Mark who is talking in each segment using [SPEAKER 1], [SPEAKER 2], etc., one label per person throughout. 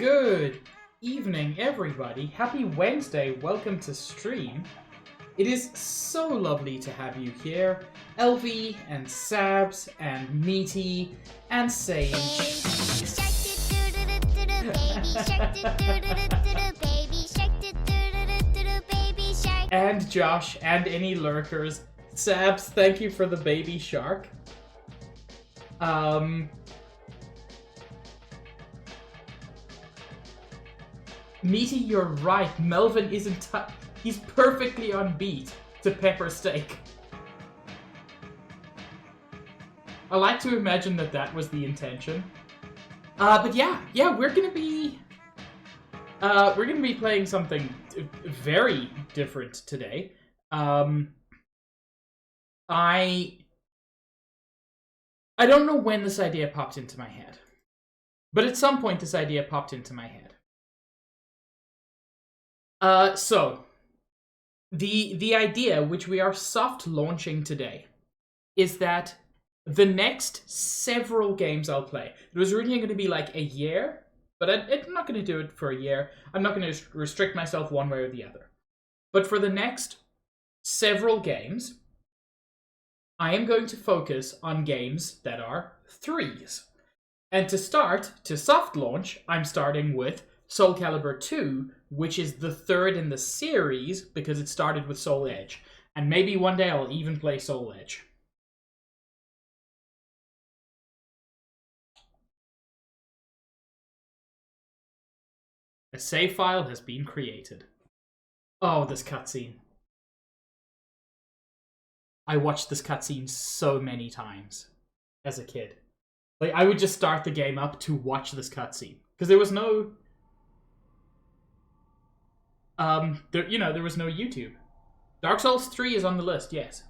[SPEAKER 1] Good evening, everybody. Happy Wednesday. Welcome to stream. It is so lovely to have you here. LV and Sabs and Meaty and Sage. And Josh and any lurkers. Sabs, thank you for the baby shark. Meaty, you're right. Melvin isn't. He's perfectly on beat to pepper steak. I like to imagine that that was the intention. But yeah, we're gonna be playing something very different today. I don't know when this idea popped into my head, but at some point this idea popped into my head. So the idea, which we are soft launching today, is that the next several games I'll play, it was originally going to be like a year, but I'm not going to do it for a year. I'm not going to restrict myself one way or the other. But for the next several games, I am going to focus on games that are 3s. And to soft launch, I'm starting with Soul Calibur 2, which is the third in the series because it started with Soul Edge. And maybe one day I'll even play Soul Edge. A save file has been created. Oh, this cutscene. I watched this cutscene so many times as a kid. Like, I would just start the game up to watch this cutscene. Because there was no... there was no YouTube. Dark Souls 3 is on the list, yes.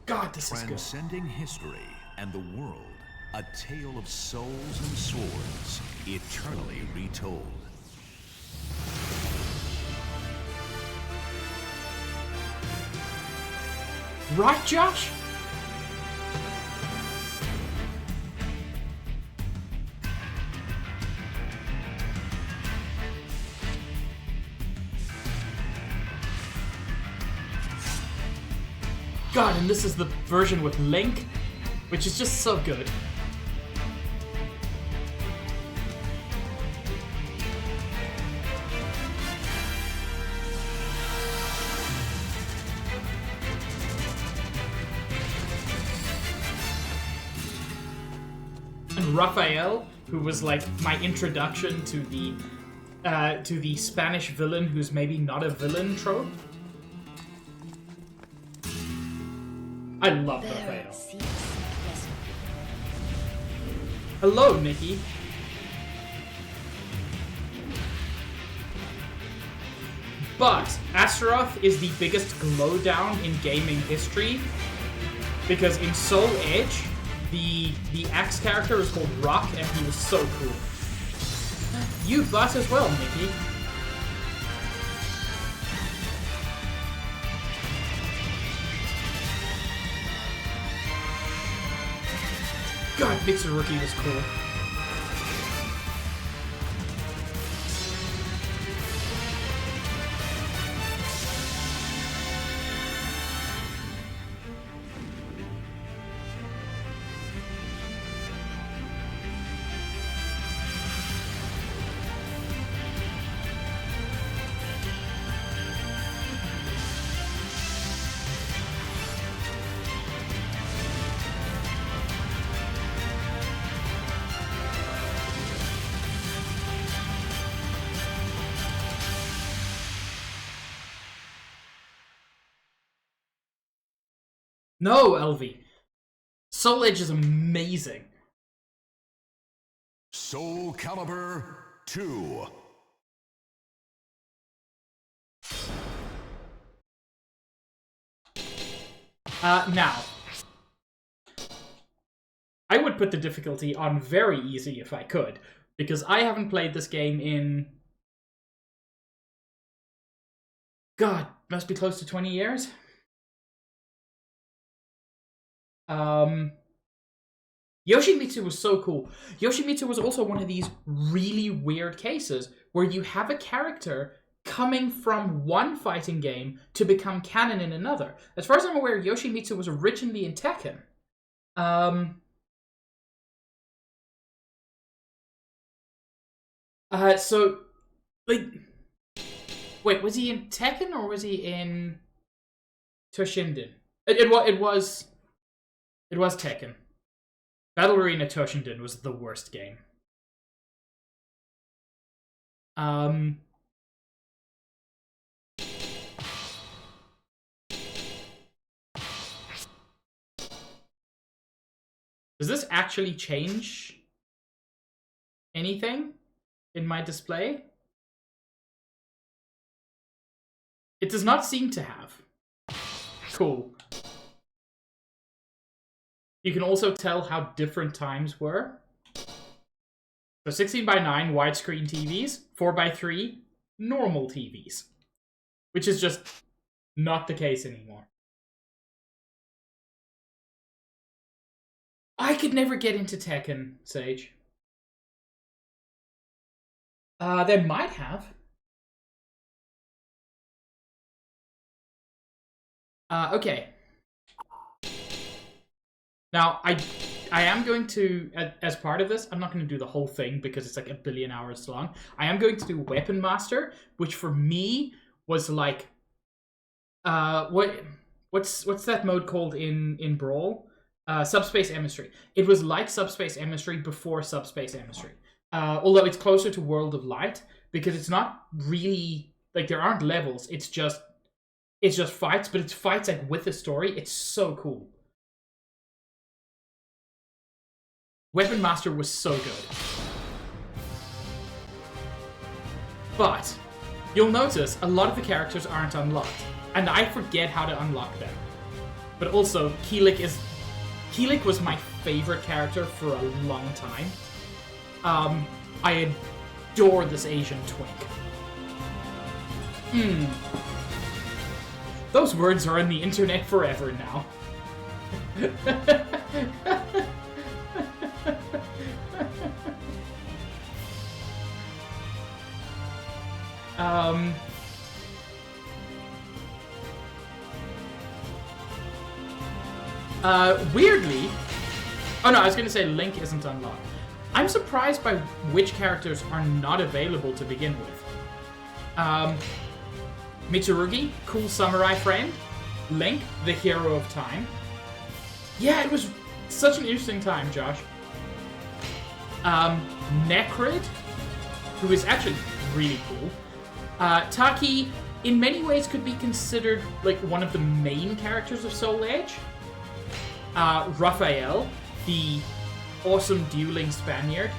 [SPEAKER 1] God, this is good.
[SPEAKER 2] Transcending history and the world, a tale of souls and swords, eternally retold.
[SPEAKER 1] Right, Josh? God, and this is the version with Link, which is just so good. And Raphael, who was like my introduction to the Spanish villain who's maybe not a villain trope. I love Raphael. Hello, Nikki. But Astaroth is the biggest glow down in gaming history because in Soul Edge, the axe character was called Rock, and he was so cool. You bought as well, Nikki. God, Mixer Rookie was cool. No, LV. Soul Edge is amazing.
[SPEAKER 2] Soul Calibur 2.
[SPEAKER 1] Now, I would put the difficulty on very easy if I could, because I haven't played this game in... God, must be close to 20 years? Yoshimitsu was so cool. Yoshimitsu was also one of these really weird cases where you have a character coming from one fighting game to become canon in another. As far as I'm aware, Yoshimitsu was originally in Tekken. So, like, wait, was he in Tekken or was he in Toshinden? It was Tekken. Battle Arena Toshinden was the worst game. Does this actually change anything in my display? It does not seem to have. Cool. You can also tell how different times were. So 16:9 widescreen TVs, 4:3 normal TVs. Which is just not the case anymore. I could never get into Tekken, Sage. They might have. Okay. Now, I am going to, as part of this, I'm not going to do the whole thing because it's like 1 billion hours long. I am going to do Weapon Master, which for me was like, what's that mode called in Brawl? Subspace Emissary. It was like Subspace Emissary before Subspace Emissary. Although it's closer to World of Light because it's not really like there aren't levels. It's just fights, but it's fights like with a story. It's so cool. Weapon Master was so good. But you'll notice a lot of the characters aren't unlocked, and I forget how to unlock them. But also, Kilik was my favorite character for a long time. I adore this Asian twink. Those words are on the internet forever now. Weirdly... Oh no, I was going to say Link isn't unlocked. I'm surprised by which characters are not available to begin with. Mitsurugi, cool samurai friend. Link, the hero of time. Yeah, it was such an interesting time, Josh. Necrid, who is actually really cool. Taki, in many ways, could be considered like one of the main characters of Soul Edge. Raphael, the awesome dueling Spaniard.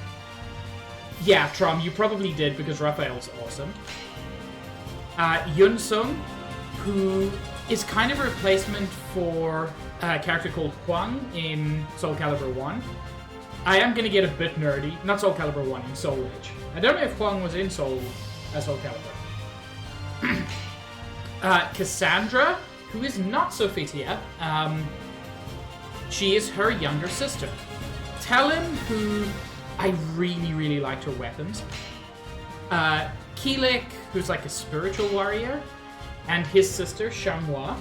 [SPEAKER 1] Yeah, Trom, you probably did because Raphael's awesome. Yun Sung, who is kind of a replacement for a character called Huang in Soul Calibur 1. I am going to get a bit nerdy. Not Soul Calibur 1, in Soul Edge. I don't know if Huang was in Soul Calibur. Cassandra, who is not Sophia. She is her younger sister. Talon, who I really, really liked her weapons. Kilik, who's like a spiritual warrior. And his sister, Shamwa.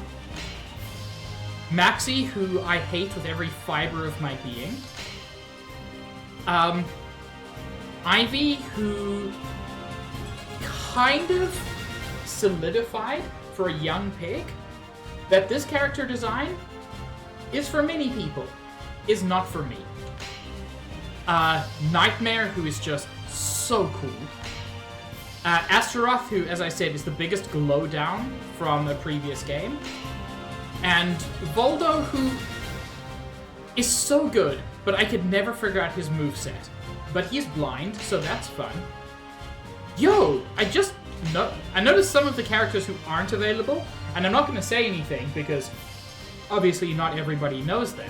[SPEAKER 1] Maxi, who I hate with every fiber of my being. Ivy, who kind of solidified for a young pig that this character design is for many people, is not for me. Nightmare, who is just so cool. Astaroth, who, as I said, is the biggest glow down from a previous game. And Voldo, who is so good, but I could never figure out his moveset. But he's blind, so that's fun. Yo, I noticed some of the characters who aren't available, and I'm not going to say anything because obviously not everybody knows them.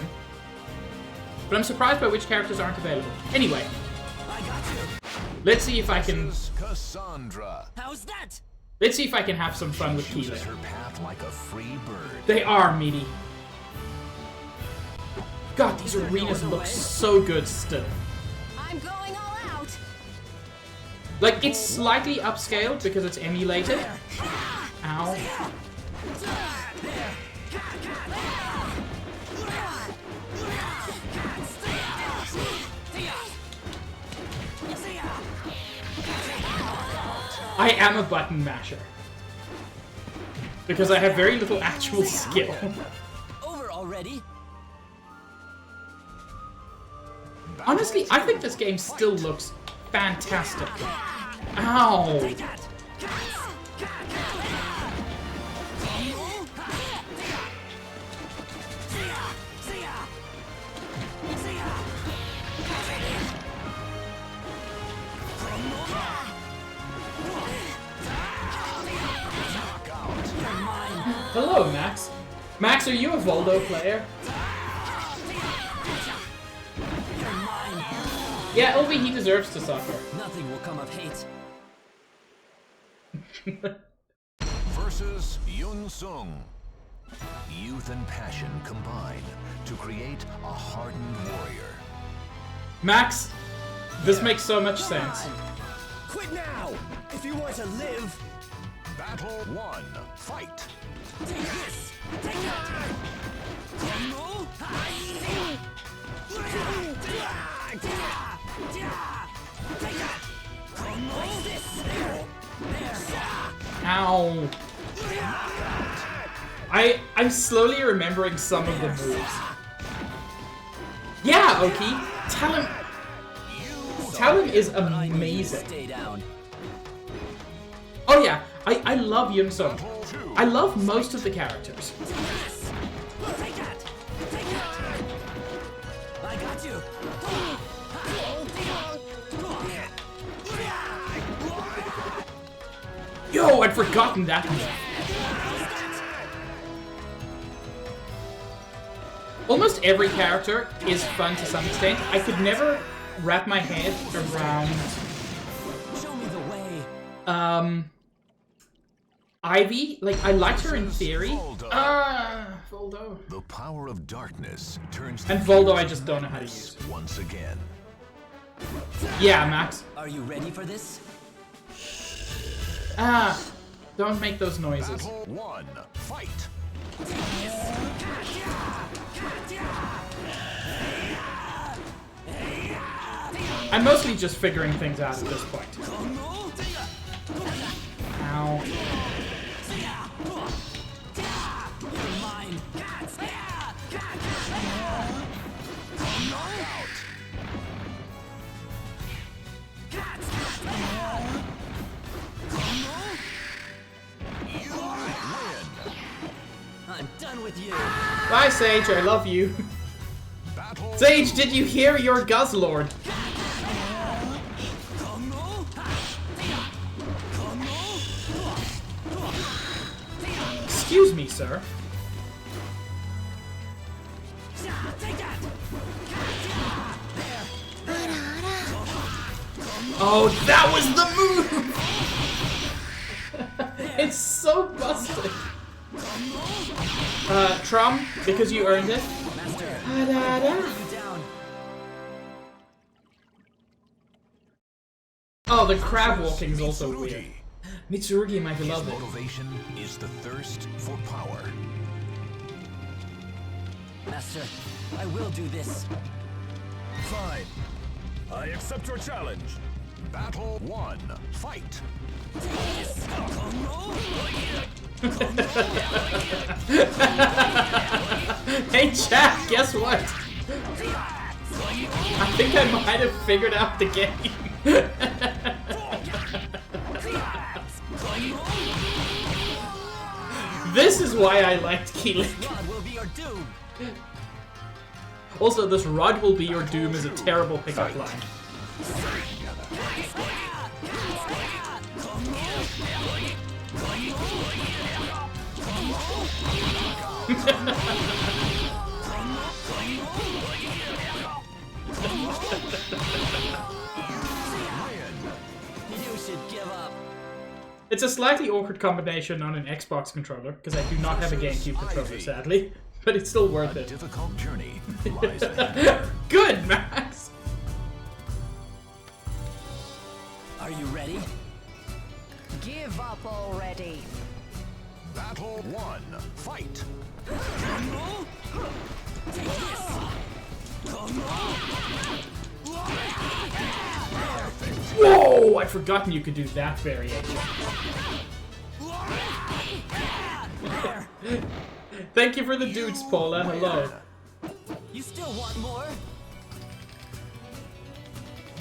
[SPEAKER 1] But I'm surprised by which characters aren't available. Anyway,
[SPEAKER 2] I got you.
[SPEAKER 1] Let's see if I can.
[SPEAKER 2] Cassandra.
[SPEAKER 3] How's that?
[SPEAKER 1] Let's see if I can have some fun with Keelan.
[SPEAKER 2] Chooses her path like a free bird.
[SPEAKER 1] They are meaty. God, these arenas look so good still.
[SPEAKER 3] I'm going all out.
[SPEAKER 1] Like, it's slightly upscaled because it's emulated. Ow. I am a button masher. Because I have very little actual skill.
[SPEAKER 3] Over already.
[SPEAKER 1] Honestly, I think this game still looks fantastic. Ow! Hello, Max. Max, are you a Voldo player? Yeah, Obi, he deserves to suffer.
[SPEAKER 3] Nothing will come of hate.
[SPEAKER 2] Versus Yun Sung. Youth and passion combine to create a hardened warrior.
[SPEAKER 1] Max, this makes so much sense.
[SPEAKER 4] Quit now! If you want to live!
[SPEAKER 2] Battle 1. Fight!
[SPEAKER 4] Take this! Take that!
[SPEAKER 1] Ow. I'm slowly remembering some of the moves. Yeah, Oki. Talon is amazing.
[SPEAKER 3] Stay down.
[SPEAKER 1] Oh yeah, I love Yun Sung. I love most of the characters.
[SPEAKER 3] I got you.
[SPEAKER 1] Yo, I'd forgotten that move. Almost every character is fun to some extent. I could never wrap my head around
[SPEAKER 3] Show me the way.
[SPEAKER 1] Ivy. Like, I liked her in theory. Voldo.
[SPEAKER 2] The power of darkness turns
[SPEAKER 1] And Voldo I just don't know how to use.
[SPEAKER 2] once again.
[SPEAKER 1] Yeah, Max.
[SPEAKER 3] Are you ready for this?
[SPEAKER 1] Don't make those noises.
[SPEAKER 2] Battle 1. Fight!
[SPEAKER 1] I'm mostly just figuring things out at this point. Ow.
[SPEAKER 3] I'm done with you.
[SPEAKER 1] Bye, Sage. I love you.
[SPEAKER 2] Battle
[SPEAKER 1] Sage, did you hear your Guzzlord? Excuse me, sir. Oh, that was the move! It's so busted. Trum, because you earned it. Oh, the crab walking is also weird. Mitsurugi, my
[SPEAKER 2] His
[SPEAKER 1] beloved.
[SPEAKER 2] motivation is the thirst for power.
[SPEAKER 3] Master, I will do this.
[SPEAKER 4] Fine. I accept your challenge.
[SPEAKER 2] Battle 1. Fight!
[SPEAKER 1] Hey, chat, guess what? I think I might have figured out the game. This is why I liked Keelik.
[SPEAKER 3] God will be your doom.
[SPEAKER 1] Also, this rod will be your doom is a terrible pickup line.
[SPEAKER 3] You should give up.
[SPEAKER 1] It's a slightly awkward combination on an Xbox controller, because I do not have a GameCube controller, sadly. but it's still worth
[SPEAKER 2] A
[SPEAKER 1] it.
[SPEAKER 2] difficult journey lies ahead.
[SPEAKER 1] Good, Max!
[SPEAKER 3] Are you ready?
[SPEAKER 5] Give up already.
[SPEAKER 2] Battle 1. Fight.
[SPEAKER 1] Whoa! I'd forgotten you could do that variation. Thank you for the dudes, Paula. Hello.
[SPEAKER 3] You still want more?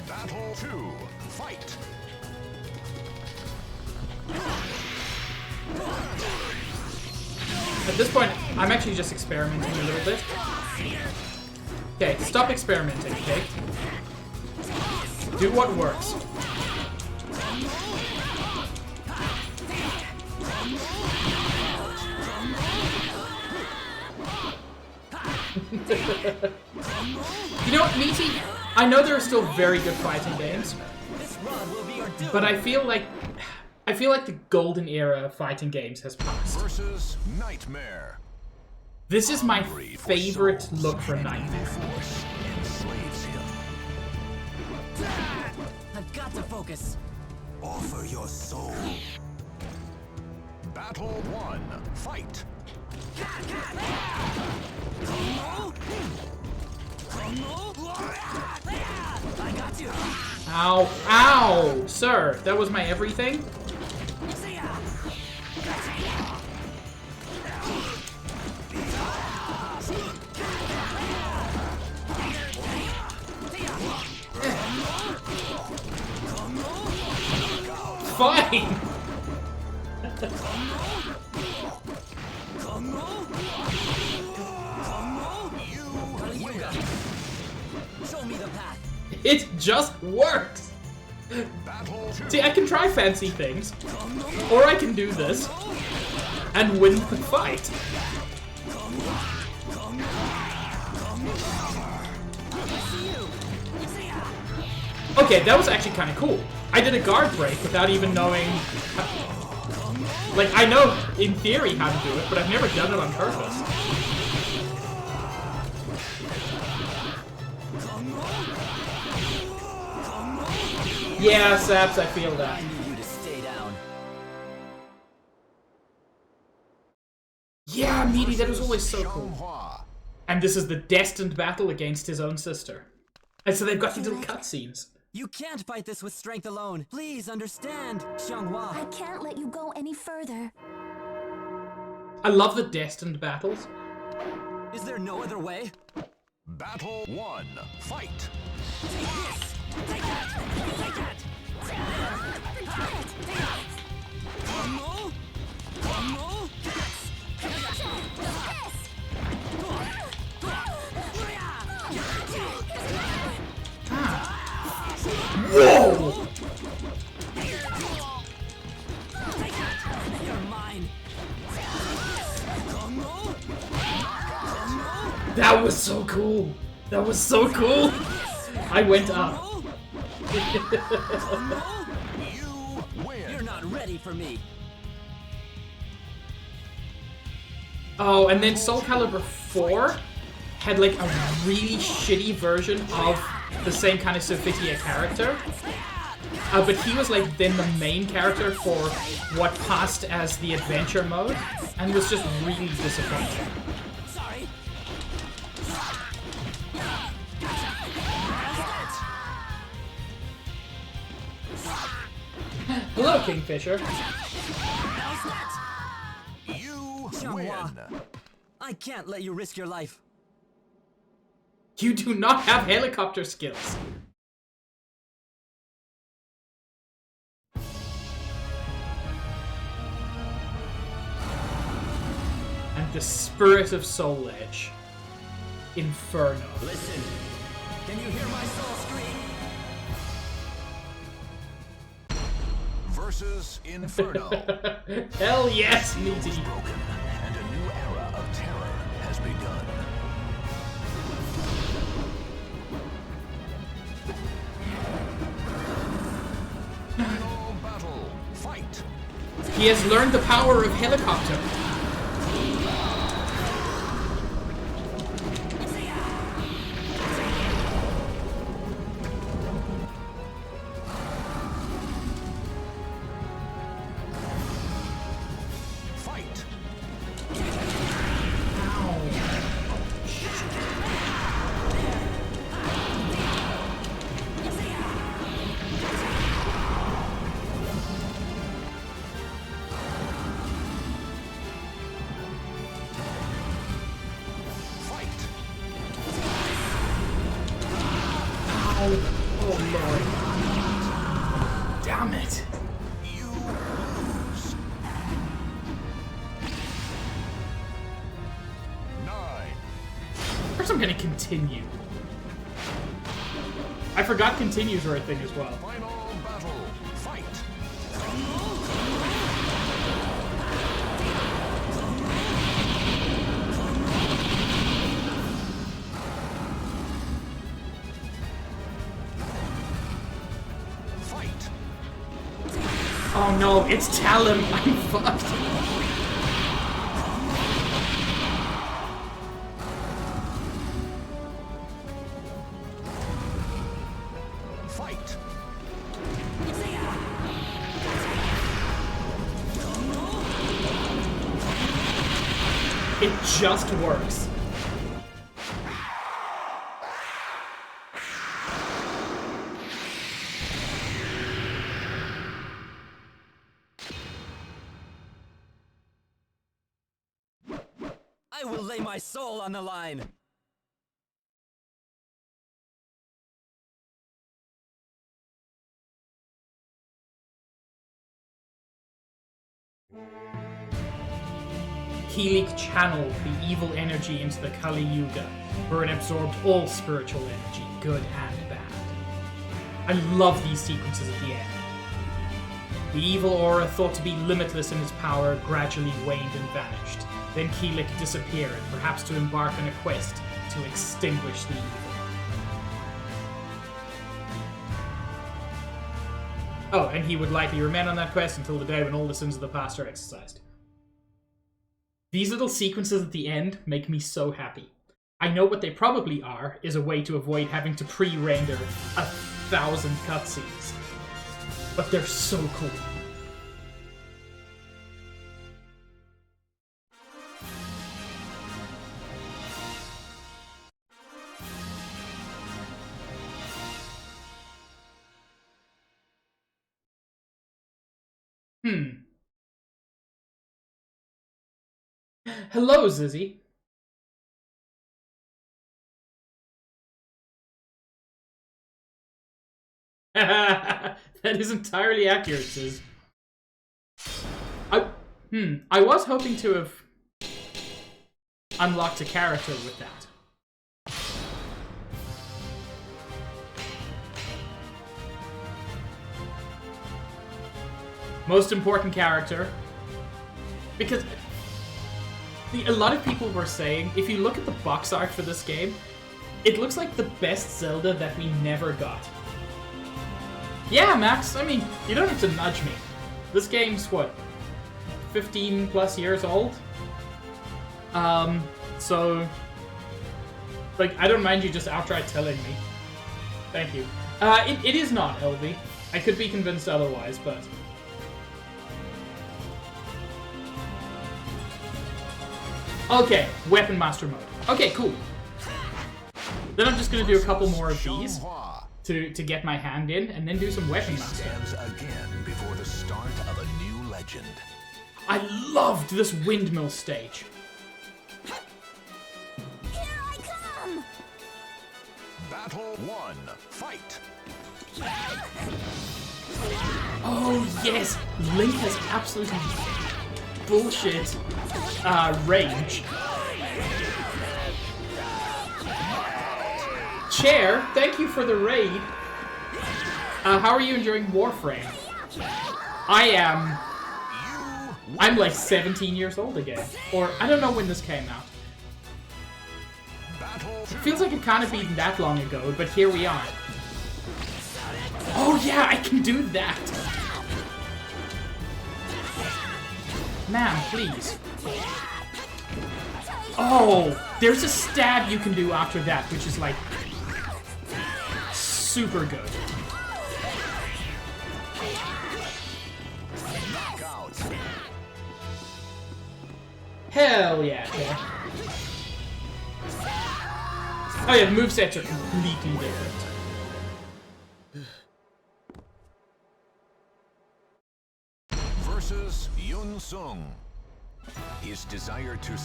[SPEAKER 2] Battle 2. Fight.
[SPEAKER 1] At this point, I'm actually just experimenting a little bit. Okay, stop experimenting, okay? Do what works. You know what, Meaty? I know there are still very good fighting games,
[SPEAKER 3] This run will be your doom.
[SPEAKER 1] but I feel like the golden era of fighting games has passed.
[SPEAKER 2] Versus Nightmare.
[SPEAKER 1] This is my
[SPEAKER 2] Hungry for
[SPEAKER 1] favorite
[SPEAKER 2] souls,
[SPEAKER 1] look for
[SPEAKER 2] and
[SPEAKER 1] Nightmare.
[SPEAKER 2] force enslaves him.
[SPEAKER 3] I've got to focus.
[SPEAKER 4] Offer your soul.
[SPEAKER 2] Battle 1. Fight.
[SPEAKER 3] I got you.
[SPEAKER 1] Ow, ow, sir, that was my everything. Fine.
[SPEAKER 3] Show me the path.
[SPEAKER 1] It just works.
[SPEAKER 2] Battle 2.
[SPEAKER 1] See, I can try fancy things, or I can do this and win the fight. Okay, that was actually kind of cool. I did a guard break without even knowing. Like, I know in theory how to do it, but I've never done it on purpose. Yeah, Saps, I feel that.
[SPEAKER 3] I need you to stay down.
[SPEAKER 1] Yeah, Meaty, that was always so cool.
[SPEAKER 2] Xianghua.
[SPEAKER 1] And this is the destined battle against his own sister. And so they've got these little cutscenes.
[SPEAKER 3] You can't fight this with strength alone. Please understand, Xianghua.
[SPEAKER 5] I can't let you go any further.
[SPEAKER 1] I love the destined battles.
[SPEAKER 3] Is there no other way?
[SPEAKER 2] Battle 1. Fight.
[SPEAKER 1] Whoa!
[SPEAKER 3] You're mine.
[SPEAKER 1] That was so cool. That was so cool. I went up.
[SPEAKER 2] You
[SPEAKER 3] You're
[SPEAKER 2] win.
[SPEAKER 3] not ready for me.
[SPEAKER 1] Oh, and then Soul Calibur 4 had like a really shitty version of the same kind of Sophitia character. But he was like then the main character for what passed as the adventure mode, and was just really disappointing.
[SPEAKER 3] Sorry.
[SPEAKER 1] Hello, Kingfisher.
[SPEAKER 2] You
[SPEAKER 3] Xianghua.
[SPEAKER 2] win.
[SPEAKER 3] I can't let you risk your life.
[SPEAKER 1] You do not have helicopter skills. And the Spirit of Soul Edge. Inferno.
[SPEAKER 3] Listen. Can you hear my soul scream?
[SPEAKER 2] Versus Inferno.
[SPEAKER 1] Hell yes, Meaty.
[SPEAKER 2] Broken, and a new era of terror has begun. Final battle. Fight.
[SPEAKER 1] He has learned the power of helicopter.
[SPEAKER 2] Fight!
[SPEAKER 1] Oh lord. Damn it.
[SPEAKER 2] You lose. 9.
[SPEAKER 1] First I'm gonna continue. I forgot continues were a thing as well.
[SPEAKER 2] Final battle. Fight! Fight!
[SPEAKER 1] Oh no, it's Talon. I'm fucked.
[SPEAKER 2] Fight!
[SPEAKER 1] It just works.
[SPEAKER 3] I will lay my soul on the line.
[SPEAKER 1] Helik channeled the evil energy into the Kali Yuga, where it absorbed all spiritual energy, good and bad. I love these sequences at the end. The evil aura, thought to be limitless in its power, gradually waned and vanished. Then Keelik disappeared, perhaps to embark on a quest to extinguish the evil. Oh, and he would likely remain on that quest until the day when all the sins of the past are exorcised. These little sequences at the end make me so happy. I know what they probably are is a way to avoid having to pre-render 1,000 cutscenes. But they're so cool. Hello, Zizzy. That is entirely accurate, Ziz. I was hoping to have unlocked a character with that. Most important character. Because a lot of people were saying, if you look at the box art for this game, it looks like the best Zelda that we never got. Yeah, Max, I mean, you don't have to nudge me. This game's, what, 15 plus years old? So, like, I don't mind you just outright telling me. Thank you. It is not, LV. I could be convinced otherwise, but... Okay, Weapon Master mode. Okay, cool. Then I'm just gonna do a couple more of these to get my hand in, and then do some Weapon Master.
[SPEAKER 2] Stands again before the start of a new legend.
[SPEAKER 1] I loved this windmill stage.
[SPEAKER 5] Here I come!
[SPEAKER 2] Battle 1. Fight!
[SPEAKER 1] Oh yes, Link has absolutely bullshit range. Chair, thank you for the raid. How are you enjoying Warframe? I'm like 17 years old again. Or, I don't know when this came out. It feels like it can't have been that long ago, but here we are. Oh yeah, I can do that! Ma'am, please. Oh, there's a stab you can do after that, which is like... super good. Hell yeah, Chair. Oh yeah, the movesets are completely different.
[SPEAKER 2] Versus Yun Sung. His desire to...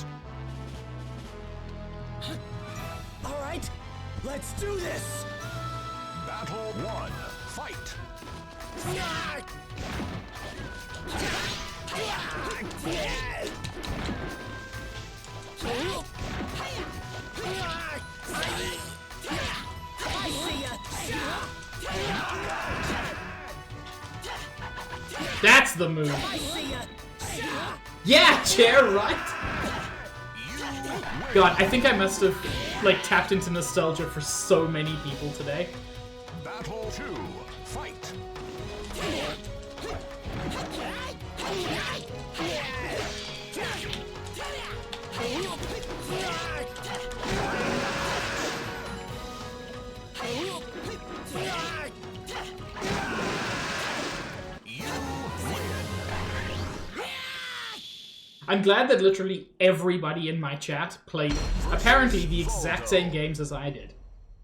[SPEAKER 3] All right, let's do this.
[SPEAKER 2] Battle 1. Fight.
[SPEAKER 3] I see ya.
[SPEAKER 1] That's the move.
[SPEAKER 3] I see ya.
[SPEAKER 1] Yeah, Chair, right? God, I think I must have, like, tapped into nostalgia for so many people today.
[SPEAKER 2] Battle 2. Fight.
[SPEAKER 1] I'm glad that literally everybody in my chat played apparently the exact same games as I did.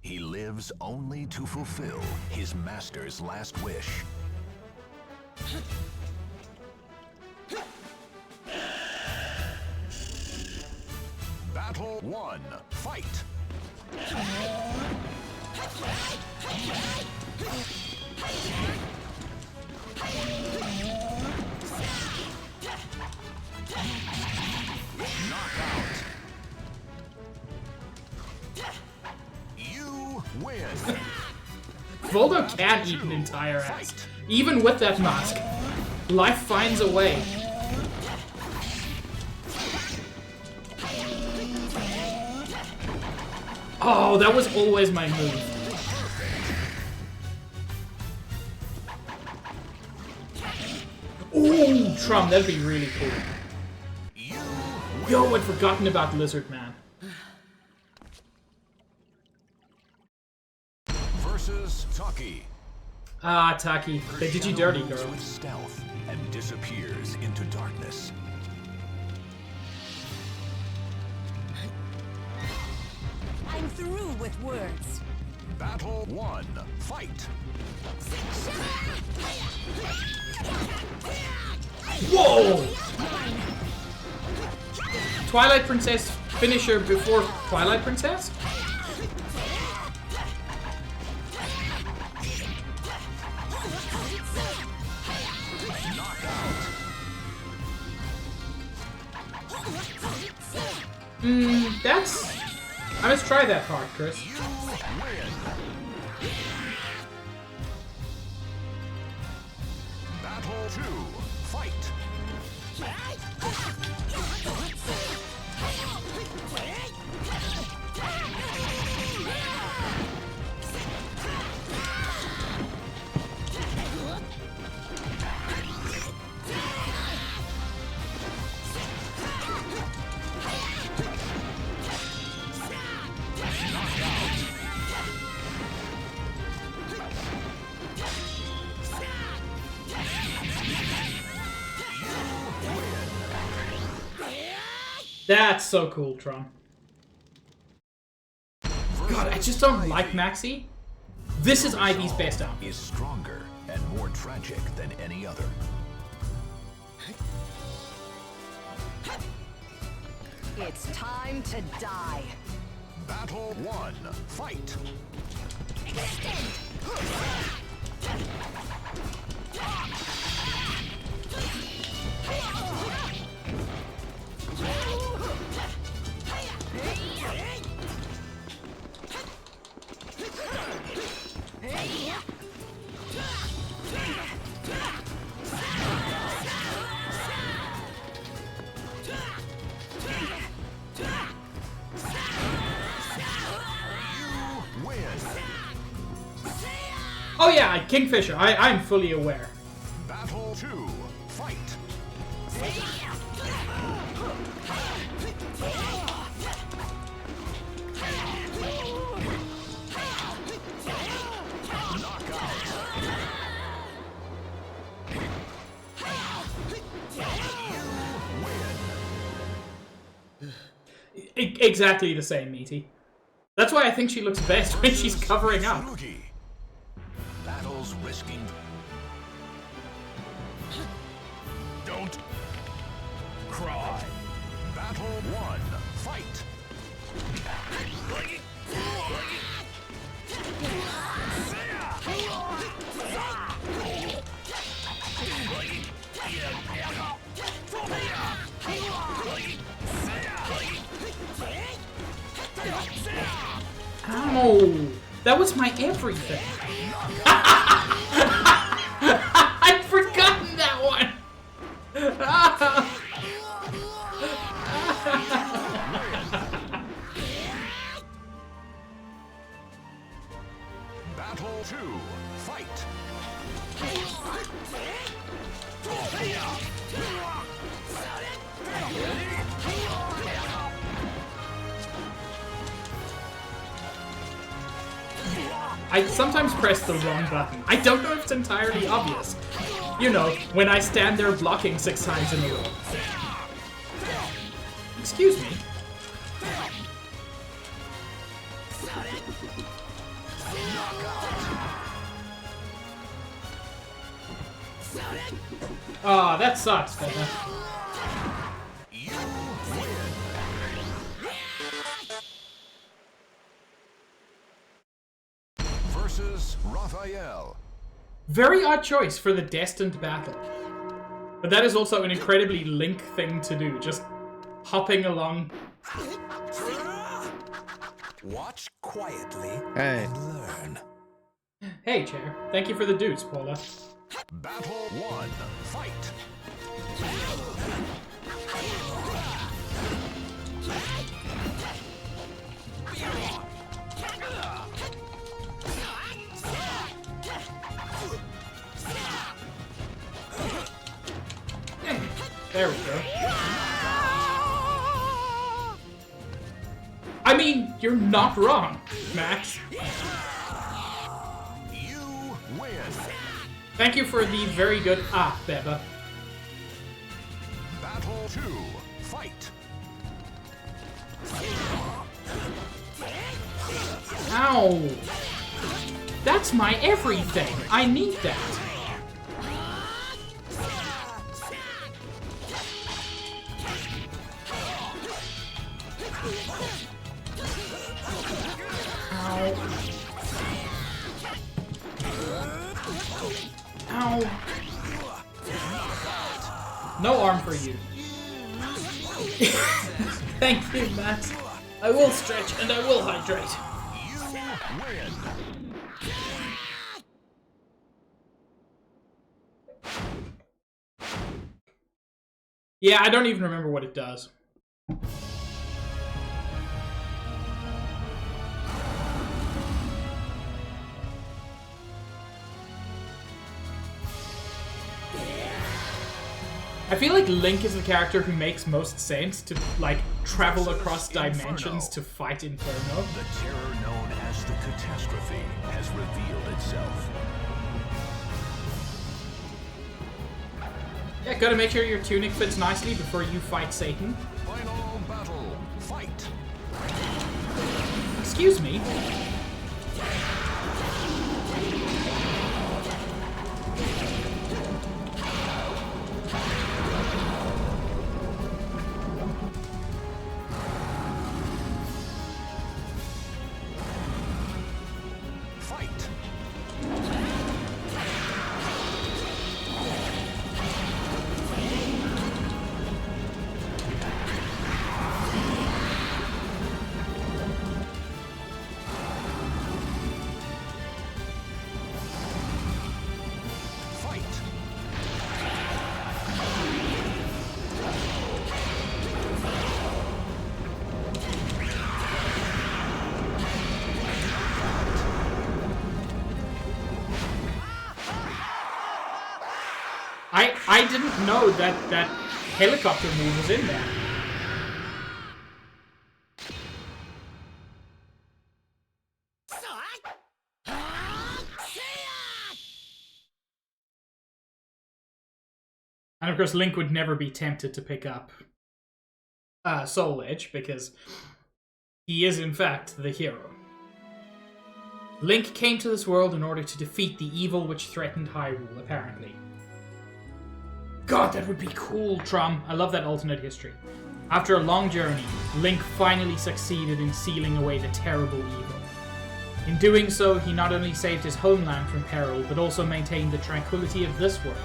[SPEAKER 2] He lives only to fulfill his master's last wish. Battle 1. Fight. Knockout. You win.
[SPEAKER 1] Voldo can't eat an entire ass. Even with that mask. Life finds a way. Oh, that was always my move. Ooh, Trum, that'd be really cool. Yo, I'd forgotten about Lizard Man.
[SPEAKER 2] Versus Taki.
[SPEAKER 1] Ah, Taki, they did you dirty, girl.
[SPEAKER 2] With stealth and disappears into darkness.
[SPEAKER 5] I'm through with words.
[SPEAKER 2] Battle 1. Fight.
[SPEAKER 1] Whoa! Twilight Princess finisher before Twilight Princess? That's... I must try that part, Chris.
[SPEAKER 2] Battle 2. Fight.
[SPEAKER 1] That's so cool, Tron. God, I just don't like Maxi. This is Ivy's best album.
[SPEAKER 2] Is stronger and more tragic than any other.
[SPEAKER 6] It's time to die.
[SPEAKER 2] Battle 1. Fight.
[SPEAKER 1] Oh yeah, Kingfisher, I'm fully aware.
[SPEAKER 2] Battle 2. Fight.
[SPEAKER 1] Exactly the same, Meaty. That's why I think she looks best when she's covering up.
[SPEAKER 2] Battles risking. Don't cry. Battle 1. Fight.
[SPEAKER 1] Ow! That was my everything. I'd forgotten that one.
[SPEAKER 2] Battle 2. Fight.
[SPEAKER 1] I sometimes press the wrong button. I don't know if it's entirely obvious. You know, when I stand there blocking 6 times in a row. Excuse me. Aw, that sucks, Becca.
[SPEAKER 2] You win. Versus Raphael.
[SPEAKER 1] Very odd choice for the destined battle. But that is also an incredibly Link thing to do, just hopping along.
[SPEAKER 4] Watch quietly
[SPEAKER 7] Hey.
[SPEAKER 4] and learn.
[SPEAKER 1] Hey, Chair. Thank you for the dudes, Paula.
[SPEAKER 2] Battle 1. Fight.
[SPEAKER 1] There we go. I mean, you're not wrong, Max.
[SPEAKER 2] You win.
[SPEAKER 1] Thank you for the very good Beba.
[SPEAKER 2] Battle 2. Fight.
[SPEAKER 1] Ow! That's my everything. I need that. Ow. Ow. No arm for you. Thank you, Max. I will stretch and I will hydrate.
[SPEAKER 2] You win.
[SPEAKER 1] Yeah, I don't even remember what it does. I feel like Link is the character who makes most sense to, like, travel across dimensions to fight Inferno.
[SPEAKER 2] The terror known as the catastrophe has revealed itself.
[SPEAKER 1] Yeah, gotta make sure your tunic fits nicely before you fight Satan.
[SPEAKER 2] Final battle. Fight.
[SPEAKER 1] Excuse me.
[SPEAKER 2] Fight. Fight.
[SPEAKER 1] I didn't know that helicopter move was in there. And of course, Link would never be tempted to pick up Soul Edge, because he is in fact the hero. Link came to this world in order to defeat the evil which threatened Hyrule, apparently. God, that would be cool, Trom. I love that alternate history. After a long journey, Link finally succeeded in sealing away the terrible evil. In doing so, he not only saved his homeland from peril, but also maintained the tranquility of this world.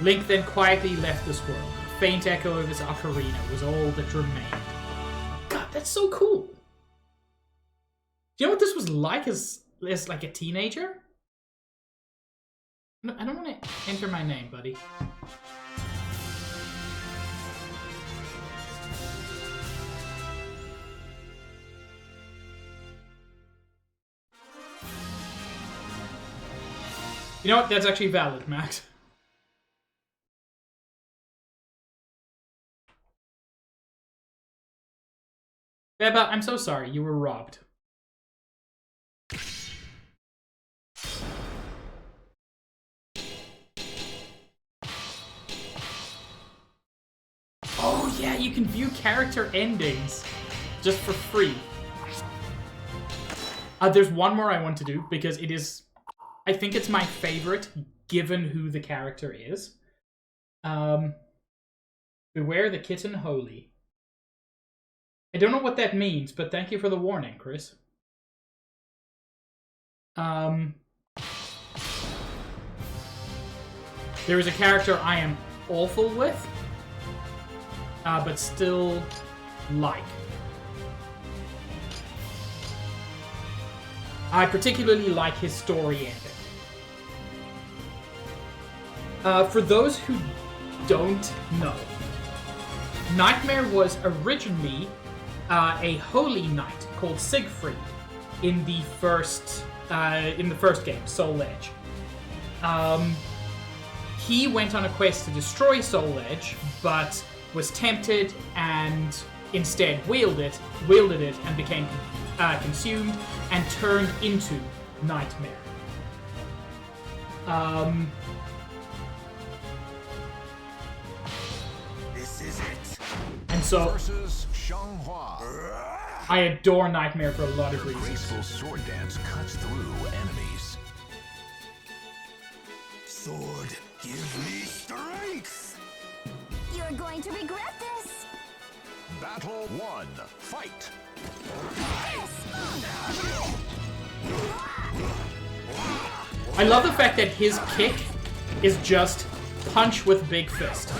[SPEAKER 1] Link then quietly left this world. A faint echo of his ocarina was all that remained. God, that's so cool! Do you know what this was like as like a teenager? I don't want to enter my name, buddy. You know what? That's actually valid, Max. Beba, I'm so sorry. You were robbed. Oh yeah, you can view character endings just for free. There's one more I want to do because it is... I think it's my favorite, given who the character is. Beware the kitten holy. I don't know what that means, but thank you for the warning, Chris. There is a character I am awful with, but still like. I particularly like his story ending. For those who don't know, Nightmare was originally a holy knight called Siegfried in the first game, Soul Edge. He went on a quest to destroy Soul Edge, but was tempted and instead wielded it and became consumed and turned into Nightmare.
[SPEAKER 4] This is it.
[SPEAKER 1] And so
[SPEAKER 2] Versus Xianghua.
[SPEAKER 1] I adore Nightmare for a lot of
[SPEAKER 2] Her
[SPEAKER 1] reasons.
[SPEAKER 2] graceful sword dance cuts through enemies.
[SPEAKER 4] Sword, give me strength.
[SPEAKER 5] You're going to regret this.
[SPEAKER 2] Battle 1. Fight.
[SPEAKER 1] I love the fact that his kick is just punch with big fist.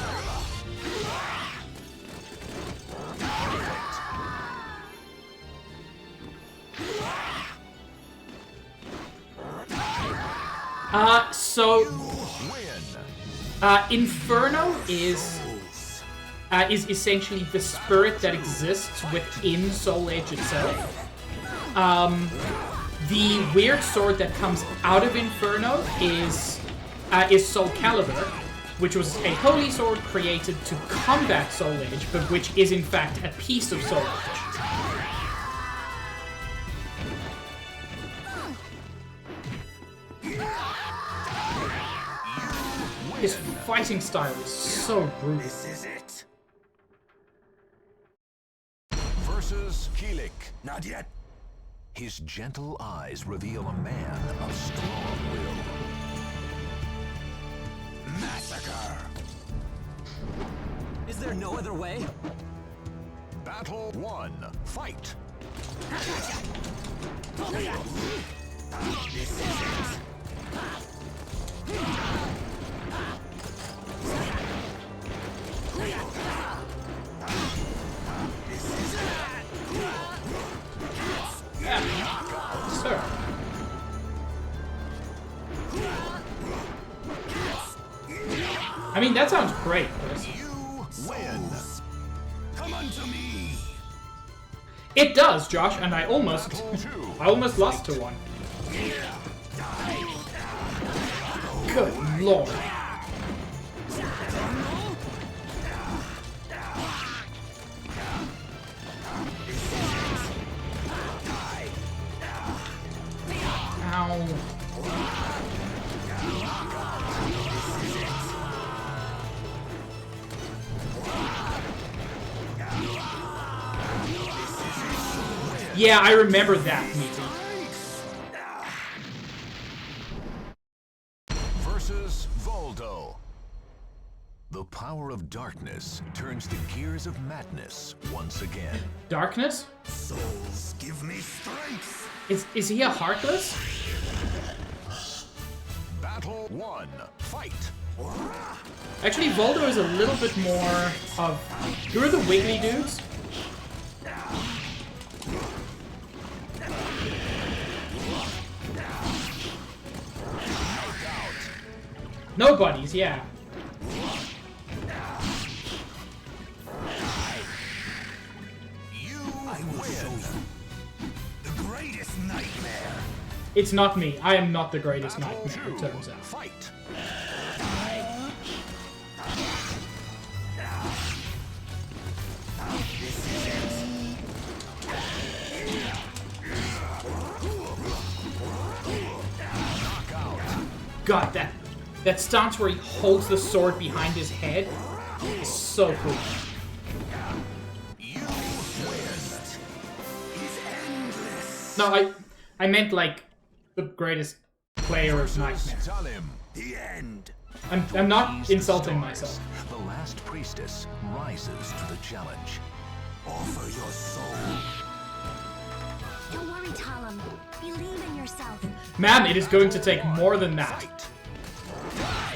[SPEAKER 1] Inferno is essentially the spirit that exists within Soul Edge itself. The weird sword that comes out of Inferno is Soul Calibur, which was a holy sword created to combat Soul Edge, but which is in fact a piece of Soul Edge. His fighting style is so brutal.
[SPEAKER 4] This is it.
[SPEAKER 2] Versus Kilik.
[SPEAKER 4] Not yet.
[SPEAKER 2] His gentle eyes reveal a man of strong will.
[SPEAKER 4] Massacre.
[SPEAKER 3] Is there no other way?
[SPEAKER 2] Battle 1. Fight.
[SPEAKER 4] This is it.
[SPEAKER 1] Sir. I mean, that sounds great, Chris.
[SPEAKER 2] You win.
[SPEAKER 4] Come unto me.
[SPEAKER 1] It does, Josh, and I almost lost to one. Good lord. Ow. Yeah, I remember that movie.
[SPEAKER 2] Versus Voldo. The power of darkness turns the gears of madness once again.
[SPEAKER 1] Darkness?
[SPEAKER 4] Souls, give me strength.
[SPEAKER 1] Is he a Heartless?
[SPEAKER 2] Battle 1. Fight.
[SPEAKER 1] Actually, Voldo is a little bit more of... Who are the Wiggly dudes? Nobodies, yeah.
[SPEAKER 4] I will show you the greatest nightmare.
[SPEAKER 1] It's not me. I am not the greatest nightmare, it turns out.
[SPEAKER 2] Fight.
[SPEAKER 1] God, that stance where he holds the sword behind his head is so cool. No, I meant like the greatest player of Nightmare.
[SPEAKER 2] Tell him.
[SPEAKER 4] The end.
[SPEAKER 1] I'm not insulting myself.
[SPEAKER 2] The last priestess rises to the challenge.
[SPEAKER 4] Offer your soul.
[SPEAKER 5] Don't worry, Talum. Believe in yourself.
[SPEAKER 1] Man, it is going to take more than that.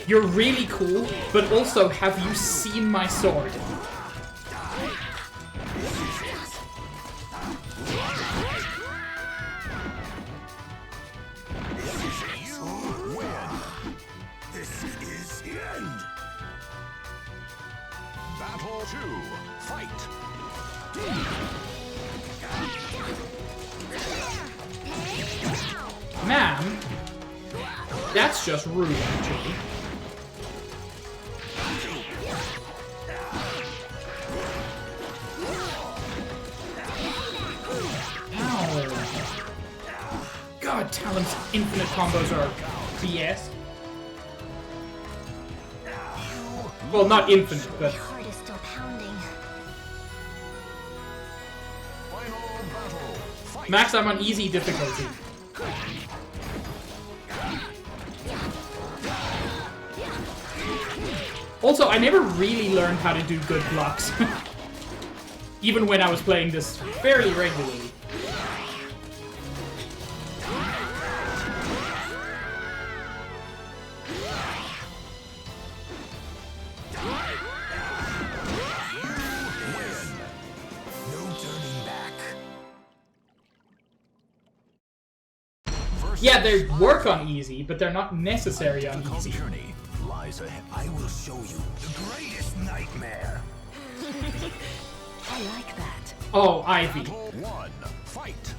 [SPEAKER 1] You're really cool, but also, have you seen my sword?
[SPEAKER 2] You win.
[SPEAKER 4] This is the end.
[SPEAKER 2] Battle 2. Fight.
[SPEAKER 1] Ma'am, that's just rude, actually. Ow. God, Talon's infinite combos are BS. Well, not infinite, but...
[SPEAKER 5] My heart is still pounding.
[SPEAKER 2] Final battle. Fight.
[SPEAKER 1] Max, I'm on easy difficulty. Also, I never really learned how to do good blocks. Even when I was playing this fairly regularly.
[SPEAKER 4] No turning back.
[SPEAKER 1] Yeah, they work on easy, but they're not necessary on
[SPEAKER 2] Difficult
[SPEAKER 1] easy.
[SPEAKER 2] journey lies ahead.
[SPEAKER 4] I will show you the greatest nightmare.
[SPEAKER 6] I like that.
[SPEAKER 1] Oh, Ivy.
[SPEAKER 2] Battle 1. Fight.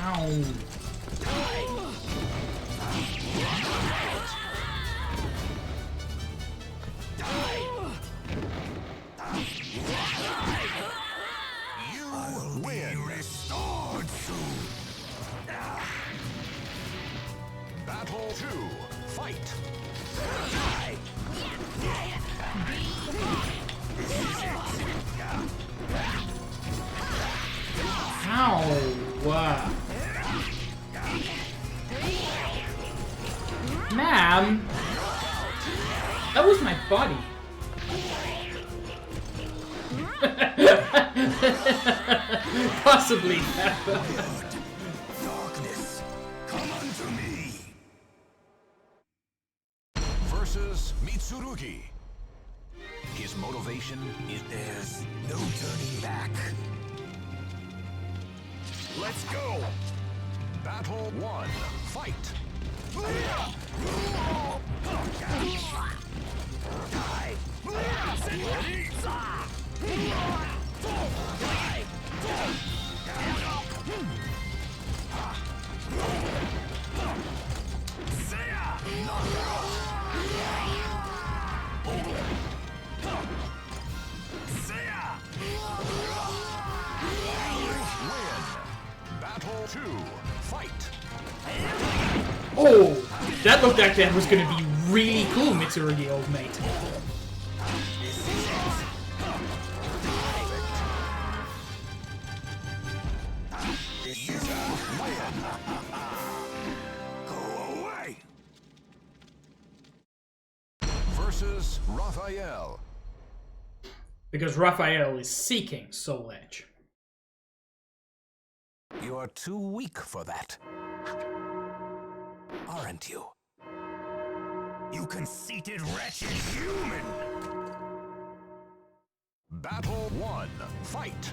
[SPEAKER 1] Ow.
[SPEAKER 2] You win.
[SPEAKER 4] Restored soon.
[SPEAKER 2] Battle 2. Fight.
[SPEAKER 1] Ow. Ma'am. That was my body. Possibly.
[SPEAKER 4] Darkness, come unto me.
[SPEAKER 2] Versus Mitsurugi. His motivation is
[SPEAKER 4] There's no turning back.
[SPEAKER 2] let's go. Battle 1. Fight. Win. Battle 2. Fight.
[SPEAKER 1] Oh, that looked like that was gonna be really cool, Mitsurugi, old mate.
[SPEAKER 4] Go away.
[SPEAKER 2] Versus Raphael.
[SPEAKER 1] Because Raphael is seeking Soul Edge.
[SPEAKER 4] You're too weak for that. Aren't you? You conceited, wretched human!
[SPEAKER 2] Battle 1. Fight.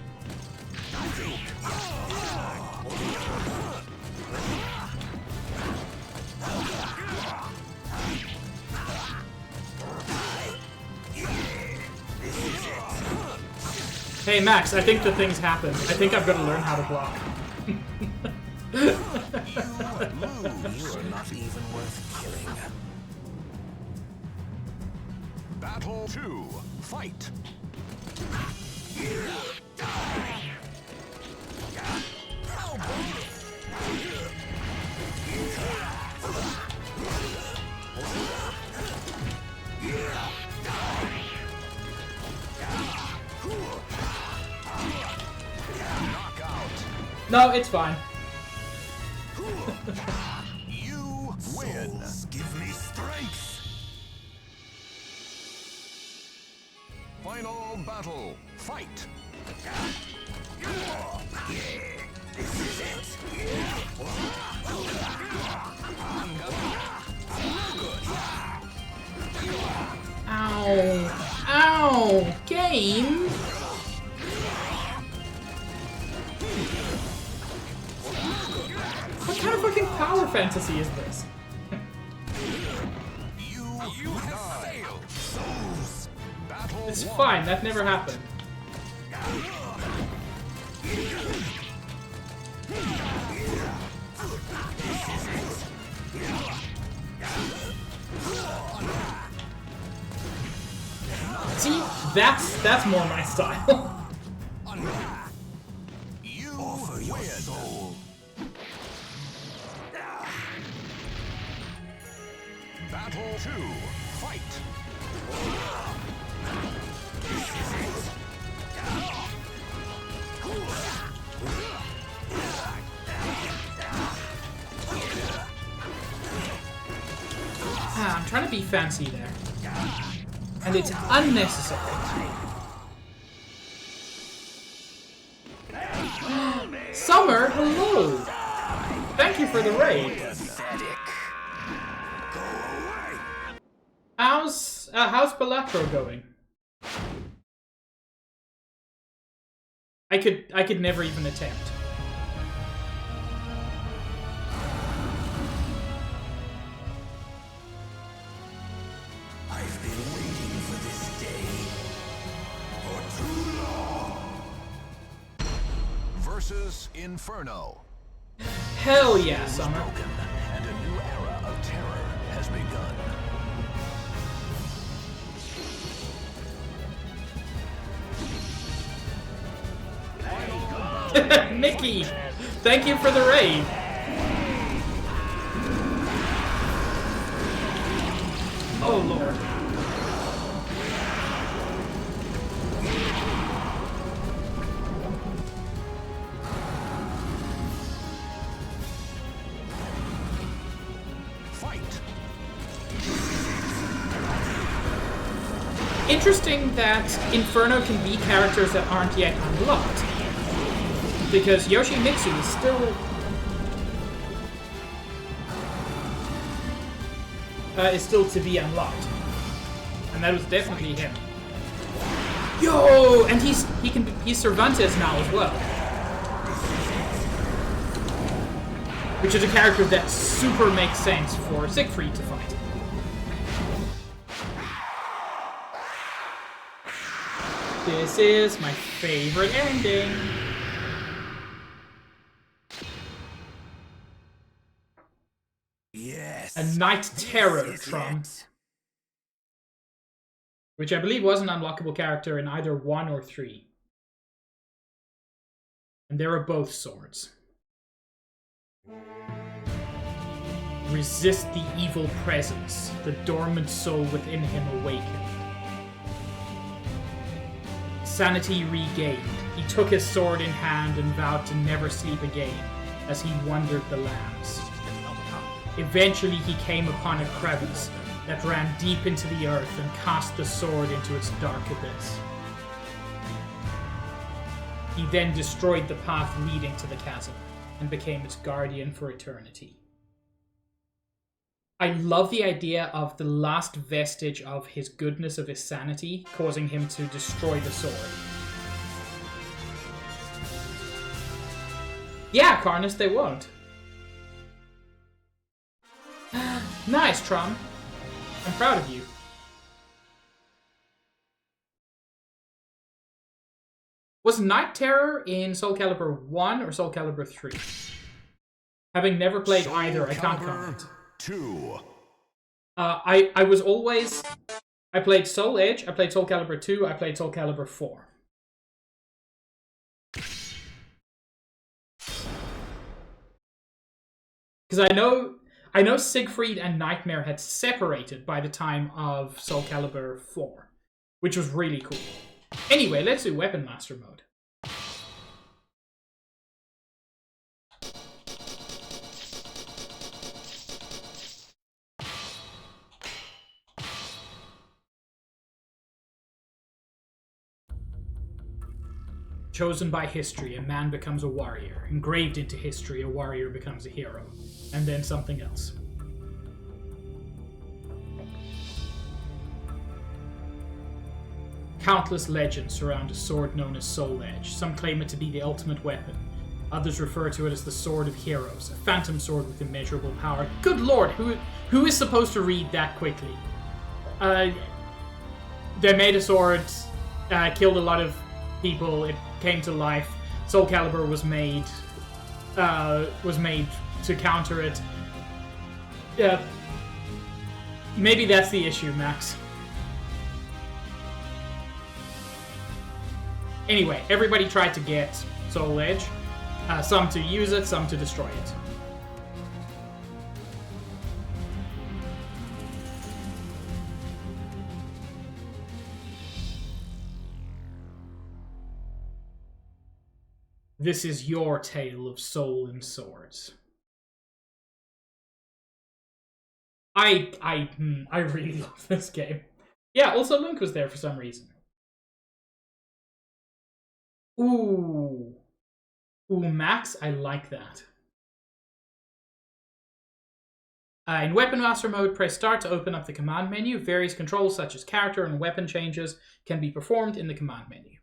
[SPEAKER 1] Hey Max, I think the thing's happened. I think I've got to learn how to block.
[SPEAKER 4] You are not even worth killing.
[SPEAKER 2] Battle 2. Fight.
[SPEAKER 1] No, it's fine.
[SPEAKER 2] You win.
[SPEAKER 4] Souls, give me strength.
[SPEAKER 2] Final battle. Fight.
[SPEAKER 4] This is it.
[SPEAKER 1] Ow. Ow. Game. What kind of fucking power fantasy is this?
[SPEAKER 2] You have failed. Souls. Battle
[SPEAKER 1] It's
[SPEAKER 2] 1.
[SPEAKER 1] fine, that never happened. See, that's more my style.
[SPEAKER 2] You
[SPEAKER 4] Offer your
[SPEAKER 2] win.
[SPEAKER 4] soul.
[SPEAKER 2] Battle 2. Fight.
[SPEAKER 1] Ah, I'm trying to be fancy there. And it's unnecessary. Summer, hello! Thank you for the raid.
[SPEAKER 4] Pathetic. Go away.
[SPEAKER 1] How's Balatro going? I could never even attempt.
[SPEAKER 4] I've been waiting for this day for too long.
[SPEAKER 2] Versus Inferno.
[SPEAKER 1] Hell yeah, Summer.
[SPEAKER 2] Broken, and a new era of terror has begun.
[SPEAKER 1] Mickey, thank you for the raid. Oh lord.
[SPEAKER 2] Fight.
[SPEAKER 1] Interesting that Inferno can be characters that aren't yet unlocked. Because Yoshimitsu is still to be unlocked. And that was definitely him. Yo! And he's Cervantes now as well. Which is a character that super makes sense for Siegfried to fight. This is my favorite ending.
[SPEAKER 4] Yes.
[SPEAKER 1] A Night Terror
[SPEAKER 4] This is
[SPEAKER 1] from,
[SPEAKER 4] it.
[SPEAKER 1] which I believe was an unlockable character in either 1 or 3. And they were both swords. Resist the evil presence, the dormant soul within him awakened. Sanity regained, he took his sword in hand and vowed to never sleep again as he wandered the lands. Eventually he came upon a crevice that ran deep into the earth and cast the sword into its dark abyss. He then destroyed the path leading to the chasm and became its guardian for eternity. I love the idea of the last vestige of his goodness, of his sanity, causing him to destroy the sword. Yeah, Karnus, they won't. Nice, Tron. I'm proud of you. Was Night Terror in Soul Calibur 1 or Soul Calibur 3? Having never played either, I can't comment.
[SPEAKER 2] 2.
[SPEAKER 1] I was always... I played Soul Edge, I played Soul Calibur 2, I played Soul Calibur 4. Because I know Siegfried and Nightmare had separated by the time of Soul Calibur 4, which was really cool. Anyway, let's do Weapon Master mode. Chosen by history, a man becomes a warrior. Engraved into history, a warrior becomes a hero. And then something else. Countless legends surround a sword known as Soul Edge. Some claim it to be the ultimate weapon. Others refer to it as the Sword of Heroes, a phantom sword with immeasurable power. Good lord, who is supposed to read that quickly? They made a sword, killed a lot of people, it came to life. Soul Calibur was made to counter it. Maybe that's the issue, Max. Anyway, everybody tried to get Soul Edge. Some to use it, some to destroy it. This is your tale of soul and swords. I really love this game. Yeah, also Link was there for some reason. Ooh, Max, I like that. In Weapon Master mode, press start to open up the command menu. Various controls such as character and weapon changes can be performed in the command menu.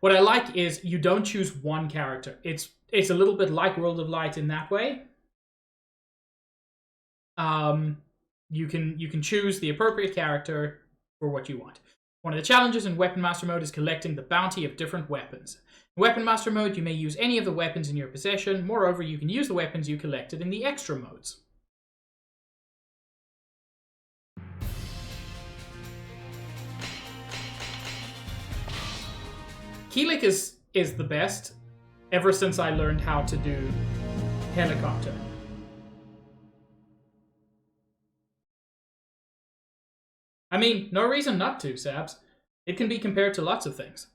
[SPEAKER 1] What I like is you don't choose one character. It's a little bit like World of Light in that way. You can choose the appropriate character for what you want. One of the challenges in Weapon Master mode is collecting the bounty of different weapons. In Weapon Master mode, you may use any of the weapons in your possession. Moreover, you can use the weapons you collected in the extra modes. Keelik is the best ever since I learned how to do helicopter. I mean, no reason not to, Sabs. It can be compared to lots of things.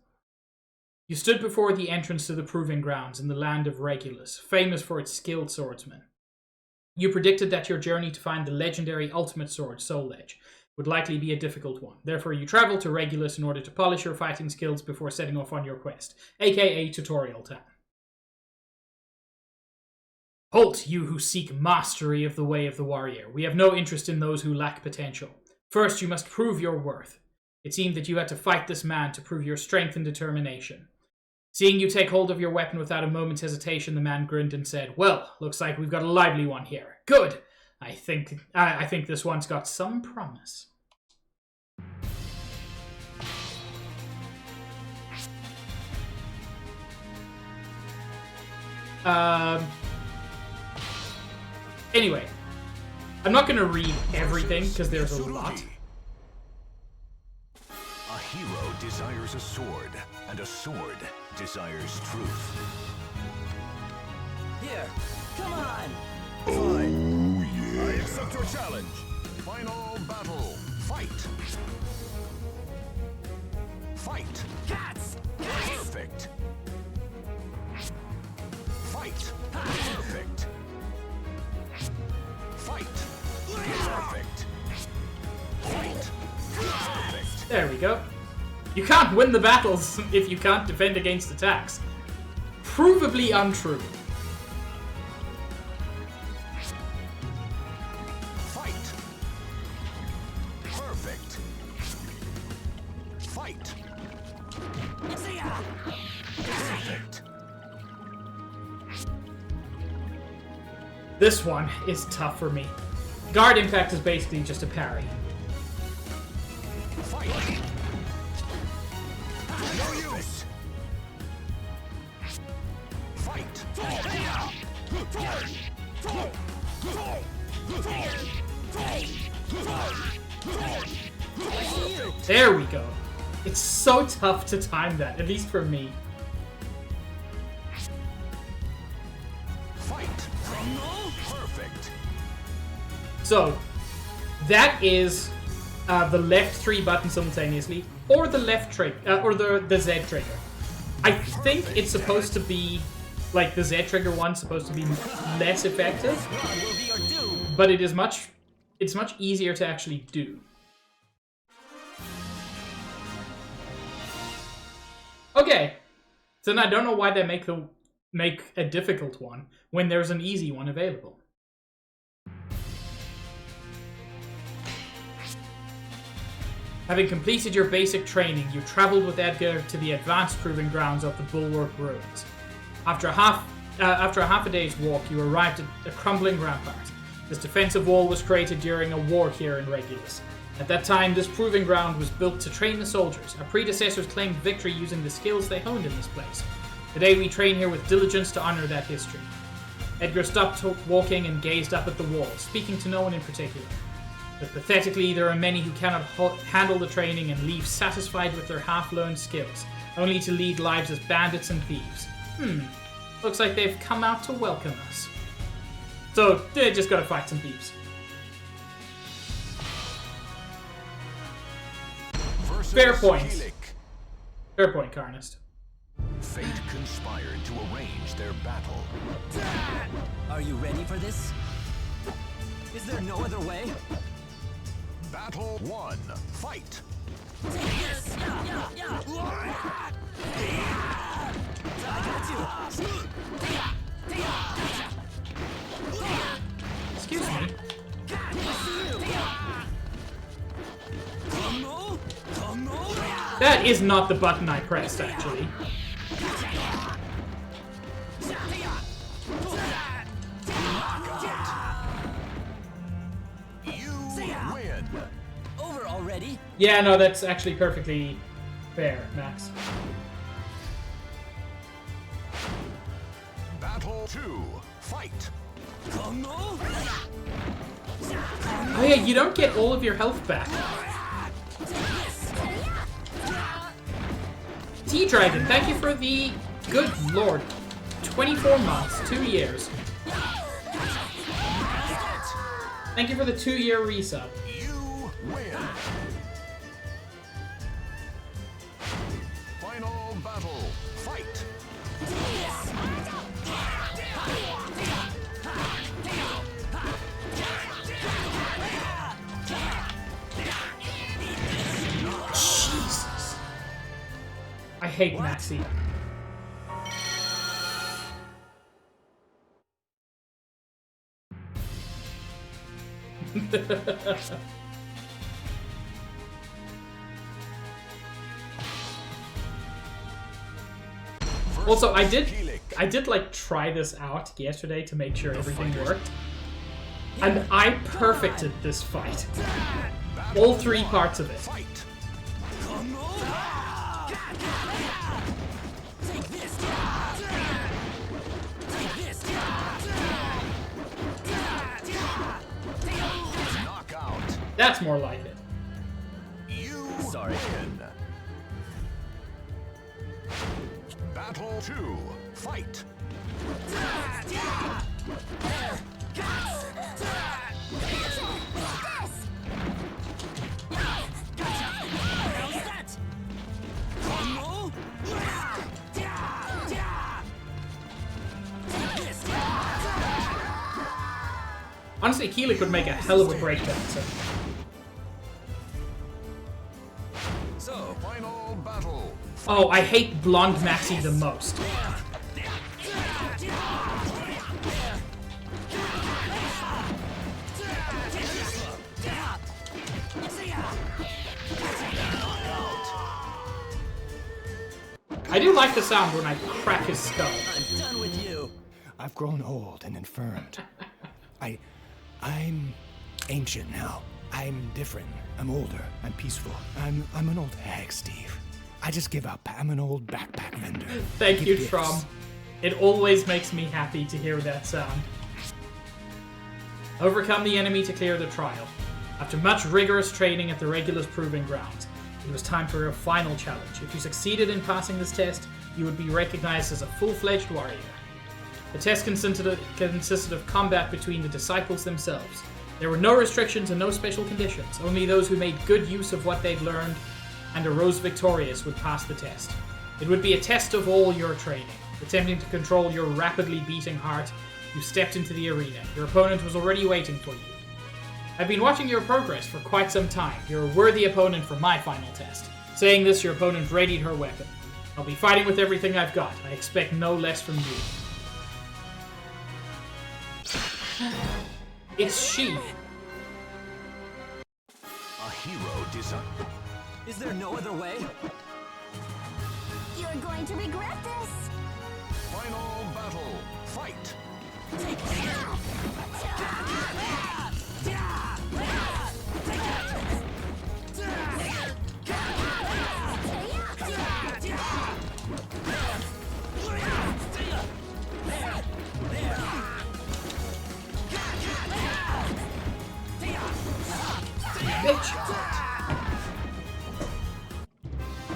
[SPEAKER 1] You stood before the entrance to the Proving Grounds in the land of Regulus, famous for its skilled swordsmen. You predicted that your journey to find the legendary ultimate sword, Soul Edge, would likely be a difficult one. Therefore, you traveled to Regulus in order to polish your fighting skills before setting off on your quest, aka Tutorial Time. Halt, you who seek mastery of the way of the warrior. We have no interest in those who lack potential. First, you must prove your worth. It seemed that you had to fight this man to prove your strength and determination. Seeing you take hold of your weapon without a moment's hesitation, the man grinned and said, "Well, looks like we've got a lively one here. Good! I think this one's got some promise." Anyway, I'm not going to read everything because there's a lot.
[SPEAKER 2] A hero desires a sword, and a sword desires truth.
[SPEAKER 3] Here, come on!
[SPEAKER 2] Fight! Accept your challenge. Final battle. Fight. Fight.
[SPEAKER 3] Cats!
[SPEAKER 2] Perfect. Fight. Perfect. Fight. Perfect. Fight. Perfect.
[SPEAKER 1] There we go. You can't win the battles if you can't defend against attacks. Provably untrue.
[SPEAKER 2] Fight. Perfect. Fight. Perfect.
[SPEAKER 1] This one is tough for me. Guard Impact is basically just a parry.
[SPEAKER 2] Fight. No use. Fight.
[SPEAKER 1] There we go. It's so tough to time that, at least for me.
[SPEAKER 2] Fight. Perfect.
[SPEAKER 1] So, that is the left 3 buttons simultaneously, or the left trigger, or the Z trigger. I think it's supposed to be, like, the Z trigger one's supposed to be less effective,
[SPEAKER 3] Will be your doom.
[SPEAKER 1] but it's much easier to actually do. Okay, so then I don't know why they make a difficult one when there's an easy one available. Having completed your basic training, you traveled with Edgar to the advanced proving grounds of the Bulwark Ruins. After a half a day's walk, you arrived at a crumbling rampart. This defensive wall was created during a war here in Regulus. At that time, this proving ground was built to train the soldiers. Our predecessors claimed victory using the skills they honed in this place. Today we train here with diligence to honor that history. Edgar stopped walking and gazed up at the wall, speaking to no one in particular. But pathetically, there are many who cannot handle the training and leave satisfied with their half-learned skills, only to lead lives as bandits and thieves. Looks like they've come out to welcome us. So, they just gotta fight some thieves. Fair points. Fair point, Carnist.
[SPEAKER 2] Fate conspired to arrange their battle.
[SPEAKER 3] Are you ready for this? Is there no other way?
[SPEAKER 2] Battle 1. Fight.
[SPEAKER 1] Excuse me. That is not the button I pressed, actually.
[SPEAKER 2] You win.
[SPEAKER 3] Over already?
[SPEAKER 1] Yeah, no, that's actually perfectly fair, Max.
[SPEAKER 2] Battle 2. Fight.
[SPEAKER 1] Oh yeah, you don't get all of your health back. T-Dragon, thank you for the... Good lord. 24 months, 2 years. Thank you for the 2-year resub.
[SPEAKER 2] You win. Final battle. Fight.
[SPEAKER 1] Jesus. I hate Maxi. Also, I did like try this out yesterday to make sure everything worked. And I perfected this fight. All 3 parts of it.
[SPEAKER 2] Fight. Knockout.
[SPEAKER 1] That's more like it.
[SPEAKER 2] You
[SPEAKER 3] Sorry.
[SPEAKER 2] win. Battle 2. Fight.
[SPEAKER 1] Honestly, Keelik would make a hell of a breakdancer.
[SPEAKER 2] So, final battle.
[SPEAKER 1] Oh, I hate Blonde Maxie the most. I do like the sound when I crack his skull.
[SPEAKER 3] I'm done with you.
[SPEAKER 7] I've grown old and infirmed. I'm ancient now. I'm different. I'm older. I'm peaceful. I'm an old hag, Steve. I just give up. I'm an old backpack vendor.
[SPEAKER 1] Thank
[SPEAKER 7] Give
[SPEAKER 1] you,
[SPEAKER 7] gifts.
[SPEAKER 1] Trom. It always makes me happy to hear that sound. Overcome the enemy to clear the trial. After much rigorous training at the Regulus Proving Grounds, it was time for a final challenge. If you succeeded in passing this test, you would be recognized as a full-fledged warrior. The test consisted of combat between the disciples themselves. There were no restrictions and no special conditions. Only those who made good use of what they'd learned and arose victorious would pass the test. It would be a test of all your training. Attempting to control your rapidly beating heart, you stepped into the arena. Your opponent was already waiting for you. I've been watching your progress for quite some time. You're a worthy opponent for my final test. Saying this, your opponent readied her weapon. I'll be fighting with everything I've got. I expect no less from you. It's she.
[SPEAKER 2] A hero design.
[SPEAKER 3] Is there no other way?
[SPEAKER 5] You're going to regret this.
[SPEAKER 2] Final battle. Fight.
[SPEAKER 1] Bitch.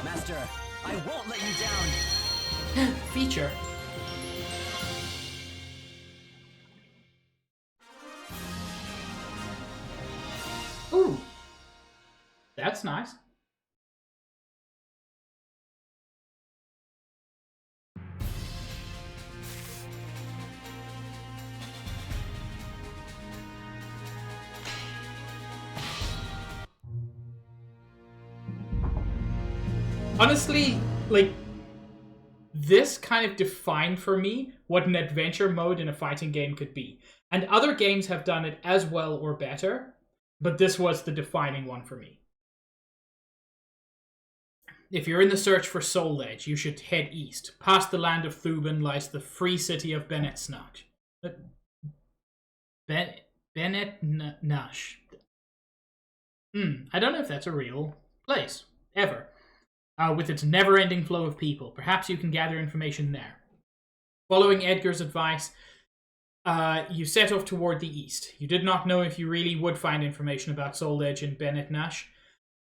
[SPEAKER 3] Master, I won't let you down.
[SPEAKER 1] Feature. Ooh. That's nice. Honestly, like, this kind of defined for me what an adventure mode in a fighting game could be. And other games have done it as well or better, but this was the defining one for me. If you're in the search for Soul Edge, you should head east. Past the land of Thuban lies the free city of Benetnash. Benetnash. I don't know if that's a real place, ever. With its never-ending flow of people. Perhaps you can gather information there. Following Edgar's advice, you set off toward the east. You did not know if you really would find information about Soul Edge in Benetnash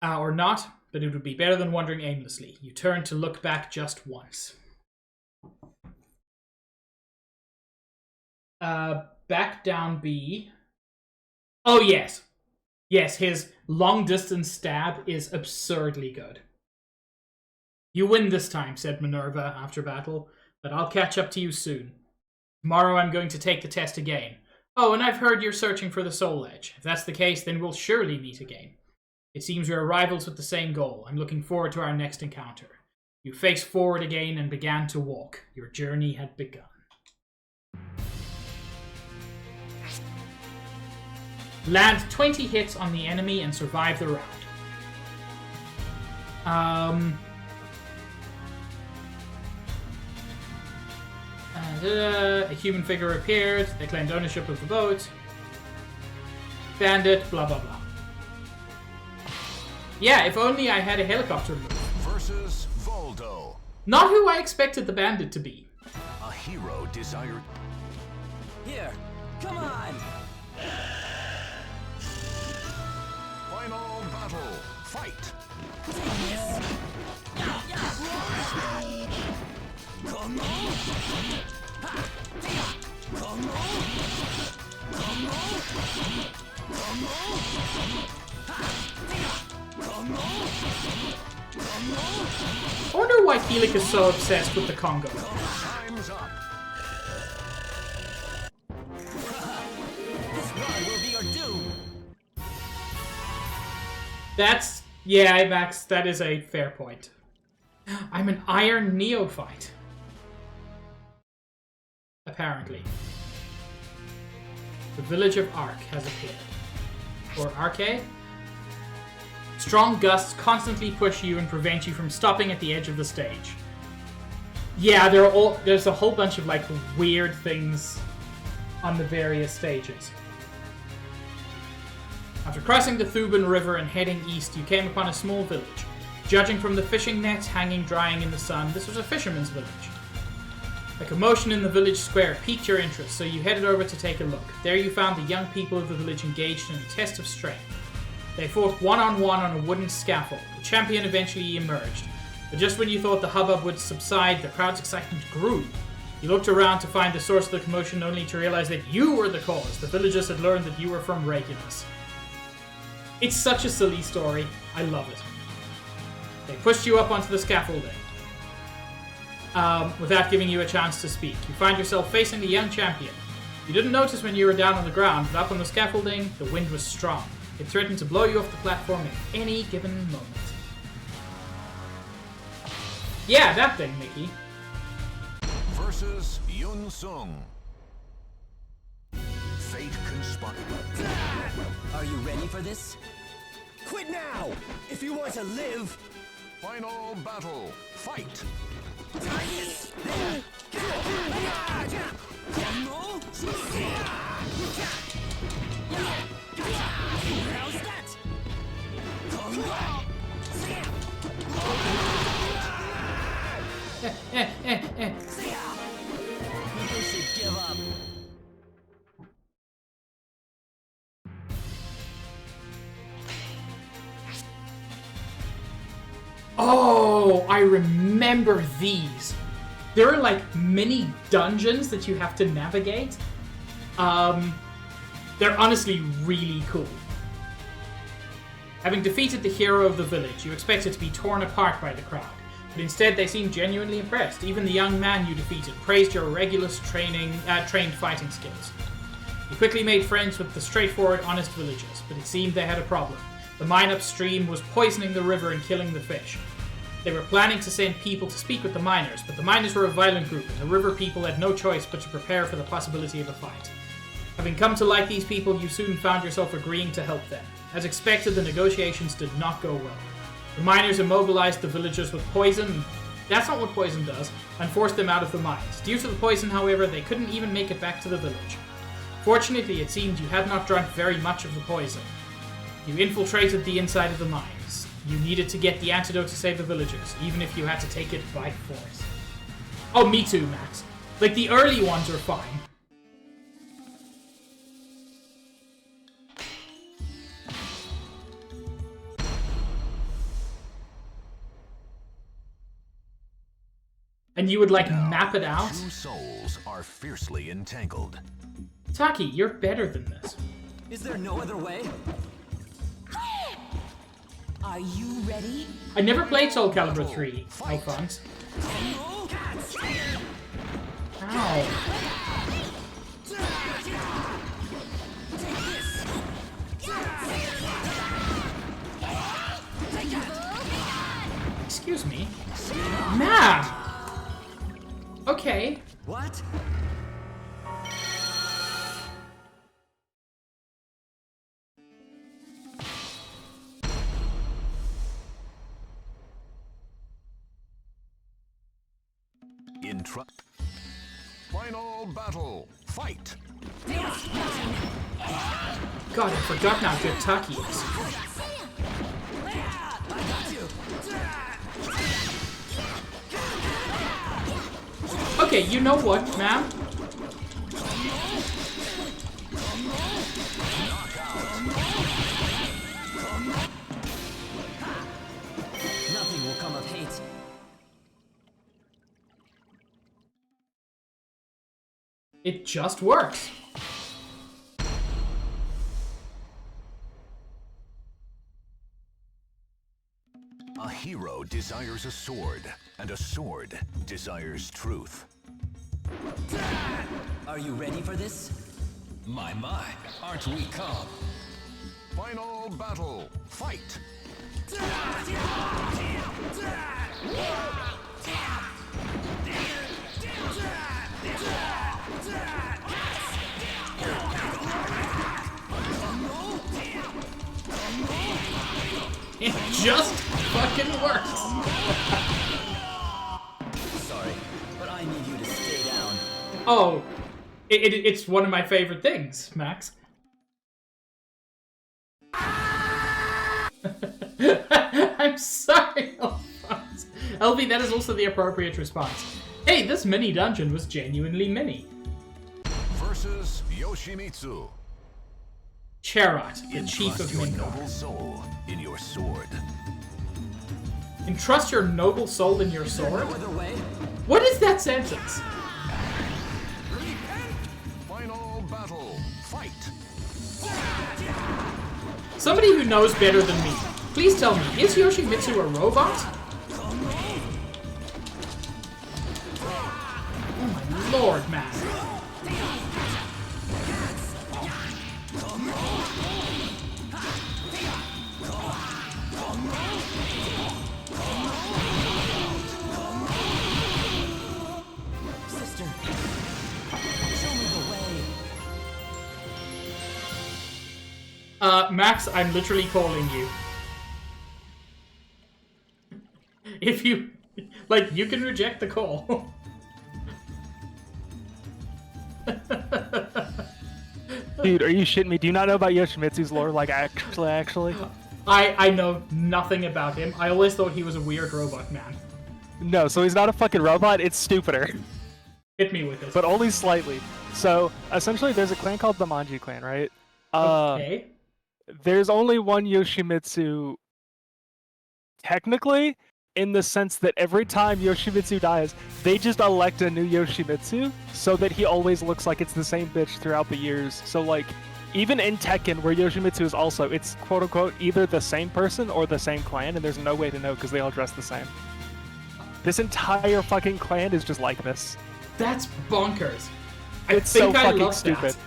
[SPEAKER 1] or not, but it would be better than wandering aimlessly. You turned to look back just once. Back down B. Oh, yes. Yes, his long-distance stab is absurdly good. You win this time, said Minerva after battle, but I'll catch up to you soon. Tomorrow I'm going to take the test again. Oh, and I've heard you're searching for the Soul Edge. If that's the case, then we'll surely meet again. It seems we're rivals with the same goal. I'm looking forward to our next encounter. You faced forward again and began to walk. Your journey had begun. Land 20 hits on the enemy and survive the round. A human figure appeared. They claimed ownership of the boat. Bandit, blah blah blah. Yeah, if only I had a helicopter move.
[SPEAKER 2] Versus Voldo.
[SPEAKER 1] Not who I expected the bandit to be.
[SPEAKER 2] A hero desired.
[SPEAKER 3] Here, come on!
[SPEAKER 2] Final battle. Fight.
[SPEAKER 3] Come on! Come on! Come on! Come on! Come on! Come on!
[SPEAKER 1] I wonder why Keelik is so obsessed with the Congo.
[SPEAKER 2] Time's up.
[SPEAKER 3] This rod will be your doom.
[SPEAKER 1] That's... yeah, Max, that is a fair point. I'm an iron neophyte. Apparently. The village of Ark has appeared. Or Arche? Strong gusts constantly push you and prevent you from stopping at the edge of the stage. Yeah, there's a whole bunch of like weird things on the various stages. After crossing the Thuban River and heading east, you came upon a small village. Judging from the fishing nets hanging drying in the sun, this was a fisherman's village. A commotion in the village square piqued your interest, so you headed over to take a look. There you found the young people of the village engaged in a test of strength. They fought one-on-one on a wooden scaffold. The champion eventually emerged. But just when you thought the hubbub would subside, the crowd's excitement grew. You looked around to find the source of the commotion, only to realize that you were the cause. The villagers had learned that you were from Regulus. It's such a silly story. I love it. They pushed you up onto the scaffolding. Without giving you a chance to speak. You find yourself facing the young champion. You didn't notice when you were down on the ground, but up on the scaffolding, the wind was strong. It threatened to blow you off the platform at any given moment. Yeah, that thing, Mickey.
[SPEAKER 2] Versus Yun Sung. Fate conspired.
[SPEAKER 3] Are you ready for this?
[SPEAKER 4] Quit now! If you want to live!
[SPEAKER 2] Final battle. Fight.
[SPEAKER 3] How's that? People should give up.
[SPEAKER 1] Oh, I remember these. There are like mini dungeons that you have to navigate. They're honestly really cool. Having defeated the hero of the village, you expected to be torn apart by the crowd, but instead they seemed genuinely impressed. Even the young man you defeated praised your Regulus trained fighting skills. You quickly made friends with the straightforward, honest villagers, but it seemed they had a problem. The mine upstream was poisoning the river and killing the fish. They were planning to send people to speak with the miners, but the miners were a violent group, and the river people had no choice but to prepare for the possibility of a fight. Having come to like these people, you soon found yourself agreeing to help them. As expected, the negotiations did not go well. The miners immobilized the villagers with poison. That's not what poison does, and forced them out of the mines. Due to the poison, however, they couldn't even make it back to the village. Fortunately, it seemed you had not drunk very much of the poison. You infiltrated the inside of the mines. You needed to get the antidote to save the villagers, even if you had to take it by force. Oh, me too, Max. Like, the early ones are fine. And you would, like, map it out?
[SPEAKER 2] Two souls are fiercely entangled.
[SPEAKER 1] Taki, you're better than this.
[SPEAKER 3] Is there no other way? Are you ready?
[SPEAKER 1] I never played Soul Calibur 3, Alphonse. Ow. Excuse me? Nah! Okay.
[SPEAKER 3] What?
[SPEAKER 2] Final battle. Fight.
[SPEAKER 1] God, I forgot how good Taki is. Okay, you know what, ma'am?
[SPEAKER 3] Nothing will come of hate.
[SPEAKER 1] It just works.
[SPEAKER 2] A hero desires a sword, and a sword desires truth.
[SPEAKER 3] Are you ready for this? My, aren't we calm?
[SPEAKER 2] Final battle. Fight.
[SPEAKER 1] It just fucking works.
[SPEAKER 3] Sorry, but I need you to stay down.
[SPEAKER 1] Oh, it's one of my favorite things, Max. I'm sorry, Alphonse. LV, that is also the appropriate response. Hey, this mini dungeon was genuinely mini.
[SPEAKER 2] Versus Yoshimitsu.
[SPEAKER 1] Cherot, the chief of
[SPEAKER 2] Entrust your
[SPEAKER 1] Midgar.
[SPEAKER 2] noble soul in your sword.
[SPEAKER 1] Entrust your noble soul in your sword?
[SPEAKER 3] No other way?
[SPEAKER 1] What is that sentence?
[SPEAKER 2] Final battle. Fight.
[SPEAKER 1] Somebody who knows better than me, please tell me, is Yoshimitsu a robot? Oh my lord, man.
[SPEAKER 3] Sister, show me the way.
[SPEAKER 1] Max, I'm literally calling you. If you, like, you can reject the call.
[SPEAKER 8] Dude, are you shitting me? Do you not know about Yoshimitsu's lore? Like, actually?
[SPEAKER 1] I know nothing about him. I always thought he was a weird robot man.
[SPEAKER 8] No, so he's not a fucking robot, it's stupider.
[SPEAKER 1] Hit me with it.
[SPEAKER 8] But only slightly. So, essentially, there's a clan called the Manji clan, right?
[SPEAKER 1] Okay.
[SPEAKER 8] There's only one Yoshimitsu, technically, in the sense that every time Yoshimitsu dies, they just elect a new Yoshimitsu, so that he always looks like it's the same bitch throughout the years. So, like, even in Tekken, where Yoshimitsu is also, it's quote-unquote either the same person or the same clan, and there's no way to know because they all dress the same. This entire fucking clan is just like this.
[SPEAKER 1] That's bonkers.
[SPEAKER 8] It's
[SPEAKER 1] I
[SPEAKER 8] so
[SPEAKER 1] think I
[SPEAKER 8] fucking
[SPEAKER 1] love
[SPEAKER 8] stupid.
[SPEAKER 1] that.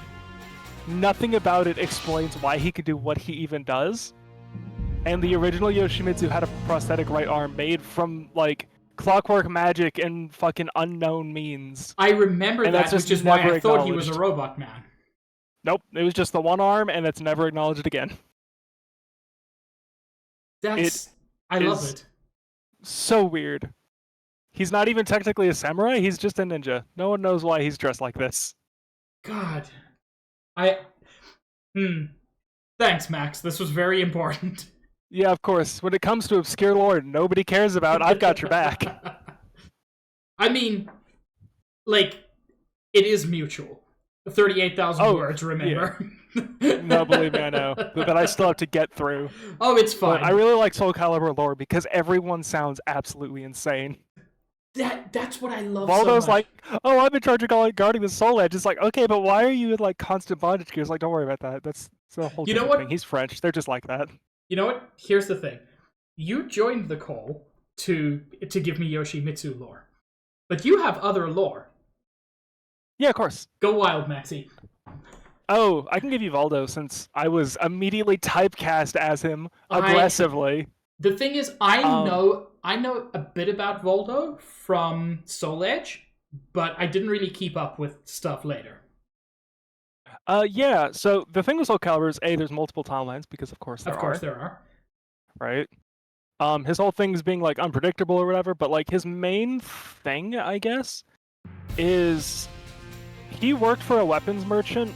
[SPEAKER 8] Nothing about it explains why he could do what he even does. And the original Yoshimitsu had a prosthetic right arm made from, like, clockwork magic and fucking unknown means.
[SPEAKER 1] I remember
[SPEAKER 8] And
[SPEAKER 1] that,
[SPEAKER 8] that's just
[SPEAKER 1] which is why I
[SPEAKER 8] never
[SPEAKER 1] thought he was a
[SPEAKER 8] acknowledged.
[SPEAKER 1] robot man.
[SPEAKER 8] Nope, it was just the one arm, and it's never acknowledged again.
[SPEAKER 1] That's... I love
[SPEAKER 8] is-
[SPEAKER 1] it.
[SPEAKER 8] So weird. He's not even technically a samurai, he's just a ninja. No one knows why he's dressed like this.
[SPEAKER 1] God. Thanks, Max. This was very important.
[SPEAKER 8] Yeah, of course. When it comes to obscure lore nobody cares about, I've got your back.
[SPEAKER 1] I mean, like, it is mutual. 38,000
[SPEAKER 8] Oh,
[SPEAKER 1] words, remember?
[SPEAKER 8] No, believe me, I know. But I still have to get through.
[SPEAKER 1] Oh, it's fine.
[SPEAKER 8] But I really like Soul Calibur lore because everyone sounds absolutely insane.
[SPEAKER 1] That's what I love
[SPEAKER 8] Waldo's
[SPEAKER 1] so much.
[SPEAKER 8] like, oh, I'm in charge of guarding the Soul Edge. It's like, okay, but why are you in like constant bondage gears? Like, don't worry about that. That's a whole
[SPEAKER 1] You know
[SPEAKER 8] different
[SPEAKER 1] what?
[SPEAKER 8] thing. He's French. They're just like that.
[SPEAKER 1] You know what? Here's the thing. You joined the call to give me Yoshimitsu lore. But you have other lore.
[SPEAKER 8] Yeah, of course.
[SPEAKER 1] Go wild, Maxi.
[SPEAKER 8] Oh, I can give you Valdo since I was immediately typecast as him aggressively.
[SPEAKER 1] The thing is, I know a bit about Voldo from Soul Edge, but I didn't really keep up with stuff later.
[SPEAKER 8] Yeah, so the thing with Soul Calibur is, A, there's multiple timelines, because of course there are. Right? His whole thing is being, like, unpredictable or whatever, but, like, his main thing, I guess, is he worked for a weapons merchant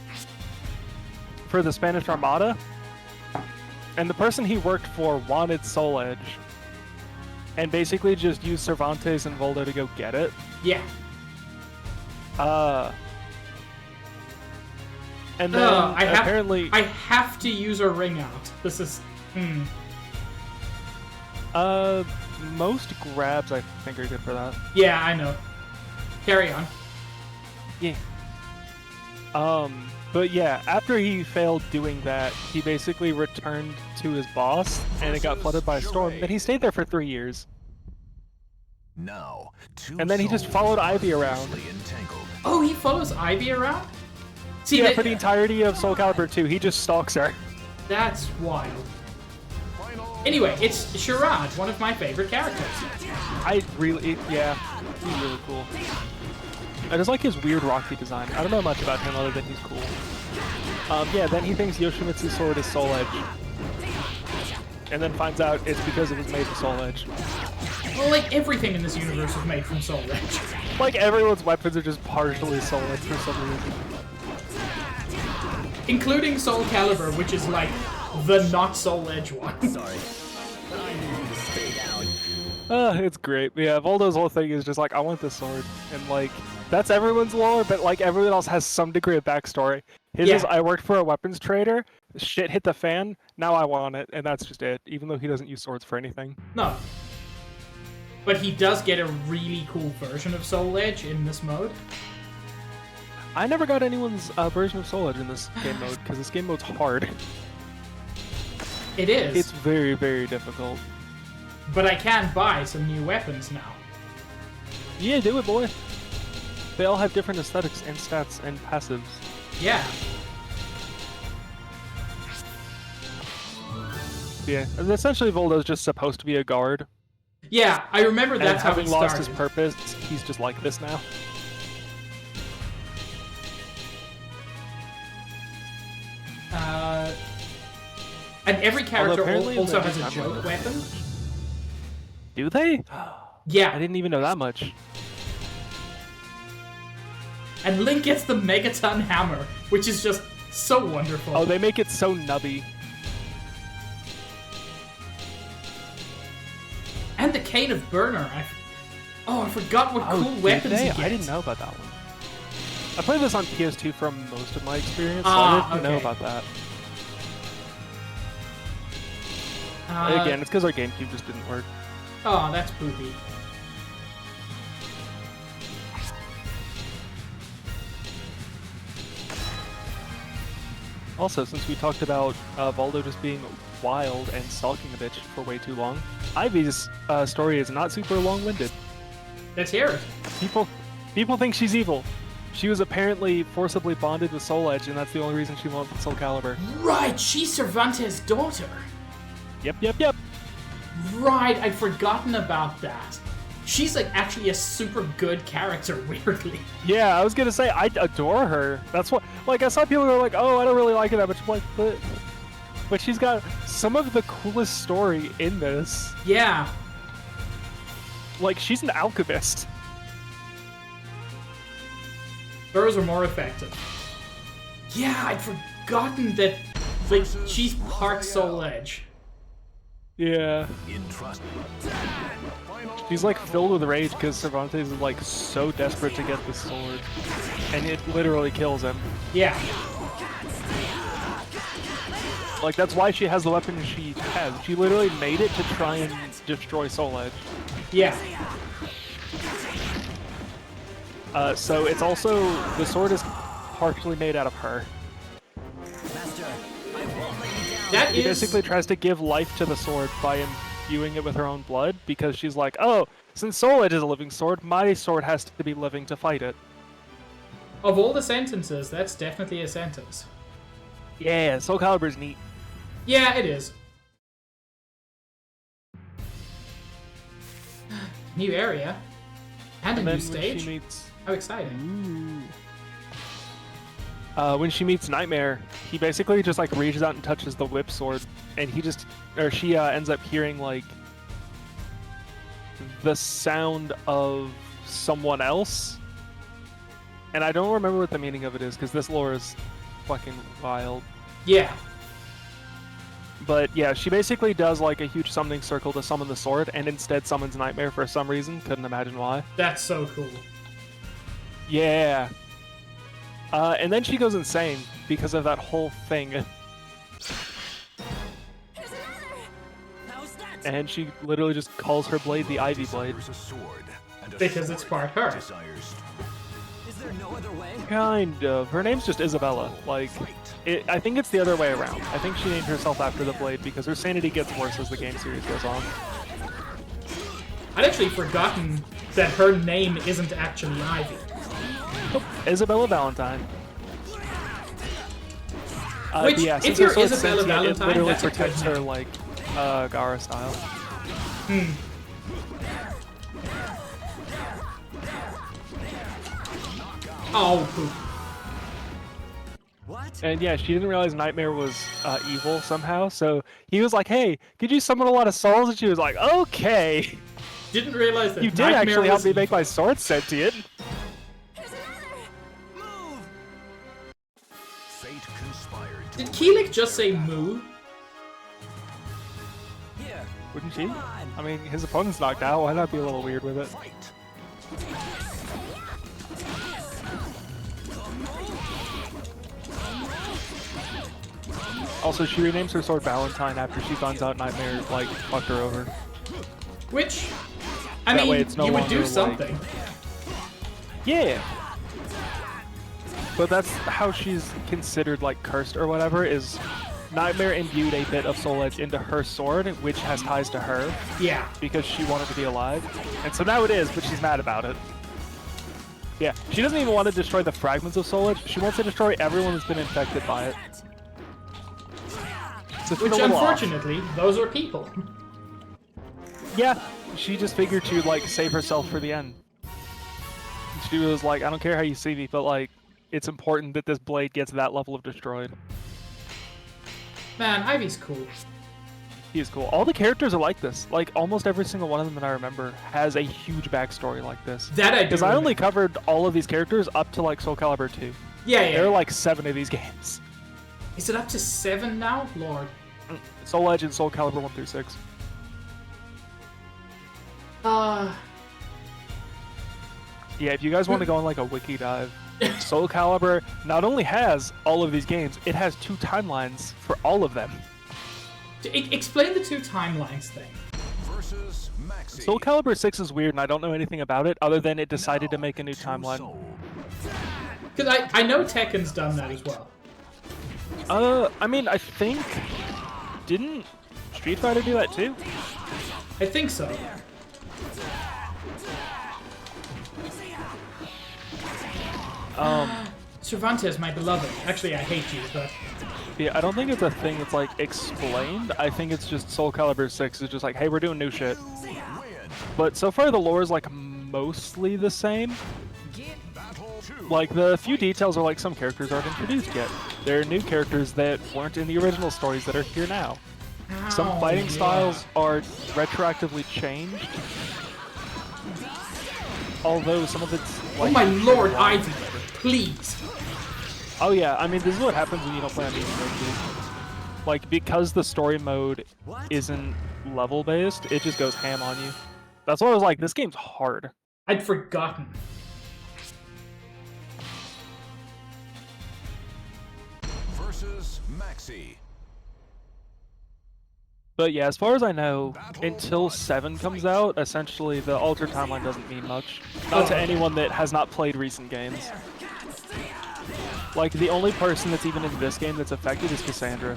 [SPEAKER 8] for the Spanish Armada, and the person he worked for wanted Soul Edge, and basically just used Cervantes and Voldo to go get it.
[SPEAKER 1] Yeah.
[SPEAKER 8] And then apparently...
[SPEAKER 1] I have to use a ring out. This is...
[SPEAKER 8] most grabs I think are good for that.
[SPEAKER 1] Yeah, I know. Carry on.
[SPEAKER 8] Yeah. But yeah, after he failed doing that, he basically returned to his boss, and it got flooded by a storm. Then he stayed there for 3 years.
[SPEAKER 2] Now,
[SPEAKER 8] And then he just followed Ivy around.
[SPEAKER 2] Entangled.
[SPEAKER 1] Oh, he follows Ivy around? See,
[SPEAKER 8] yeah, for the entirety of Soul Calibur 2, he just stalks her.
[SPEAKER 1] That's wild. Anyway, it's Sharad, one of my favorite characters.
[SPEAKER 8] Yeah, he's really cool. I just like his weird rocky design. I don't know much about him other than he's cool. Yeah, then he thinks Yoshimitsu's sword is Soul Edge. And then finds out it's because it was made from Soul Edge.
[SPEAKER 1] Well, like, everything in this universe was made from Soul Edge.
[SPEAKER 8] Like, everyone's weapons are just partially Soul Edge for some reason.
[SPEAKER 1] Including Soul Calibur, which is like the not Soul Edge one.
[SPEAKER 3] Sorry. I need you to stay down.
[SPEAKER 8] It's great. Yeah, Voldo's whole thing is just like, I want this sword. And like, that's everyone's lore, but like everyone else has some degree of backstory. His is, I worked for a weapons trader, shit hit the fan, now I want it, and that's just it, even though he doesn't use swords for anything.
[SPEAKER 1] No. But he does get a really cool version of Soul Edge in this mode.
[SPEAKER 8] I never got anyone's version of Soul Edge in this game mode, because this game mode's hard.
[SPEAKER 1] It is.
[SPEAKER 8] It's very, very difficult.
[SPEAKER 1] But I can buy some new weapons now.
[SPEAKER 8] Yeah, do it, boy. They all have different aesthetics and stats and passives.
[SPEAKER 1] Yeah.
[SPEAKER 8] Yeah, and essentially Voldo's just supposed to be a guard.
[SPEAKER 1] Yeah, I remember that's how he
[SPEAKER 8] having lost
[SPEAKER 1] started.
[SPEAKER 8] his purpose, he's just like this now.
[SPEAKER 1] And every character also has a
[SPEAKER 8] I'm
[SPEAKER 1] joke weapon.
[SPEAKER 8] Do they?
[SPEAKER 1] Yeah.
[SPEAKER 8] I didn't even know that much.
[SPEAKER 1] And Link gets the Megaton Hammer, which is just so wonderful.
[SPEAKER 8] Oh, they make it so nubby.
[SPEAKER 1] And the Cane of Burner. I forgot what cool weapons he gets.
[SPEAKER 8] I didn't know about that one. I played this on PS2 for most of my experience, so I didn't know about that. Again, it's because our GameCube just didn't work.
[SPEAKER 1] Oh, that's poopy.
[SPEAKER 8] Also, since we talked about Voldo just being wild and stalking a bitch for way too long, Ivy's story is not super long-winded.
[SPEAKER 1] Let's hear it.
[SPEAKER 8] People think she's evil. She was apparently forcibly bonded with Soul Edge, and that's the only reason she wanted Soul Calibur.
[SPEAKER 1] Right, she's Cervantes' daughter.
[SPEAKER 8] Yep.
[SPEAKER 1] Right, I'd forgotten about that. She's like actually a super good character, weirdly.
[SPEAKER 8] Yeah, I was gonna say, I adore her. That's what, like, I saw people go like, oh, I don't really like her that much. I'm like, but she's got some of the coolest story in this.
[SPEAKER 1] Yeah.
[SPEAKER 8] Like, she's an alchemist.
[SPEAKER 1] Hers are more effective. Yeah, I'd forgotten that, like, she's part Soul Edge.
[SPEAKER 8] Yeah. She's like filled with rage because Cervantes is like so desperate to get the sword, and it literally kills him.
[SPEAKER 1] Yeah.
[SPEAKER 8] Like, that's why she has the weapon she has. She literally made it to try and destroy Soul Edge.
[SPEAKER 1] Yeah.
[SPEAKER 8] So it's also, the sword is partially made out of her.
[SPEAKER 3] Master, I won't let you down.
[SPEAKER 1] That
[SPEAKER 8] She
[SPEAKER 1] is...
[SPEAKER 8] basically tries to give life to the sword by imbuing it with her own blood, because she's like, oh, since Soul Edge is a living sword, my sword has to be living to fight it.
[SPEAKER 1] Of all the sentences, that's definitely a sentence.
[SPEAKER 8] Yeah, Soul Calibur's neat.
[SPEAKER 1] Yeah, it is. New area. And a new stage.
[SPEAKER 8] She meets...
[SPEAKER 1] How exciting.
[SPEAKER 8] When she meets Nightmare, he basically just like reaches out and touches the whip sword, and she ends up hearing like the sound of someone else, and I don't remember what the meaning of it is because this lore is fucking wild.
[SPEAKER 1] Yeah.
[SPEAKER 8] But yeah, she basically does like a huge summoning circle to summon the sword, and instead summons Nightmare for some reason. Couldn't imagine why.
[SPEAKER 1] That's so cool.
[SPEAKER 8] Yeah. And then she goes insane because of that whole thing.
[SPEAKER 5] Here's another.
[SPEAKER 3] How's that?
[SPEAKER 8] And she literally just calls her blade the Ivy Blade.
[SPEAKER 1] Because it's part her.
[SPEAKER 3] Is there no other way?
[SPEAKER 8] Kind of. Her name's just Isabella. Like, I think it's the other way around. I think she named herself after the blade because her sanity gets worse as the game series goes on.
[SPEAKER 1] I'd actually forgotten that her name isn't actually Ivy.
[SPEAKER 8] Oh, Isabella Valentine.
[SPEAKER 1] Which,
[SPEAKER 8] yeah,
[SPEAKER 1] if
[SPEAKER 8] since
[SPEAKER 1] you're
[SPEAKER 8] her sword's
[SPEAKER 1] Isabella
[SPEAKER 8] sentient, it
[SPEAKER 1] Valentine,
[SPEAKER 8] literally
[SPEAKER 1] that's a good
[SPEAKER 8] protects her
[SPEAKER 1] name.
[SPEAKER 8] like Gara style.
[SPEAKER 1] Oh, poop.
[SPEAKER 3] What?
[SPEAKER 8] And yeah, she didn't realize Nightmare was evil somehow, so he was like, hey, could you summon a lot of souls? And she was like, okay.
[SPEAKER 1] Didn't realize that
[SPEAKER 8] You did
[SPEAKER 1] Nightmare
[SPEAKER 8] actually help
[SPEAKER 1] was
[SPEAKER 8] me make my sword sentient.
[SPEAKER 2] Fate conspired to
[SPEAKER 1] Did
[SPEAKER 2] win
[SPEAKER 1] Keelik just
[SPEAKER 2] their
[SPEAKER 1] say
[SPEAKER 2] battle.
[SPEAKER 1] moo?
[SPEAKER 3] Here.
[SPEAKER 8] Wouldn't she? I mean, his opponent's knocked out. Why not be a little weird with it?
[SPEAKER 2] Fight.
[SPEAKER 8] Also, she renames her sword Valentine after she finds out Nightmare, like, fucked her over.
[SPEAKER 1] Which, I
[SPEAKER 8] That
[SPEAKER 1] mean,
[SPEAKER 8] way it's no
[SPEAKER 1] you would
[SPEAKER 8] longer,
[SPEAKER 1] do
[SPEAKER 8] like-
[SPEAKER 1] something.
[SPEAKER 8] Yeah! But that's how she's considered, like, cursed or whatever, is Nightmare imbued a bit of Soul Edge into her sword, which has ties to her,
[SPEAKER 1] Yeah.
[SPEAKER 8] because she wanted to be alive. And so now it is, but she's mad about it. Yeah, she doesn't even want to destroy the fragments of Soul Edge, she wants to destroy everyone that's been infected by it. So it's
[SPEAKER 1] Which,
[SPEAKER 8] a little off.
[SPEAKER 1] unfortunately, those are people.
[SPEAKER 8] Yeah, she just figured she would, like, save herself for the end. She was like, I don't care how you see me, but, like, it's important that this blade gets that level of destroyed.
[SPEAKER 1] Man, Ivy's cool.
[SPEAKER 8] He is cool. All the characters are like this. Like, almost every single one of them that I remember has a huge backstory like this.
[SPEAKER 1] That I do.
[SPEAKER 8] Because I only
[SPEAKER 1] remember.
[SPEAKER 8] covered all of these characters up to, like, Soul Calibur 2.
[SPEAKER 1] Yeah.
[SPEAKER 8] There are, like, 7 of these games.
[SPEAKER 1] Is it up to 7 now? Lord.
[SPEAKER 8] Soul Edge and Soul Calibur 1 through 6. Yeah, if you guys want to go on, like, a wiki dive, Soul Calibur not only has all of these games, it has 2 timelines for all of them.
[SPEAKER 1] Explain the 2 timelines thing.
[SPEAKER 2] Versus Maxi.
[SPEAKER 8] Soul Calibur 6 is weird, and I don't know anything about it, other than it decided to make a new timeline.
[SPEAKER 1] Because I know Tekken's done that as well.
[SPEAKER 8] I mean, I think... Didn't Street Fighter do that too?
[SPEAKER 1] I think so. Cervantes, my beloved. Actually, I hate you, but...
[SPEAKER 8] Yeah, I don't think it's a thing that's, like, explained. I think it's just Soul Calibur 6 is just like, hey, we're doing new shit. But so far, the lore is, like, mostly the same. Like, the few details are, like, some characters aren't introduced yet. There are new characters that weren't in the original stories that are here now. Some fighting styles are retroactively changed. Although some of it's, like...
[SPEAKER 1] Oh my lord, Ivy! Please!
[SPEAKER 8] Oh yeah, I mean, this is what happens when you don't play on easy mode, too. Like, because the story mode isn't level-based, it just goes ham on you. That's why I was like, this game's hard.
[SPEAKER 1] I'd forgotten.
[SPEAKER 2] Versus Maxi.
[SPEAKER 8] But yeah, as far as I know, until 7 comes out, essentially the altered timeline doesn't mean much. Not to anyone that has not played recent games. Like, the only person that's even in this game that's affected is Cassandra.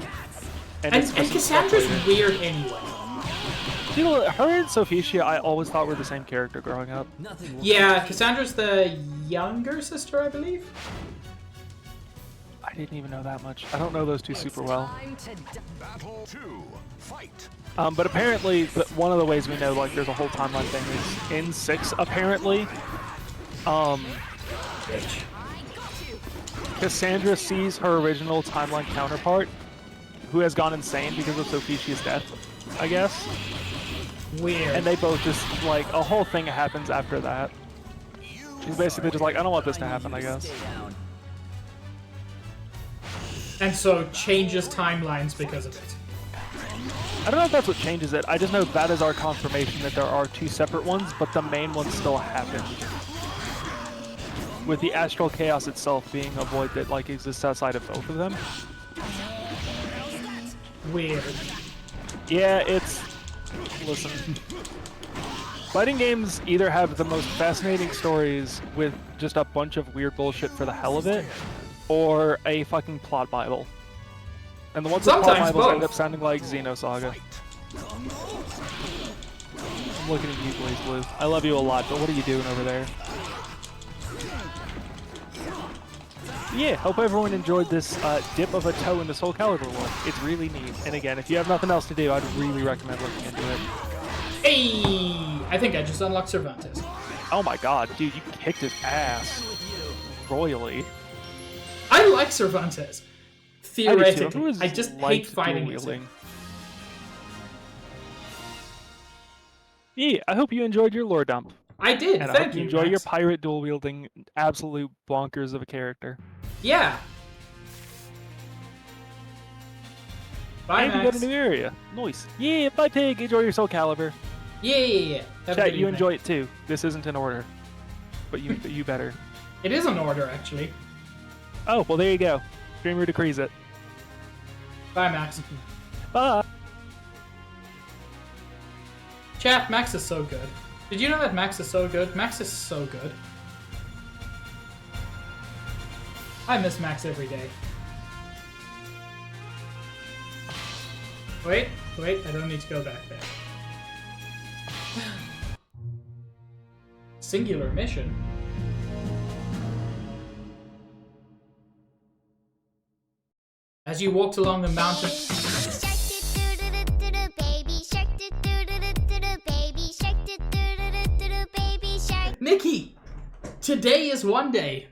[SPEAKER 1] And
[SPEAKER 8] it's for some stuff
[SPEAKER 1] Cassandra's
[SPEAKER 8] later.
[SPEAKER 1] weird anyway.
[SPEAKER 8] You know, her and Sophicia I always thought were the same character growing up.
[SPEAKER 3] Nothing will
[SPEAKER 1] Yeah, Cassandra's the younger sister, I believe.
[SPEAKER 8] I didn't even know that much. I don't know those two super well.
[SPEAKER 2] Battle 2. Fight.
[SPEAKER 8] But apparently, one of the ways we know, like, there's a whole timeline thing is in 6, apparently, Cassandra sees her original timeline counterpart, who has gone insane because of Sophicia's death, I guess.
[SPEAKER 1] Weird.
[SPEAKER 8] And they both just, like, a whole thing happens after that. She's basically just like, I don't want this to happen, I guess.
[SPEAKER 1] And so changes timelines because of it.
[SPEAKER 8] I don't know if that's what changes it. I just know that is our confirmation that there are 2 separate ones, but the main one still happened. With the astral chaos itself being a void that, like, exists outside of both of them.
[SPEAKER 1] Weird.
[SPEAKER 8] Yeah, it's... Listen. Fighting games either have the most fascinating stories with just a bunch of weird bullshit for the hell of it, or a fucking plot bible. And the ones with plot
[SPEAKER 1] Sometimes
[SPEAKER 8] bibles end
[SPEAKER 1] both.
[SPEAKER 8] up sounding like Xenosaga. I'm looking at you, Blaze Blue. I love you a lot, but what are you doing over there? Yeah, hope everyone enjoyed this dip of a toe into Soul Calibur lore. It's really neat. And again, if you have nothing else to do, I'd really recommend looking into it.
[SPEAKER 1] Hey! I think I just unlocked Cervantes.
[SPEAKER 8] Oh my god, dude, you kicked his ass. Royally.
[SPEAKER 1] I like Cervantes. Theoretically. I just hate fighting him.
[SPEAKER 8] Yeah, I hope you enjoyed your lore dump.
[SPEAKER 1] I did,
[SPEAKER 8] and
[SPEAKER 1] thank
[SPEAKER 8] I hope you enjoy
[SPEAKER 1] Max.
[SPEAKER 8] your pirate dual-wielding absolute bonkers of a character.
[SPEAKER 1] Yeah. Bye,
[SPEAKER 8] and
[SPEAKER 1] Max.
[SPEAKER 8] you got a new area. Nice. Yeah, bye, Pig. Enjoy your Soul Calibur.
[SPEAKER 1] Yeah.
[SPEAKER 8] Chat, you enjoy it too. This isn't in order. But you better.
[SPEAKER 1] It is in order, actually.
[SPEAKER 8] Oh, well, there you go. Streamer decrees it.
[SPEAKER 1] Bye, Max.
[SPEAKER 8] Bye.
[SPEAKER 1] Chat, Max is so good. Did you know that Max is so good? Max is so good. I miss Max every day. Wait, I don't need to go back there. Singular mission? As you walked along the mountain... Nikki! Today is one day!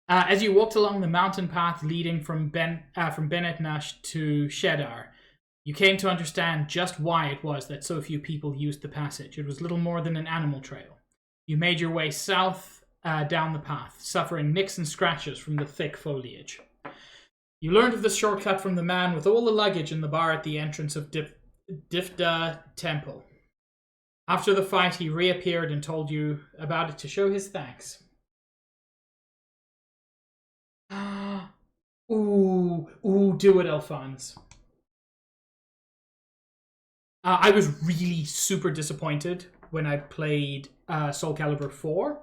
[SPEAKER 1] As you walked along the mountain path leading from Bennett Nash to Shedar, you came to understand just why it was that so few people used the passage. It was little more than an animal trail. You made your way south down the path, suffering nicks and scratches from the thick foliage. You learned of the shortcut from the man with all the luggage in the bar at the entrance of Difda Temple. After the fight, he reappeared and told you about it to show his thanks. Ooh, do it, Alphonse. I was really super disappointed when I played Soul Calibur 4,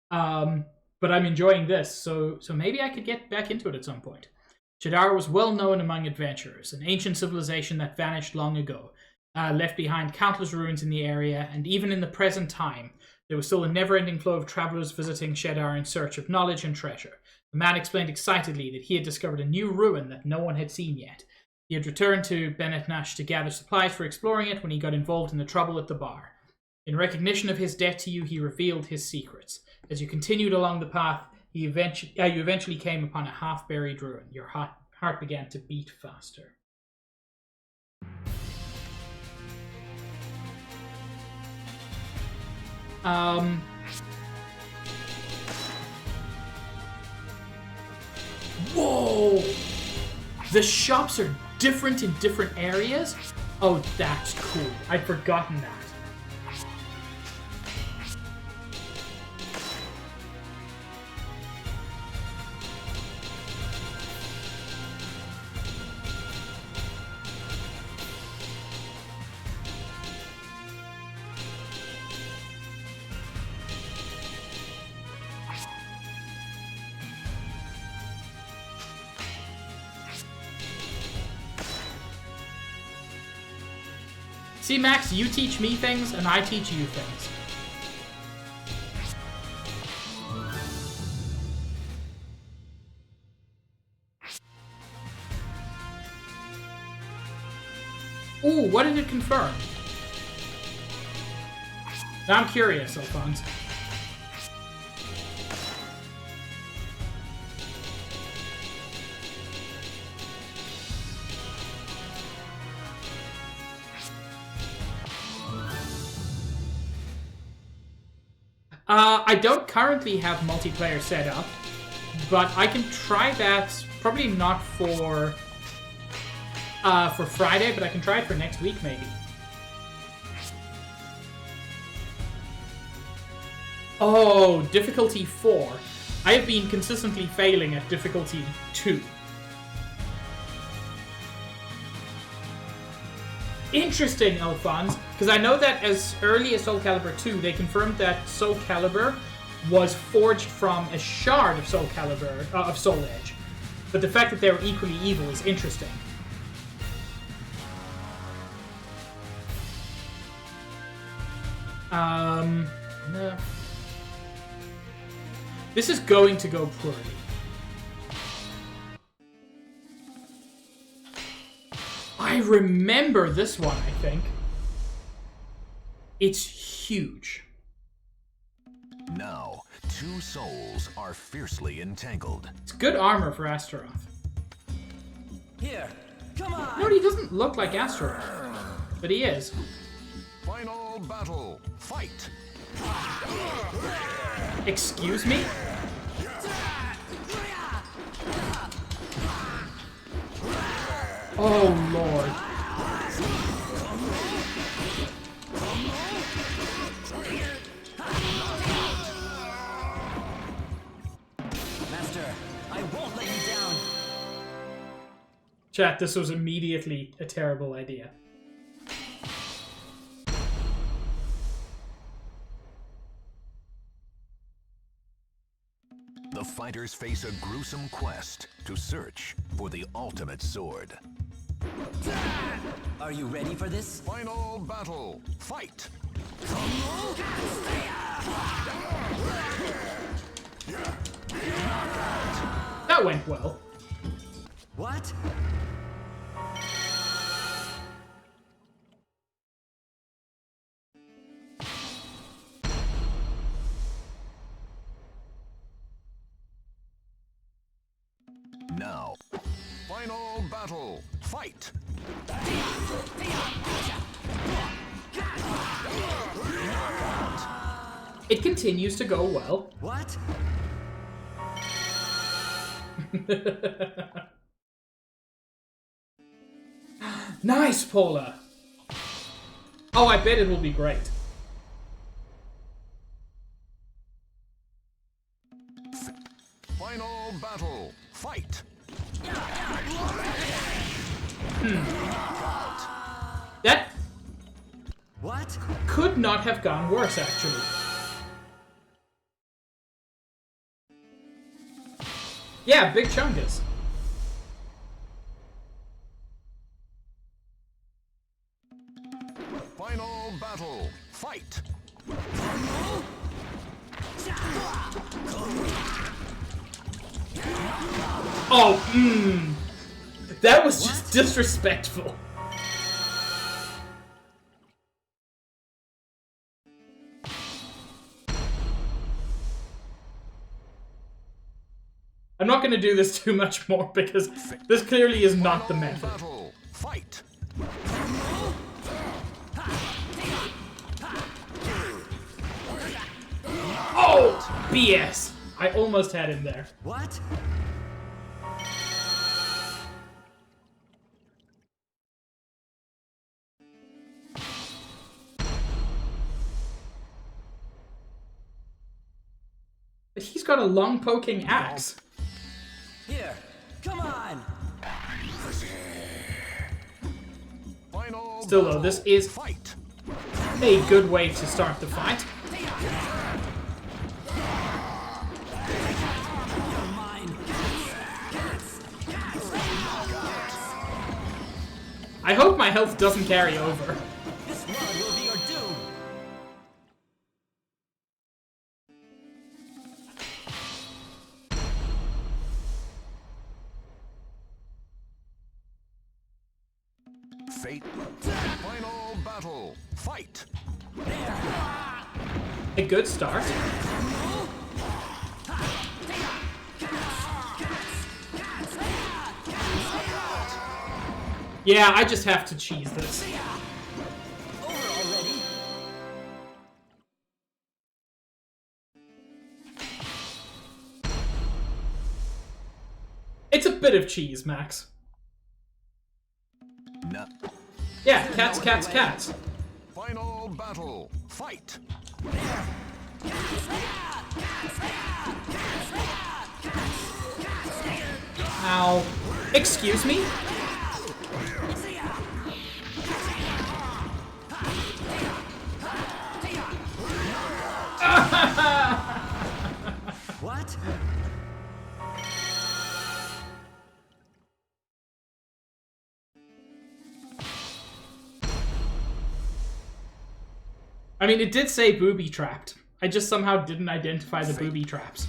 [SPEAKER 1] but I'm enjoying this, so maybe I could get back into it at some point. Shedar was well known among adventurers, an ancient civilization that vanished long ago, left behind countless ruins in the area, and even in the present time, there was still a never-ending flow of travelers visiting Shedar in search of knowledge and treasure. The man explained excitedly that he had discovered a new ruin that no one had seen yet. He had returned to Bennett Nash to gather supplies for exploring it when he got involved in the trouble at the bar. In recognition of his debt to you, he revealed his secrets. As you continued along the path, you eventually came upon a half-buried ruin. Your heart began to beat faster. Whoa! The shops are different in different areas? Oh, that's cool. I'd forgotten that. See, Max, you teach me things, and I teach you things. Ooh, what did it confirm? Now I'm curious, Alphonse. I don't currently have multiplayer set up, but I can try that. Probably not for Friday, but I can try it for next week, maybe. Oh, difficulty 4. I have been consistently failing at difficulty 2. Interesting, Alphonse, because I know that as early as Soul Calibur 2, they confirmed that Soul Calibur was forged from a shard of Soul Calibur, of Soul Edge. But the fact that they were equally evil is interesting. No. This is going to go poorly. I remember this one, I think. It's huge.
[SPEAKER 2] Now, two souls are fiercely entangled.
[SPEAKER 1] It's good armor for Astaroth.
[SPEAKER 3] Here, come on!
[SPEAKER 1] No, he doesn't look like Astaroth, but he is.
[SPEAKER 2] Final battle, fight!
[SPEAKER 1] Excuse me? Oh, Lord.
[SPEAKER 3] Master, I won't let you down.
[SPEAKER 1] Chat, this was immediately a terrible idea.
[SPEAKER 2] The fighters face a gruesome quest to search for the ultimate sword.
[SPEAKER 3] Are you ready for this?
[SPEAKER 2] Final battle, fight!
[SPEAKER 1] That went well.
[SPEAKER 3] What?
[SPEAKER 2] Now, final battle, fight!
[SPEAKER 1] It continues to go well.
[SPEAKER 3] What?
[SPEAKER 1] Nice, Paula! Oh, I bet it will be great.
[SPEAKER 2] Final battle, fight!
[SPEAKER 1] That
[SPEAKER 3] What?
[SPEAKER 1] could not have gone worse, actually. Yeah, Big Chungus.
[SPEAKER 2] Final battle, fight!
[SPEAKER 1] Oh, that was just disrespectful. I'm not going to do this too much more because this clearly is not the method.
[SPEAKER 2] Battle, fight!
[SPEAKER 1] Oh, BS. I almost had him there.
[SPEAKER 3] What?
[SPEAKER 1] But he's got a long poking axe.
[SPEAKER 3] Here, come on!
[SPEAKER 2] Final
[SPEAKER 1] Still though,
[SPEAKER 2] battle,
[SPEAKER 1] this is
[SPEAKER 2] fight!
[SPEAKER 1] a good way to start the fight. I hope my health doesn't carry over.
[SPEAKER 3] This run will be your doom!
[SPEAKER 2] Fate, final battle, fight!
[SPEAKER 1] A good start. Yeah, I just have to cheese this.
[SPEAKER 3] Over already?
[SPEAKER 1] It's a bit of cheese, Max.
[SPEAKER 2] No.
[SPEAKER 1] Yeah, cats, cats, cats.
[SPEAKER 2] Final battle, fight!
[SPEAKER 1] Ow. Excuse me?
[SPEAKER 3] What?
[SPEAKER 1] I mean, it did say booby trapped. I just somehow didn't identify the booby traps.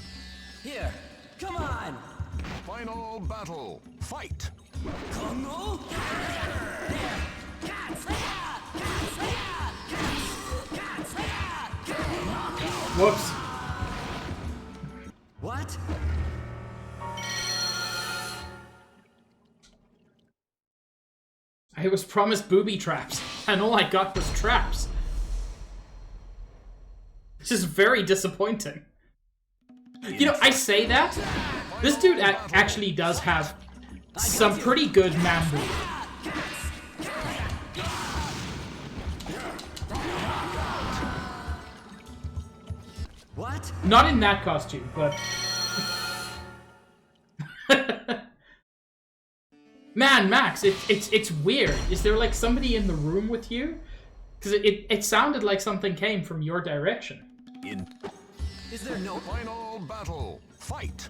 [SPEAKER 3] Here, come on!
[SPEAKER 2] Final battle. Fight.
[SPEAKER 1] Whoops.
[SPEAKER 3] What?
[SPEAKER 1] I was promised booby traps, and all I got was traps. This is very disappointing. You know, I say that. This dude actually does have some pretty good man moves.
[SPEAKER 3] What?
[SPEAKER 1] Not in that costume, but... Man, Max, it's weird. Is there like somebody in the room with you? Because it sounded like something came from your direction.
[SPEAKER 3] Is there no
[SPEAKER 2] Final battle. Fight.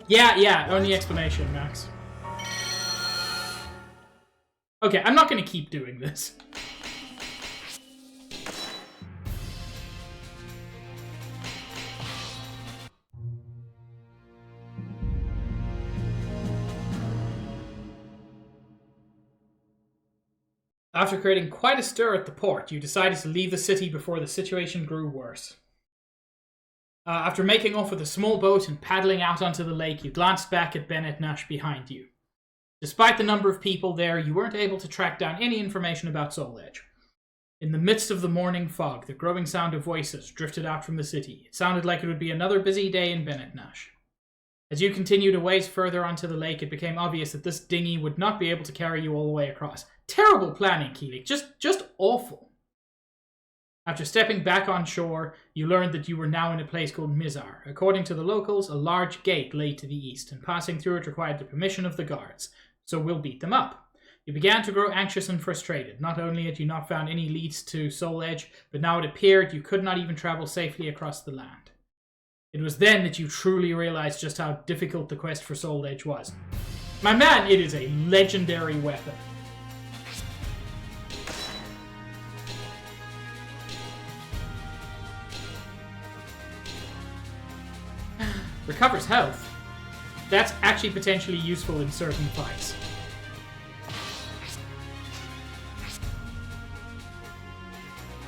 [SPEAKER 1] Yeah, only explanation, Max. Okay, I'm not gonna keep doing this. After creating quite a stir at the port, you decided to leave the city before the situation grew worse. After making off with a small boat and paddling out onto the lake, you glanced back at Bennett Nash behind you. Despite the number of people there, you weren't able to track down any information about Soul Edge. In the midst of the morning fog, the growing sound of voices drifted out from the city. It sounded like it would be another busy day in Bennett Nash. As you continued a ways further onto the lake, it became obvious that this dinghy would not be able to carry you all the way across. Terrible planning, Keelik. Just awful. After stepping back on shore, you learned that you were now in a place called Mizar. According to the locals, a large gate lay to the east, and passing through it required the permission of the guards. So we'll beat them up. You began to grow anxious and frustrated. Not only had you not found any leads to Soul Edge, but now it appeared you could not even travel safely across the land. It was then that you truly realized just how difficult the quest for Soul Edge was. My man, it is a legendary weapon. Recovers health. That's actually potentially useful in certain fights.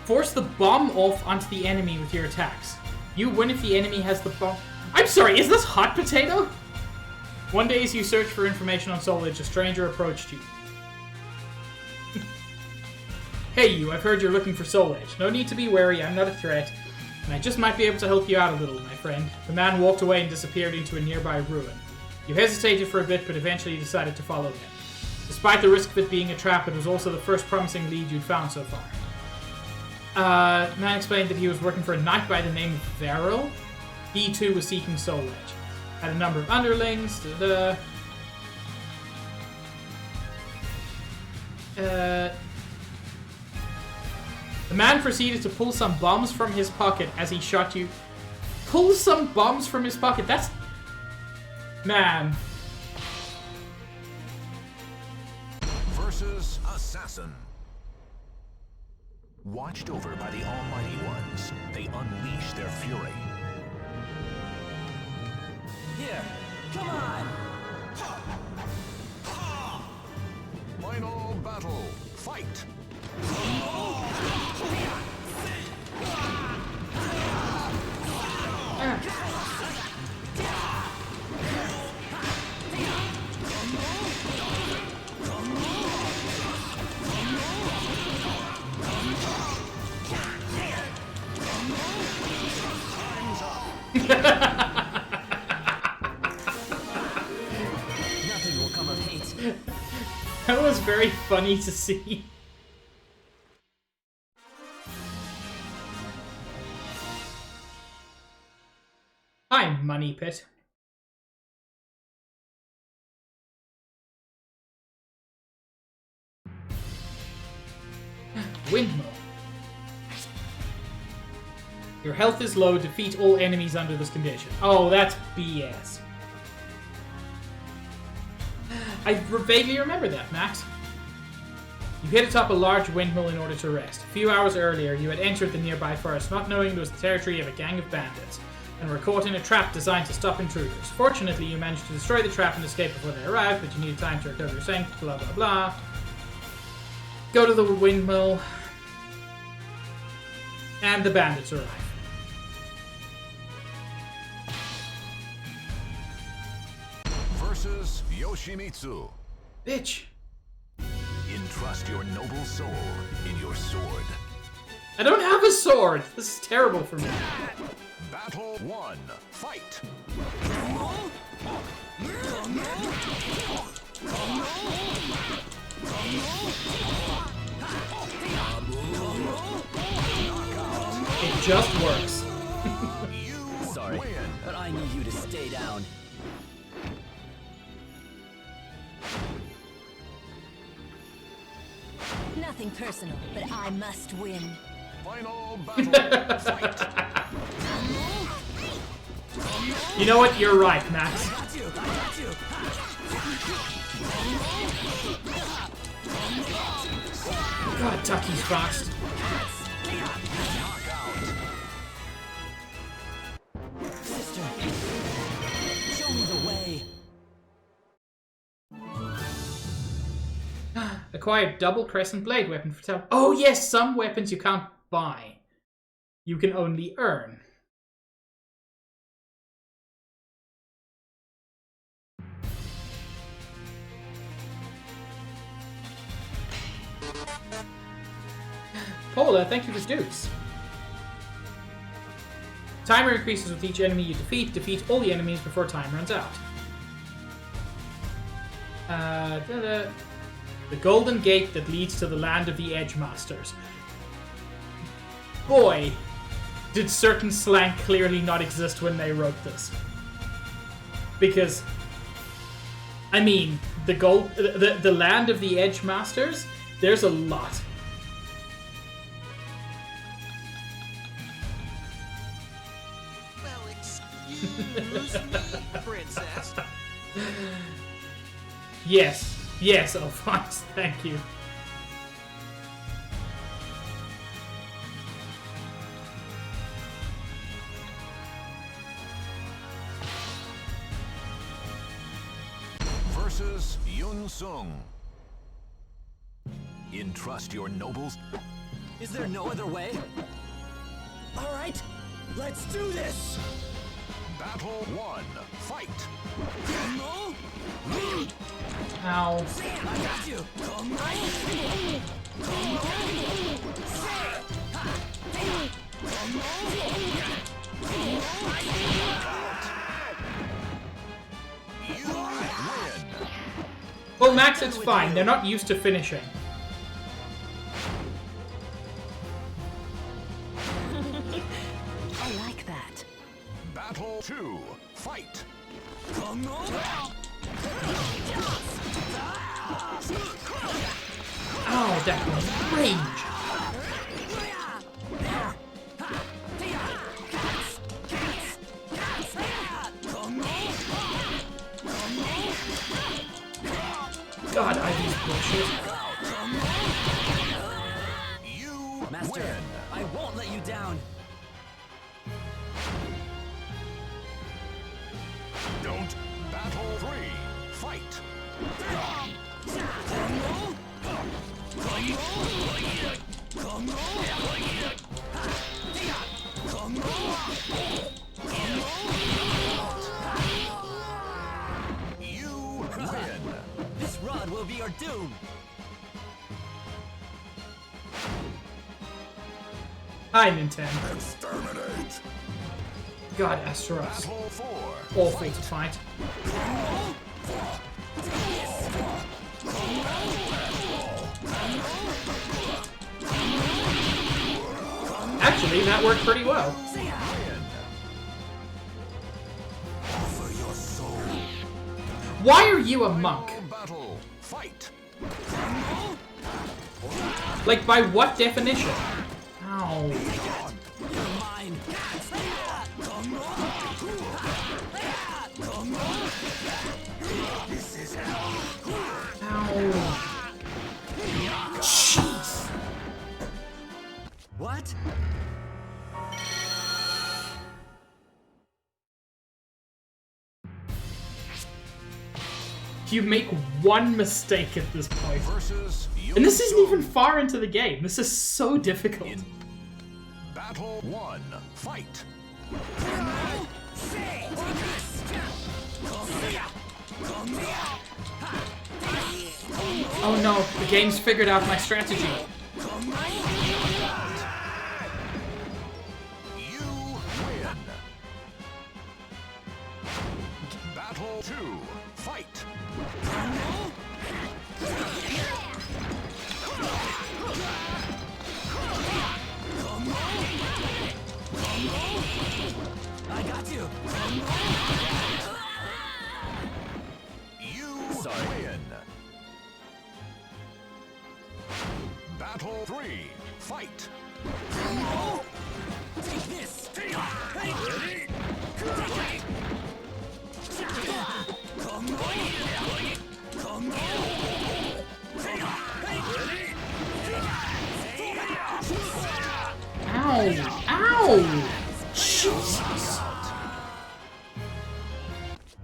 [SPEAKER 1] Force the bomb off onto the enemy with your attacks. You win if the enemy has the bomb. I'm sorry, is this hot potato? One day as you searched for information on Soul Edge, a stranger approached you. Hey you, I've heard you're looking for Soul Edge. No need to be wary, I'm not a threat. And I just might be able to help you out a little, my friend. The man walked away and disappeared into a nearby ruin. You hesitated for a bit, but eventually decided to follow him. Despite the risk of it being a trap, it was also the first promising lead you'd found so far. The man explained that he was working for a knight by the name of Varel. He too was seeking Soul Edge. Had a number of underlings. The man proceeded to pull some bombs from his pocket as he shot you. Pull some bombs from his pocket? That's... Man.
[SPEAKER 2] Versus Assassin. Watched over by the Almighty Ones, they unleash their fury.
[SPEAKER 3] Here, come on!
[SPEAKER 2] Final battle. Fight.
[SPEAKER 3] Nothing will come of hate.
[SPEAKER 1] That was very funny to see. Hi, Money Pit. Windmill. Your health is low. Defeat all enemies under this condition. Oh, that's BS. I vaguely remember that, Max. You hit atop a large windmill in order to rest. A few hours earlier, you had entered the nearby forest, not knowing it was the territory of a gang of bandits, and were caught in a trap designed to stop intruders. Fortunately, you managed to destroy the trap and escape before they arrived, but you needed time to recover your strength, blah blah blah. Go to the windmill, and the bandits arrive.
[SPEAKER 2] Versus Yoshimitsu.
[SPEAKER 1] Bitch.
[SPEAKER 2] Entrust your noble soul in your sword.
[SPEAKER 1] I don't have a sword! This is terrible for me.
[SPEAKER 2] Battle 1. Fight!
[SPEAKER 1] It just works.
[SPEAKER 3] Sorry, but I need you to stay down.
[SPEAKER 5] Nothing personal, but I must win.
[SPEAKER 2] Final battle. Fight!
[SPEAKER 1] You know what? You're right, Max. God, Tucky's fast.
[SPEAKER 3] Sister, show me the way.
[SPEAKER 1] Acquired double crescent blade weapon for tab. Oh yes, some weapons you can't buy. You can only earn. Paula, thank you for Dukes. Timer increases with each enemy you defeat. Defeat all the enemies before time runs out. The golden gate that leads to the land of the Edge Masters. Boy, did certain slang clearly not exist when they wrote this. Because, I mean, the land of the Edge Masters, there's a lot.
[SPEAKER 4] Well, excuse me, princess.
[SPEAKER 1] Yes, Alphonse, thank you.
[SPEAKER 2] Versus Yun Sung. Entrust your nobles.
[SPEAKER 3] Is there no other way? All right, let's do this.
[SPEAKER 2] Battle 1. Fight!
[SPEAKER 1] Ow.
[SPEAKER 3] I got you.
[SPEAKER 2] You win!
[SPEAKER 1] Well, Max, it's fine. They're not used to finishing.
[SPEAKER 6] I like that.
[SPEAKER 2] Battle 2. Fight!
[SPEAKER 1] Oh, that was range. God, Ivy's bullshit.
[SPEAKER 2] You
[SPEAKER 3] Master,
[SPEAKER 2] win!
[SPEAKER 3] I won't let you down.
[SPEAKER 2] Don't. Battle 3. Fight! You win!
[SPEAKER 3] This rod will be your doom.
[SPEAKER 1] Hi, Nintendo.
[SPEAKER 2] Exterminate!
[SPEAKER 1] God, Astaroth.
[SPEAKER 2] Battle 4.
[SPEAKER 1] Awful to fight. Actually, that worked pretty well.
[SPEAKER 2] Offer your soul.
[SPEAKER 1] Why are you a monk?
[SPEAKER 2] Battle. Fight.
[SPEAKER 1] Like, by what definition? Ow.
[SPEAKER 3] You're mine.
[SPEAKER 4] This is hell.
[SPEAKER 3] What?
[SPEAKER 1] You make one mistake at this point. And this isn't even far into the game. This is so difficult.
[SPEAKER 2] In Battle 1, fight!
[SPEAKER 1] Oh no, the game's figured out my strategy.
[SPEAKER 2] You win! Battle 2, fight!
[SPEAKER 3] I got you.
[SPEAKER 2] You win! Battle 3, fight!
[SPEAKER 3] Take this.
[SPEAKER 1] Ow! Ow! Jesus!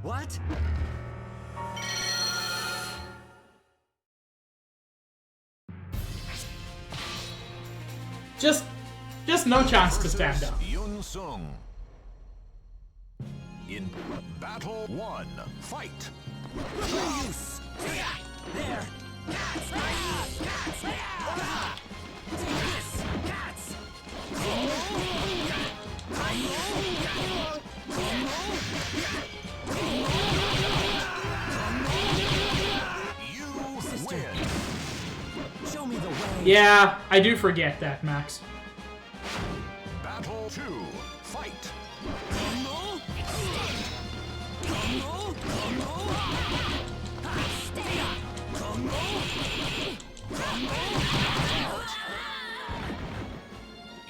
[SPEAKER 3] What?
[SPEAKER 1] Just no chance to stand up.
[SPEAKER 2] Yun Sung. In Battle 1, fight!
[SPEAKER 3] Use. There. Take this.
[SPEAKER 2] You win!
[SPEAKER 3] Show me the way.
[SPEAKER 1] Yeah, I do forget that, Max.
[SPEAKER 2] Battle 2, fight!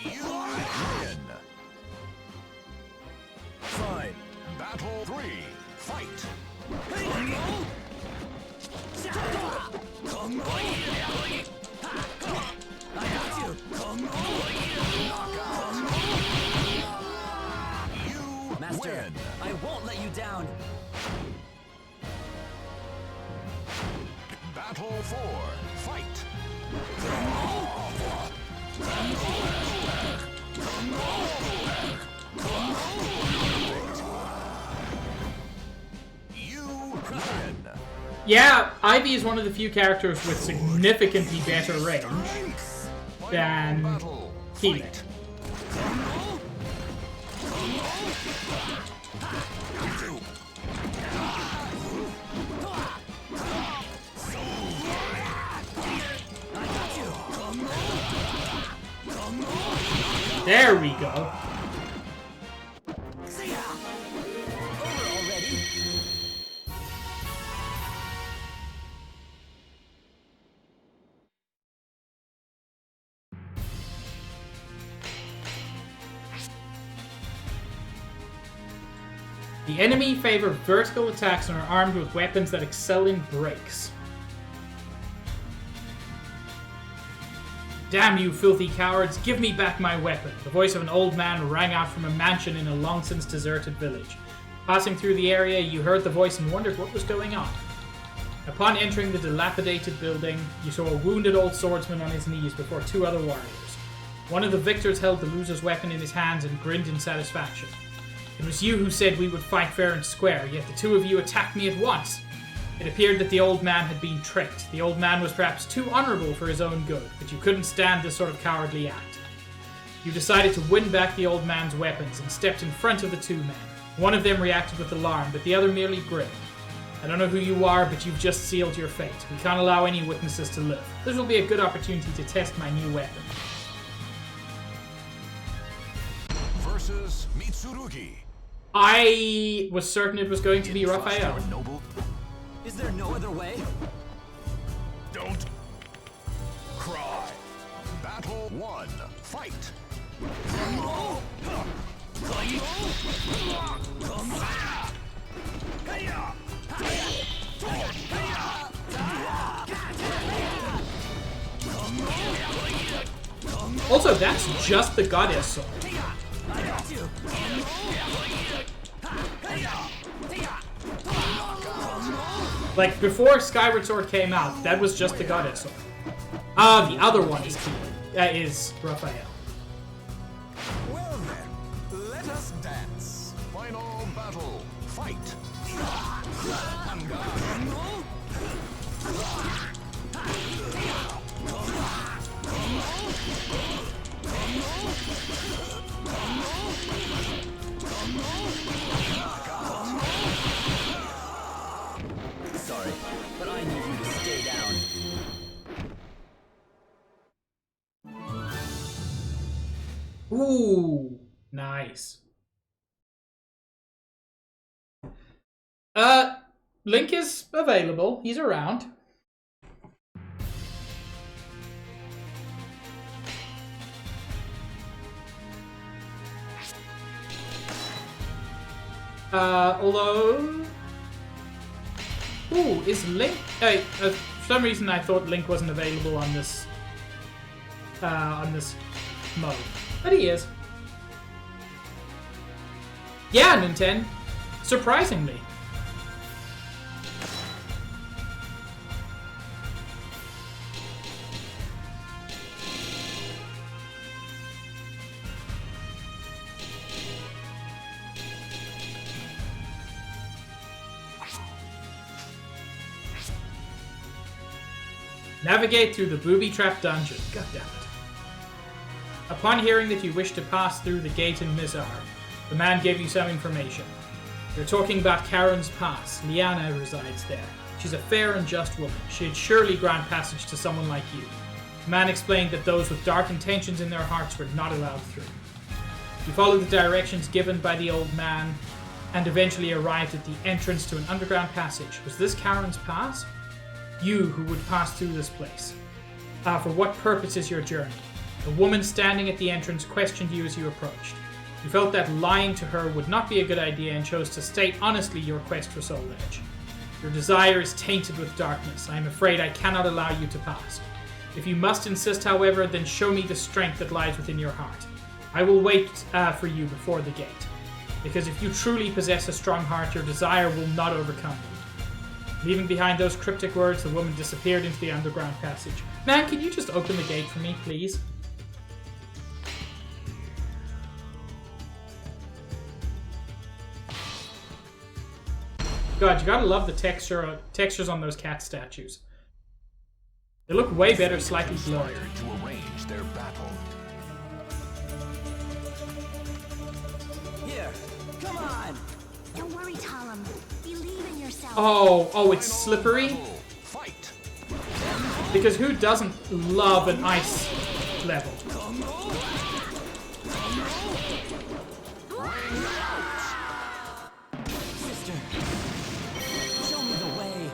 [SPEAKER 2] You win!
[SPEAKER 3] Fine.
[SPEAKER 2] Battle 3, fight!
[SPEAKER 3] I got you.
[SPEAKER 2] You
[SPEAKER 3] Master,
[SPEAKER 2] win!
[SPEAKER 3] I won't let you down.
[SPEAKER 2] Battle 4, fight! You win!
[SPEAKER 1] Yeah, Ivy is one of the few characters with significantly better range than
[SPEAKER 2] Battle,
[SPEAKER 1] Healing.
[SPEAKER 2] fight!
[SPEAKER 1] There we go.
[SPEAKER 3] See ya. Over already.
[SPEAKER 1] The enemy favor vertical attacks and are armed with weapons that excel in breaks. Damn you filthy cowards, give me back my weapon. The voice of an old man rang out from a mansion in a long-since deserted village. Passing through the area, you heard the voice and wondered what was going on. Upon entering the dilapidated building, you saw a wounded old swordsman on his knees before two other warriors. One of the victors held the loser's weapon in his hands and grinned in satisfaction. It was you who said we would fight fair and square, yet the two of you attacked me at once. It appeared that the old man had been tricked. The old man was perhaps too honorable for his own good, but you couldn't stand this sort of cowardly act. You decided to win back the old man's weapons and stepped in front of the two men. One of them reacted with alarm, but the other merely grinned. I don't know who you are, but you've just sealed your fate. We can't allow any witnesses to live. This will be a good opportunity to test my new weapon.
[SPEAKER 2] Versus Mitsurugi.
[SPEAKER 1] I was certain it was going to be Raphael.
[SPEAKER 2] Noble.
[SPEAKER 3] Is there no other way?
[SPEAKER 2] Don't cry. Battle 1, fight.
[SPEAKER 1] Also, that's just the goddess sword. Like, before Skyward Sword came out, that was just the goddess sword. Ah, the other one is Raphael.
[SPEAKER 2] Well then, let us dance. Final battle. Fight.
[SPEAKER 3] Sorry, but I need you to stay down.
[SPEAKER 1] Ooh, nice. Link is available. He's around. Although... Ooh, is Link... Hey, for some reason I thought Link wasn't available on this mode. But he is. Yeah, Nintendo. Surprisingly. Navigate through the booby-trapped dungeon. God damn it. Upon hearing that you wish to pass through the gate in Mizar, the man gave you some information. You're talking about Karen's Pass. Liana resides there. She's a fair and just woman. She'd surely grant passage to someone like you. The man explained that those with dark intentions in their hearts were not allowed through. You followed the directions given by the old man and eventually arrived at the entrance to an underground passage. Was this Karen's Pass? You who would pass through this place. For what purpose is your journey? A woman standing at the entrance questioned you as you approached. You felt that lying to her would not be a good idea and chose to state honestly your quest for Soul Edge. Your desire is tainted with darkness. I am afraid I cannot allow you to pass. If you must insist, however, then show me the strength that lies within your heart. I will wait for you before the gate. Because if you truly possess a strong heart, your desire will not overcome you. Leaving behind those cryptic words, the woman disappeared into the underground passage. Man, can you just open the gate for me, please? God, you gotta love the textures on those cat statues. They look way better, slightly blurred.
[SPEAKER 2] To arrange their battle.
[SPEAKER 3] Here, come on!
[SPEAKER 5] Don't worry, Talam. Believe in yourself.
[SPEAKER 1] Oh, it's slippery?
[SPEAKER 2] Fight.
[SPEAKER 1] Because who doesn't love an ice level?
[SPEAKER 3] Sister, show me the way.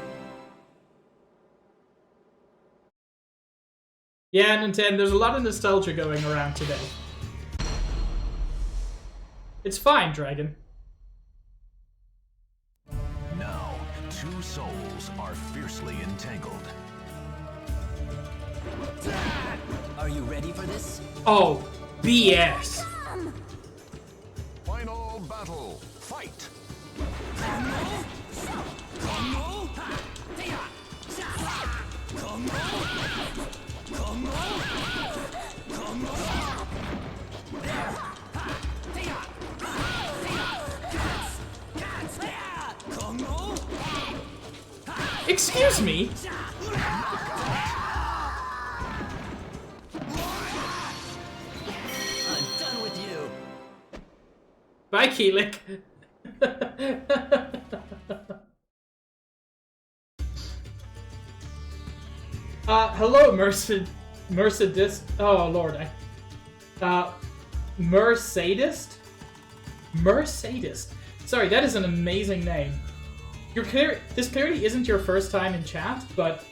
[SPEAKER 1] Yeah, Nintendo, there's a lot of nostalgia going around today. It's fine, Dragon.
[SPEAKER 2] Now, two souls are fiercely entangled.
[SPEAKER 3] Are you ready for this?
[SPEAKER 1] Oh, BS.
[SPEAKER 2] Final battle. Fight.
[SPEAKER 1] Excuse me?
[SPEAKER 3] I'm done with you.
[SPEAKER 1] Bye, Keelik. Hello, Mercedist. Oh, Lord. Mercedist? Mercedist. Sorry, that is an amazing name. This clearly isn't your first time in chat, but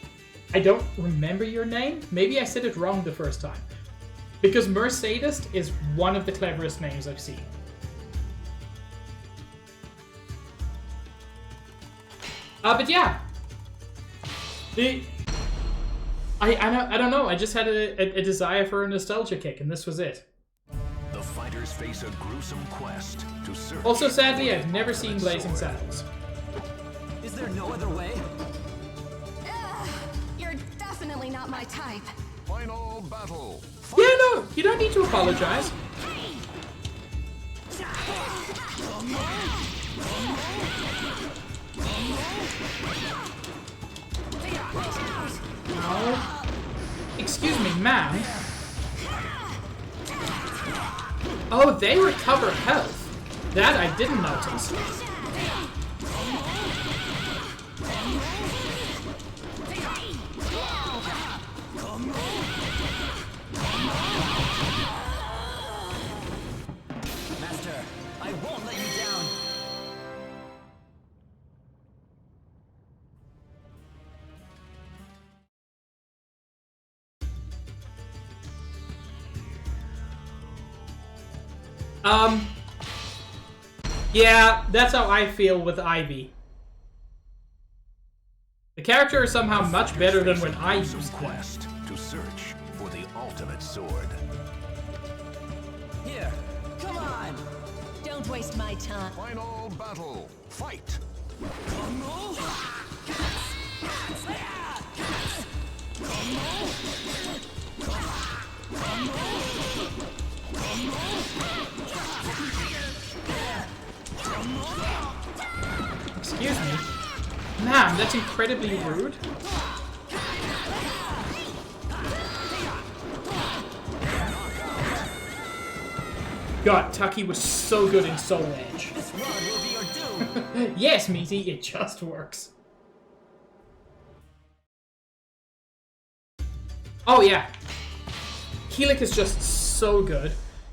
[SPEAKER 1] I don't remember your name. Maybe I said it wrong the first time. Because Mercedist is one of the cleverest names I've seen. But yeah. I don't know. I just had a desire for a nostalgia kick, and this was it.
[SPEAKER 2] The fighters face a gruesome quest to search.
[SPEAKER 1] Also, sadly, I've never seen Blazing Saddles.
[SPEAKER 3] Is there no other way?
[SPEAKER 5] You're definitely not my type.
[SPEAKER 2] Final battle.
[SPEAKER 1] Yeah, no, you don't need to apologize. Oh. Excuse me, ma'am. Oh, they recover health. That I didn't notice.
[SPEAKER 3] Master, I won't let you down.
[SPEAKER 1] Yeah, that's how I feel with Ivy. The character is somehow much better than when I used them.
[SPEAKER 2] Quest to search for the ultimate sword.
[SPEAKER 3] Here, come on.
[SPEAKER 6] Don't waste my time.
[SPEAKER 2] Final battle. Fight.
[SPEAKER 1] Excuse me. Ma'am, that's incredibly rude. God, Tucky was so good in Soul Edge.
[SPEAKER 3] This rod will be your doom.
[SPEAKER 1] Yes, Meaty, it just works. Oh yeah. Keelik is just so good.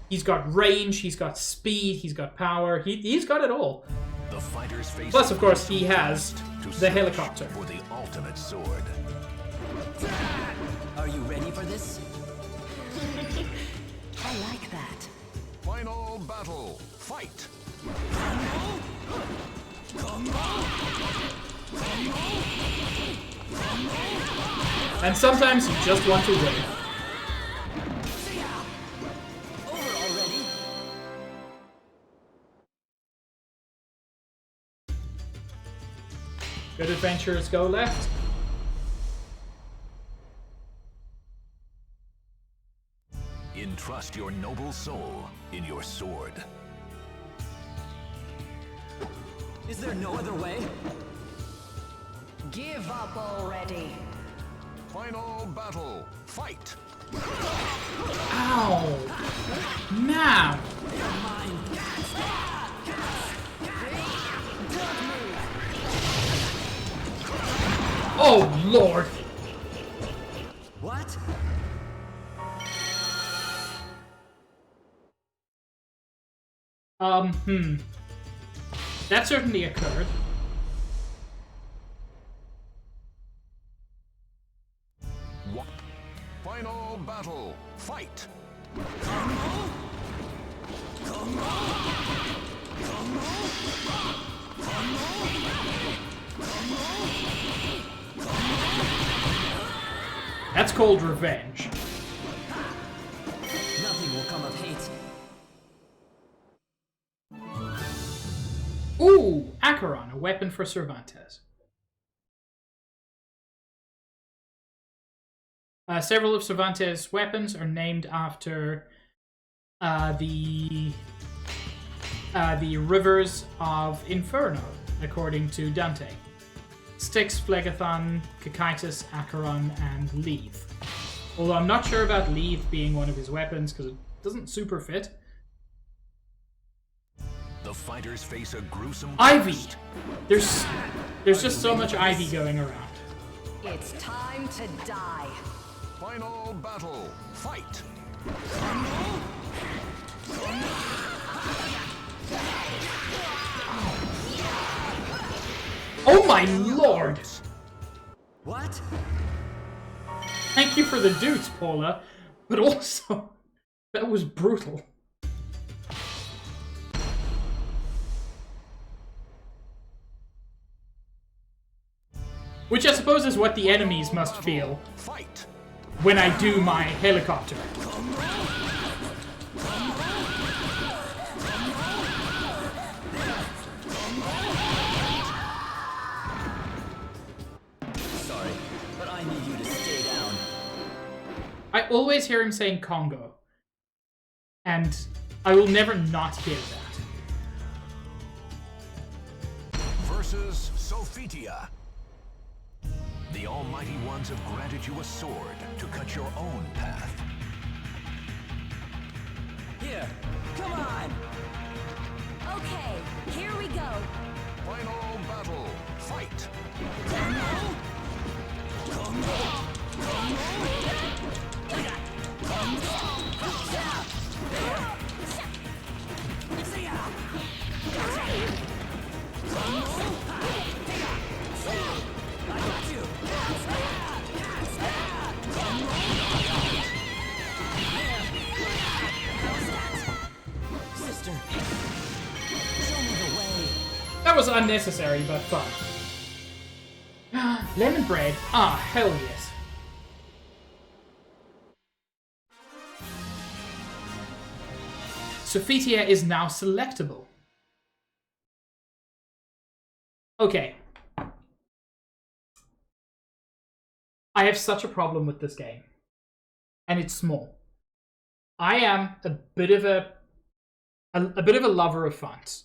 [SPEAKER 1] He's got range, he's got speed, he's got power, he's got it all.
[SPEAKER 2] The fighters face.
[SPEAKER 1] Plus, of course, he has the helicopter.
[SPEAKER 2] For the ultimate sword.
[SPEAKER 3] Are you ready for this?
[SPEAKER 6] I like that.
[SPEAKER 2] Final battle. Fight.
[SPEAKER 1] And sometimes you just want to win.
[SPEAKER 3] Over already?
[SPEAKER 1] Good adventurers go left.
[SPEAKER 2] Entrust your noble soul in your sword.
[SPEAKER 3] Is there no other way?
[SPEAKER 6] Give up already.
[SPEAKER 2] Final battle. Fight.
[SPEAKER 1] Ow! Now! Oh, Lord!
[SPEAKER 3] What?
[SPEAKER 1] That certainly occurred.
[SPEAKER 2] Final battle. Fight.
[SPEAKER 1] That's called revenge.
[SPEAKER 3] Nothing will come of hate.
[SPEAKER 1] Ooh! Acheron, a weapon for Cervantes. Several of Cervantes' weapons are named after the rivers of Inferno, according to Dante. Styx, Phlegethon, Cocytus, Acheron, and Lethe. Although I'm not sure about Lethe being one of his weapons, because it doesn't super fit.
[SPEAKER 2] The fighters face a gruesome
[SPEAKER 1] Ivy!
[SPEAKER 2] quest.
[SPEAKER 1] There's just so much Ivy going around.
[SPEAKER 6] It's time to die.
[SPEAKER 2] Final battle. Fight.
[SPEAKER 1] Oh my lord!
[SPEAKER 3] What?
[SPEAKER 1] Thank you for the dudes, Paula, but also, that was brutal. Which I suppose is what the enemies must feel.
[SPEAKER 2] Fight.
[SPEAKER 1] when I do my helicopter.
[SPEAKER 3] Sorry, but I need you to stay down.
[SPEAKER 1] I always hear him saying Congo. And I will never not hear that.
[SPEAKER 2] Versus Sophitia. The Almighty Ones have granted you a sword to cut your own path.
[SPEAKER 3] Here, come on!
[SPEAKER 5] Okay, here we go.
[SPEAKER 2] Final battle. Fight.
[SPEAKER 3] Sister, show me the way.
[SPEAKER 1] That was unnecessary, but fun. Lemon bread? Ah, hell yes. Sophitia is now selectable. Okay. I have such a problem with this game. And it's small. I am a bit of a lover of fonts.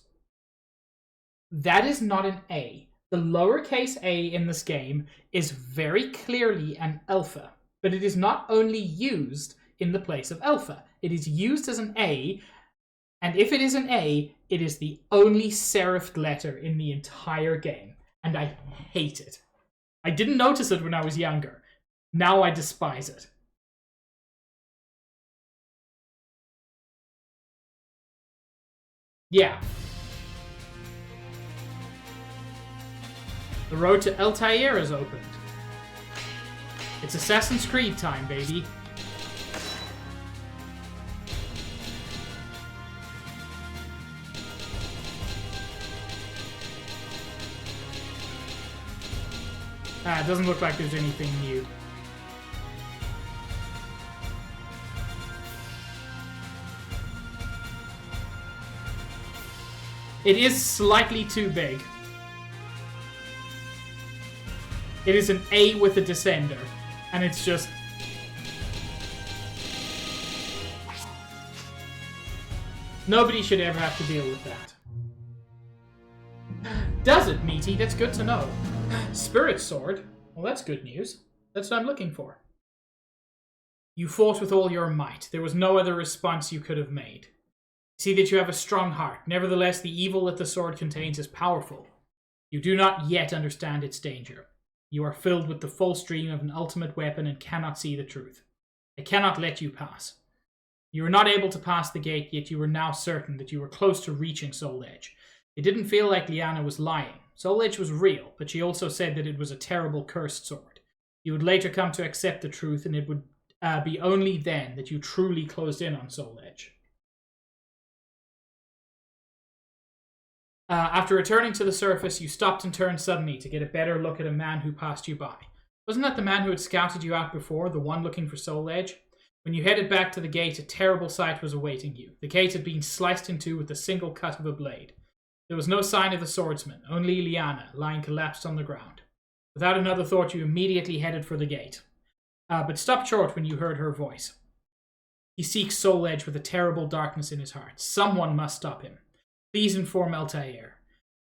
[SPEAKER 1] That is not an A. The lowercase a in this game is very clearly an alpha, but it is not only used in the place of alpha. It is used as an A, and if it is an A, it is the only serifed letter in the entire game, and I hate it. I didn't notice it when I was younger. Now I despise it. Yeah. The road to Altair is opened. It's Assassin's Creed time, baby. It doesn't look like there's anything new. It is slightly too big. It is an A with a descender, and it's just... Nobody should ever have to deal with that. Does it, Meaty? That's good to know. Spirit Sword? Well, that's good news. That's what I'm looking for. You fought with all your might. There was no other response you could have made. See that you have a strong heart. Nevertheless, the evil that the sword contains is powerful. You do not yet understand its danger. You are filled with the false dream of an ultimate weapon and cannot see the truth. I cannot let you pass. You were not able to pass the gate, yet you were now certain that you were close to reaching Soul Edge. It didn't feel like Liana was lying. Soul Edge was real, but she also said that it was a terrible cursed sword. You would later come to accept the truth, and it would be only then that you truly closed in on Soul Edge. After returning to the surface, you stopped and turned suddenly to get a better look at a man who passed you by. Wasn't that the man who had scouted you out before, the one looking for Soul Edge? When you headed back to the gate, a terrible sight was awaiting you. The gate had been sliced in two with a single cut of a blade. There was no sign of the swordsman, only Liana, lying collapsed on the ground. Without another thought, you immediately headed for the gate, but stopped short when you heard her voice. He seeks Soul Edge with a terrible darkness in his heart. Someone must stop him. Please inform Altair.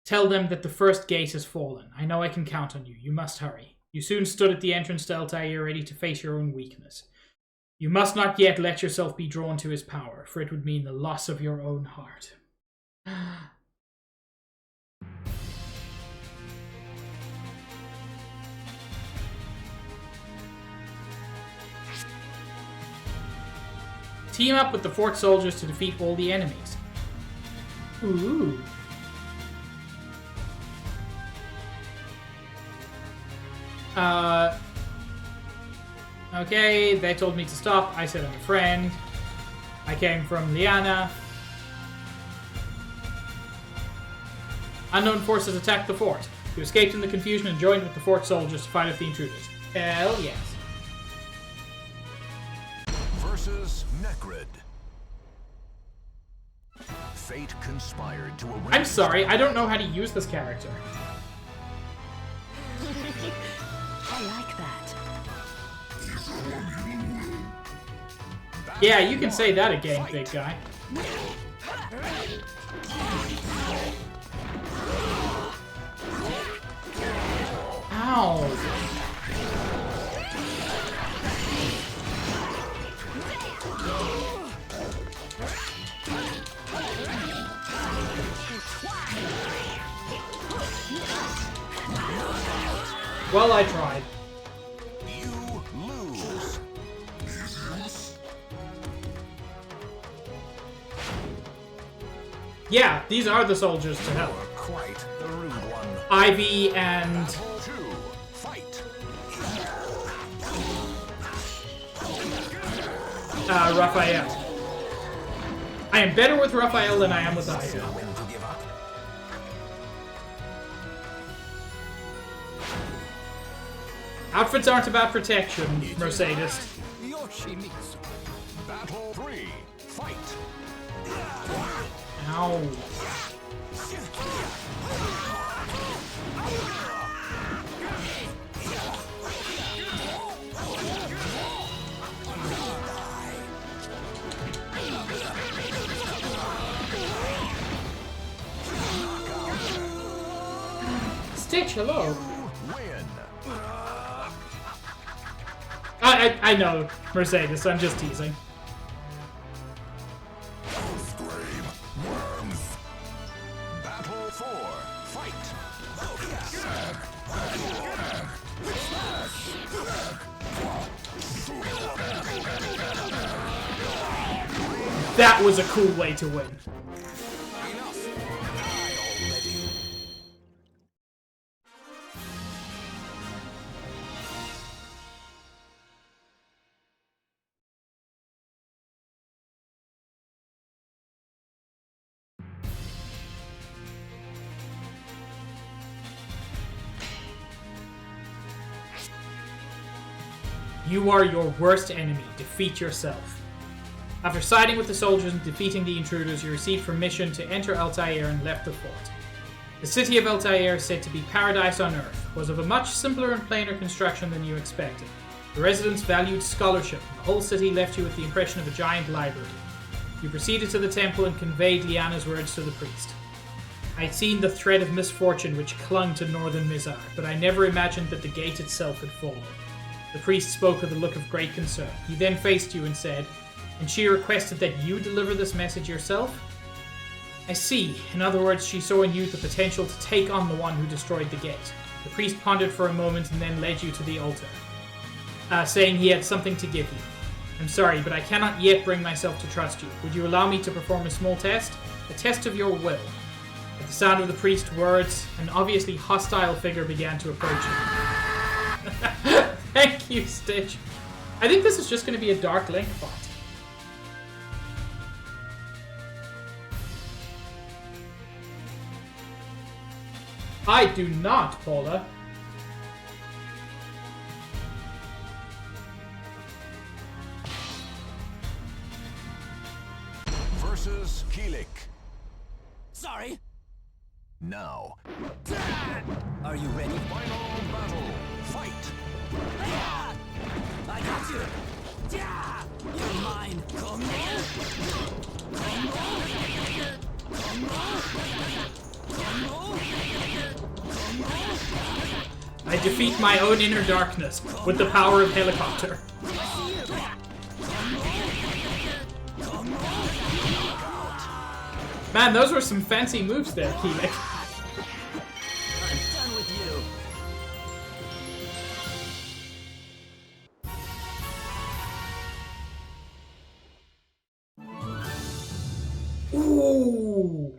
[SPEAKER 1] Tell them that the first gate has fallen. I know I can count on you. You must hurry. You soon stood at the entrance to Altair, ready to face your own weakness. You must not yet let yourself be drawn to his power, for it would mean the loss of your own heart. Team up with the fort soldiers to defeat all the enemies. Ooh. Okay, they told me to stop. I said I'm a friend. I came from Liana. Unknown forces attacked the fort. You escaped in the confusion and joined with the fort soldiers to fight off the intruders. Hell yes.
[SPEAKER 2] Necrid. Fate conspired to arrange...
[SPEAKER 1] I'm sorry, I don't know how to use this character.
[SPEAKER 6] I like that.
[SPEAKER 1] Yeah, you can say that again, big guy. Ow. Well, I tried.
[SPEAKER 2] You lose.
[SPEAKER 1] Yeah, these are the soldiers to help.
[SPEAKER 2] Quite the rude one.
[SPEAKER 1] Ivy and...
[SPEAKER 2] Two, fight.
[SPEAKER 1] Raphael. I am better with Raphael than I am with Ivy.
[SPEAKER 3] When to give up?
[SPEAKER 1] Outfits aren't about protection, Mercedes.
[SPEAKER 3] Yoshimitsu.
[SPEAKER 2] Battle 3, fight.
[SPEAKER 1] Ow. Stitch, hello.
[SPEAKER 2] Win.
[SPEAKER 1] I know, Mercedes, I'm just teasing.
[SPEAKER 2] Battle 4, fight.
[SPEAKER 1] That was a cool way to win. You are your worst enemy. Defeat yourself. After siding with the soldiers and defeating the intruders, you received permission to enter Altair and left the fort. The city of Altair, said to be paradise on earth, was of a much simpler and plainer construction than you expected. The residents valued scholarship, and the whole city left you with the impression of a giant library. You proceeded to the temple and conveyed Liana's words to the priest. I had seen the thread of misfortune which clung to northern Mizar, but I never imagined that the gate itself had fallen. The priest spoke with a look of great concern. He then faced you and said, "And she requested that you deliver this message yourself?" I see. In other words, she saw in you the potential to take on the one who destroyed the gate. The priest pondered for a moment and then led you to the altar, saying he had something to give you. I'm sorry, but I cannot yet bring myself to trust you. Would you allow me to perform a small test? A test of your will. At the sound of the priest's words, an obviously hostile figure began to approach you. Thank you, Stitch. I think this is just going to be a Dark Link fight. I do not, Paula.
[SPEAKER 2] Versus Kilik.
[SPEAKER 3] Sorry.
[SPEAKER 2] Now,
[SPEAKER 3] Are you ready?
[SPEAKER 2] final battle, fight.
[SPEAKER 3] I got you. Yeah. You're mine. Come on. Come on. Come on. Come on. Come on.
[SPEAKER 1] I defeat my own inner darkness with the power of helicopter. Man, those were some fancy moves there, Keeley.
[SPEAKER 3] I'm done with you.
[SPEAKER 1] Ooh.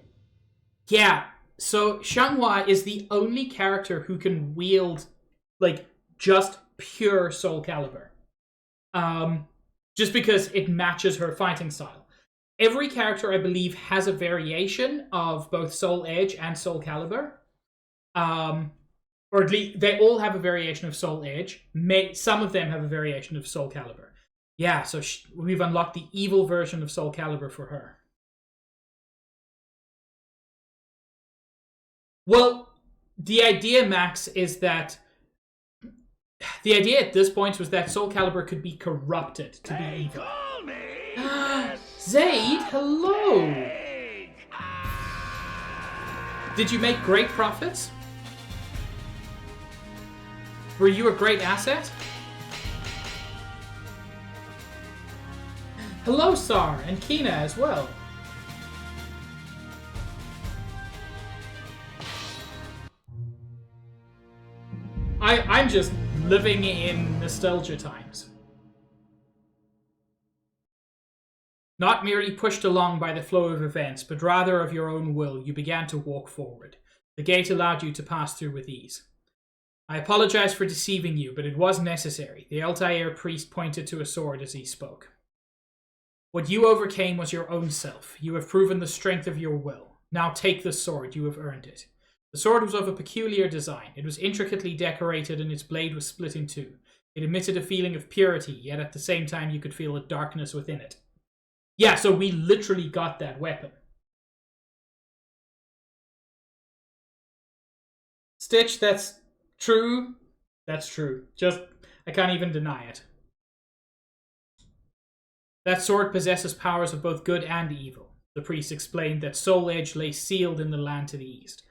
[SPEAKER 1] Yeah, so Xianghua is the only character who can wield, like, just pure Soul Calibur. Just because it matches her fighting style. Every character, I believe, has a variation of both Soul Edge and Soul Calibur. Or at least, they all have a variation of Soul Edge. Some of them have a variation of Soul Calibur. Yeah, so we've unlocked the evil version of Soul Calibur for her. Well, the idea, Max, is that... The idea at this point was that Soul Calibur could be corrupted to be evil.
[SPEAKER 4] Call me!
[SPEAKER 1] Zaid, hello! Did you make great profits? Were you a great asset? Hello, Sar, and Kina as well. I'm just living in nostalgia times. Not merely pushed along by the flow of events, but rather of your own will, you began to walk forward. The gate allowed you to pass through with ease. I apologize for deceiving you, but it was necessary. The Altair priest pointed to a sword as he spoke. What you overcame was your own self. You have proven the strength of your will. Now take the sword, you have earned it. The sword was of a peculiar design. It was intricately decorated and its blade was split in two. It emitted a feeling of purity, yet at the same time you could feel a darkness within it. Yeah, so we literally got that weapon. Stitch, that's true. That's true. I can't even deny it. That sword possesses powers of both good and evil. The priest explained that Soul Edge lay sealed in the land to the east.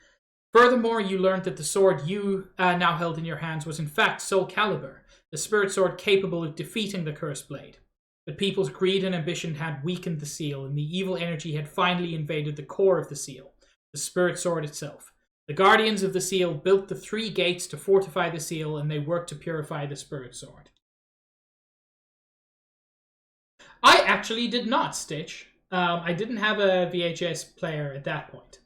[SPEAKER 1] Furthermore, you learned that the sword you now held in your hands was in fact Soul Calibur, the spirit sword capable of defeating the cursed blade. But people's greed and ambition had weakened the seal, and the evil energy had finally invaded the core of the seal, the spirit sword itself. The guardians of the seal built the 3 gates to fortify the seal, and they worked to purify the spirit sword. I actually did not, Stitch. I didn't have a VHS player at that point.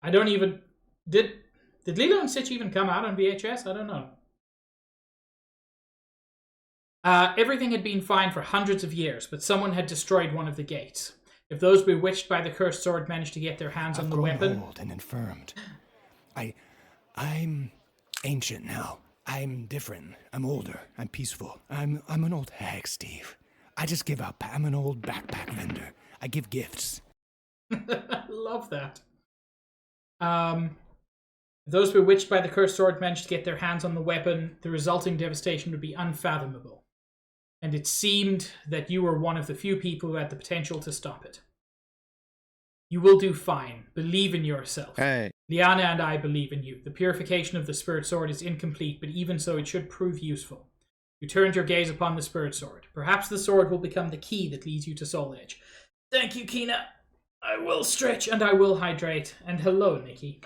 [SPEAKER 1] I don't even... Did Lilo and Stitch even come out on VHS? I don't know. Everything had been fine for hundreds of years, but someone had destroyed one of the gates. If those bewitched by the cursed sword managed to get their hands on the weapon...
[SPEAKER 7] I'm old and infirmed. I'm ancient now. I'm different. I'm older. I'm peaceful. I'm an old hag, Steve. I just give up. I'm an old backpack vendor. I give gifts.
[SPEAKER 1] Love that. Those bewitched by the cursed sword managed to get their hands on the weapon. The resulting devastation would be unfathomable. And it seemed that you were one of the few people who had the potential to stop it. You will do fine. Believe in yourself.
[SPEAKER 9] Hey.
[SPEAKER 1] Liana and I believe in you. The purification of the spirit sword is incomplete, but even so it should prove useful. You turned your gaze upon the spirit sword. Perhaps the sword will become the key that leads you to Soul Edge. Thank you, Kina. I will stretch and I will hydrate. And hello, Nikki.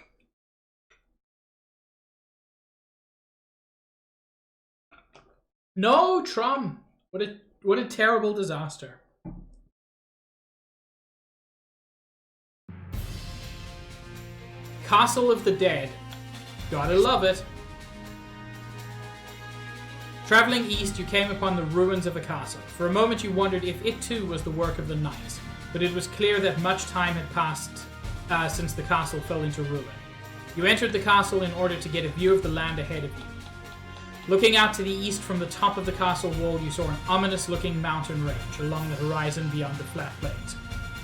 [SPEAKER 1] No, Trom. What a terrible disaster. Castle of the Dead. Gotta love it. Traveling east, you came upon the ruins of a castle. For a moment you wondered if it too was the work of the knights, but it was clear that much time had passed since the castle fell into ruin. You entered the castle in order to get a view of the land ahead of you. Looking out to the east from the top of the castle wall, you saw an ominous-looking mountain range along the horizon beyond the flat plains.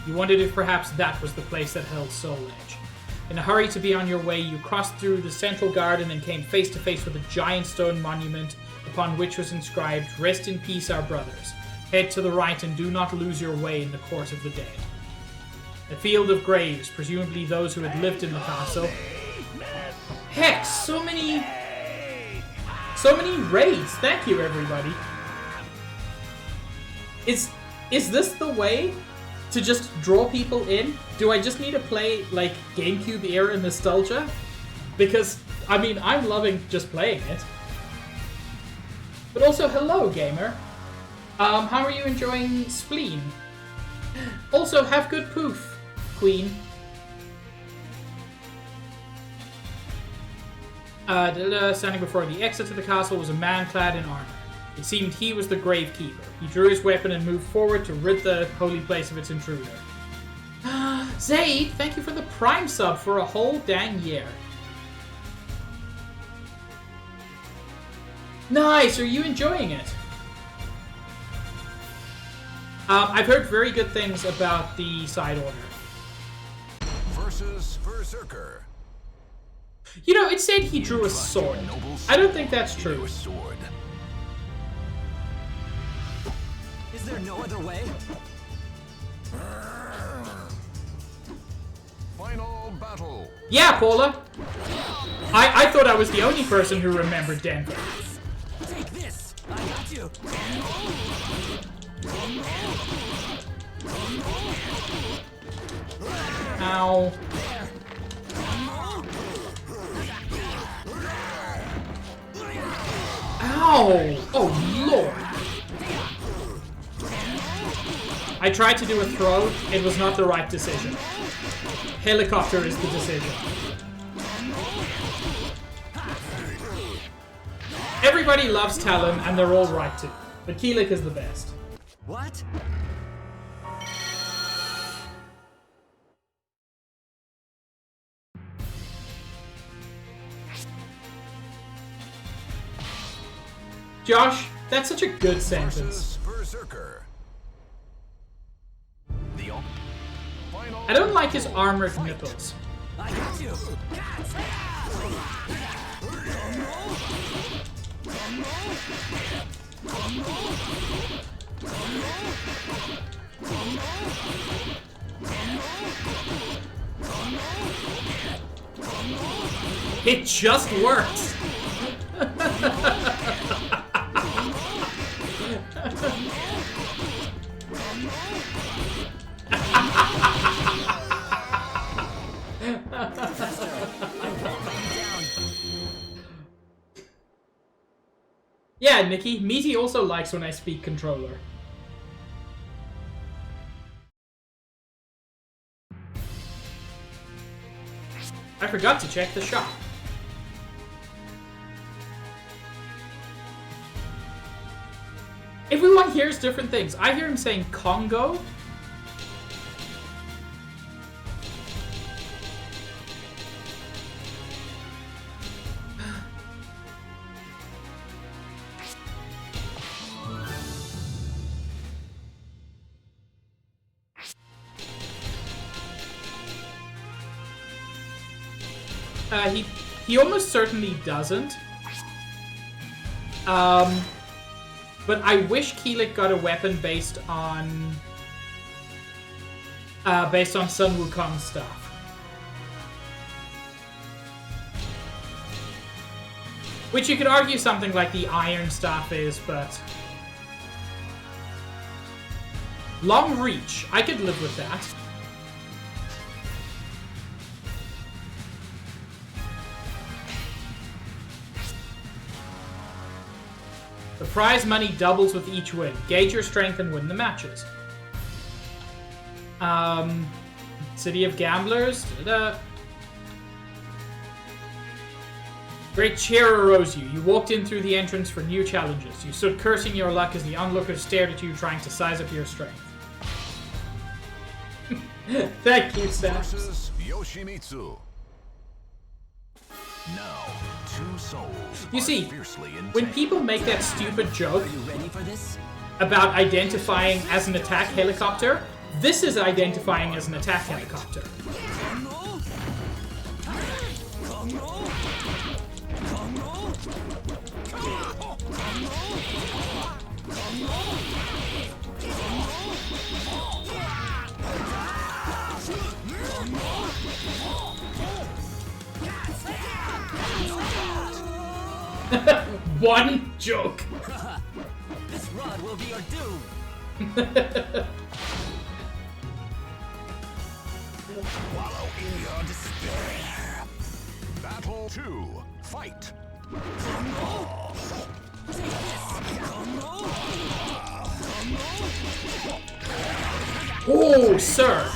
[SPEAKER 1] You wondered if perhaps that was the place that held Soul Edge. In a hurry to be on your way, you crossed through the central garden and came face to face with a giant stone monument upon which was inscribed, "Rest in peace, our brothers. Head to the right and do not lose your way in the court of the dead." A field of graves, presumably those who had lived in the castle. Heck, so many raids. Thank you, everybody. Is this the way to just draw people in? Do I just need to play like GameCube era nostalgia? Because I mean, I'm loving just playing it. But also, hello, gamer. How are you enjoying Spleen? Also, have good poof, Queen. Standing before the exit to the castle was a man clad in armor. It seemed he was the gravekeeper. He drew his weapon and moved forward to rid the holy place of its intruder. Zaid, thank you for the Prime sub for a whole dang year. Nice, are you enjoying it? I've heard very good things about the side order.
[SPEAKER 2] Versus Berserker.
[SPEAKER 1] You know, it said he drew a sword. I don't think that's true.
[SPEAKER 2] Sword.
[SPEAKER 3] Is there no other way?
[SPEAKER 2] Final battle.
[SPEAKER 1] Yeah, Paula. I thought I was the only person who remembered Denver.
[SPEAKER 3] Take this! I got you!
[SPEAKER 1] Ow. Ow! Oh, Lord. I tried to do a throw. It was not the right decision. Helicopter is the decision. Everybody loves Talon, and they're all right too. But Keelik is the best.
[SPEAKER 3] What?
[SPEAKER 1] Josh, that's such a good sentence.
[SPEAKER 2] Berserker.
[SPEAKER 1] I don't like his armored nipples.
[SPEAKER 3] I got you!
[SPEAKER 1] It just works. Yeah, Nikki, Meaty also likes when I speak controller. I forgot to check the shop. Everyone hears different things. I hear him saying Congo. He almost certainly doesn't. But I wish Keelik got a weapon based on Sun Wukong stuff. Which you could argue something like the Iron Staff is, but long reach. I could live with that. The prize money doubles with each win. Gauge your strength and win the matches. City of Gamblers. Da-da. Great cheer arose you. You walked in through the entrance for new challenges. You stood cursing your luck as the onlookers stared at you, trying to size up your strength. Thank you, Sam.
[SPEAKER 2] Versus Yoshimitsu. Now, two souls.
[SPEAKER 1] You see,
[SPEAKER 2] fiercely
[SPEAKER 1] when people make that stupid joke
[SPEAKER 3] Are you ready for this?
[SPEAKER 1] about identifying as an attack helicopter, this is identifying as an attack helicopter. One joke.
[SPEAKER 3] This rod will be your doom.
[SPEAKER 2] Wallow in your despair. Battle 2. Fight.
[SPEAKER 1] Oh, sir.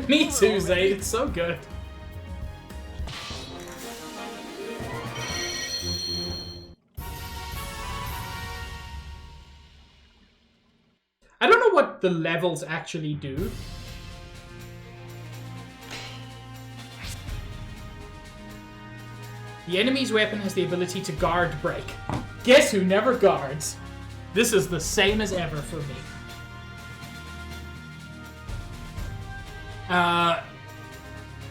[SPEAKER 1] Me too, Zayd. It's so good. I don't know what the levels actually do. The enemy's weapon has the ability to guard break. Guess who never guards? This is the same as ever for me.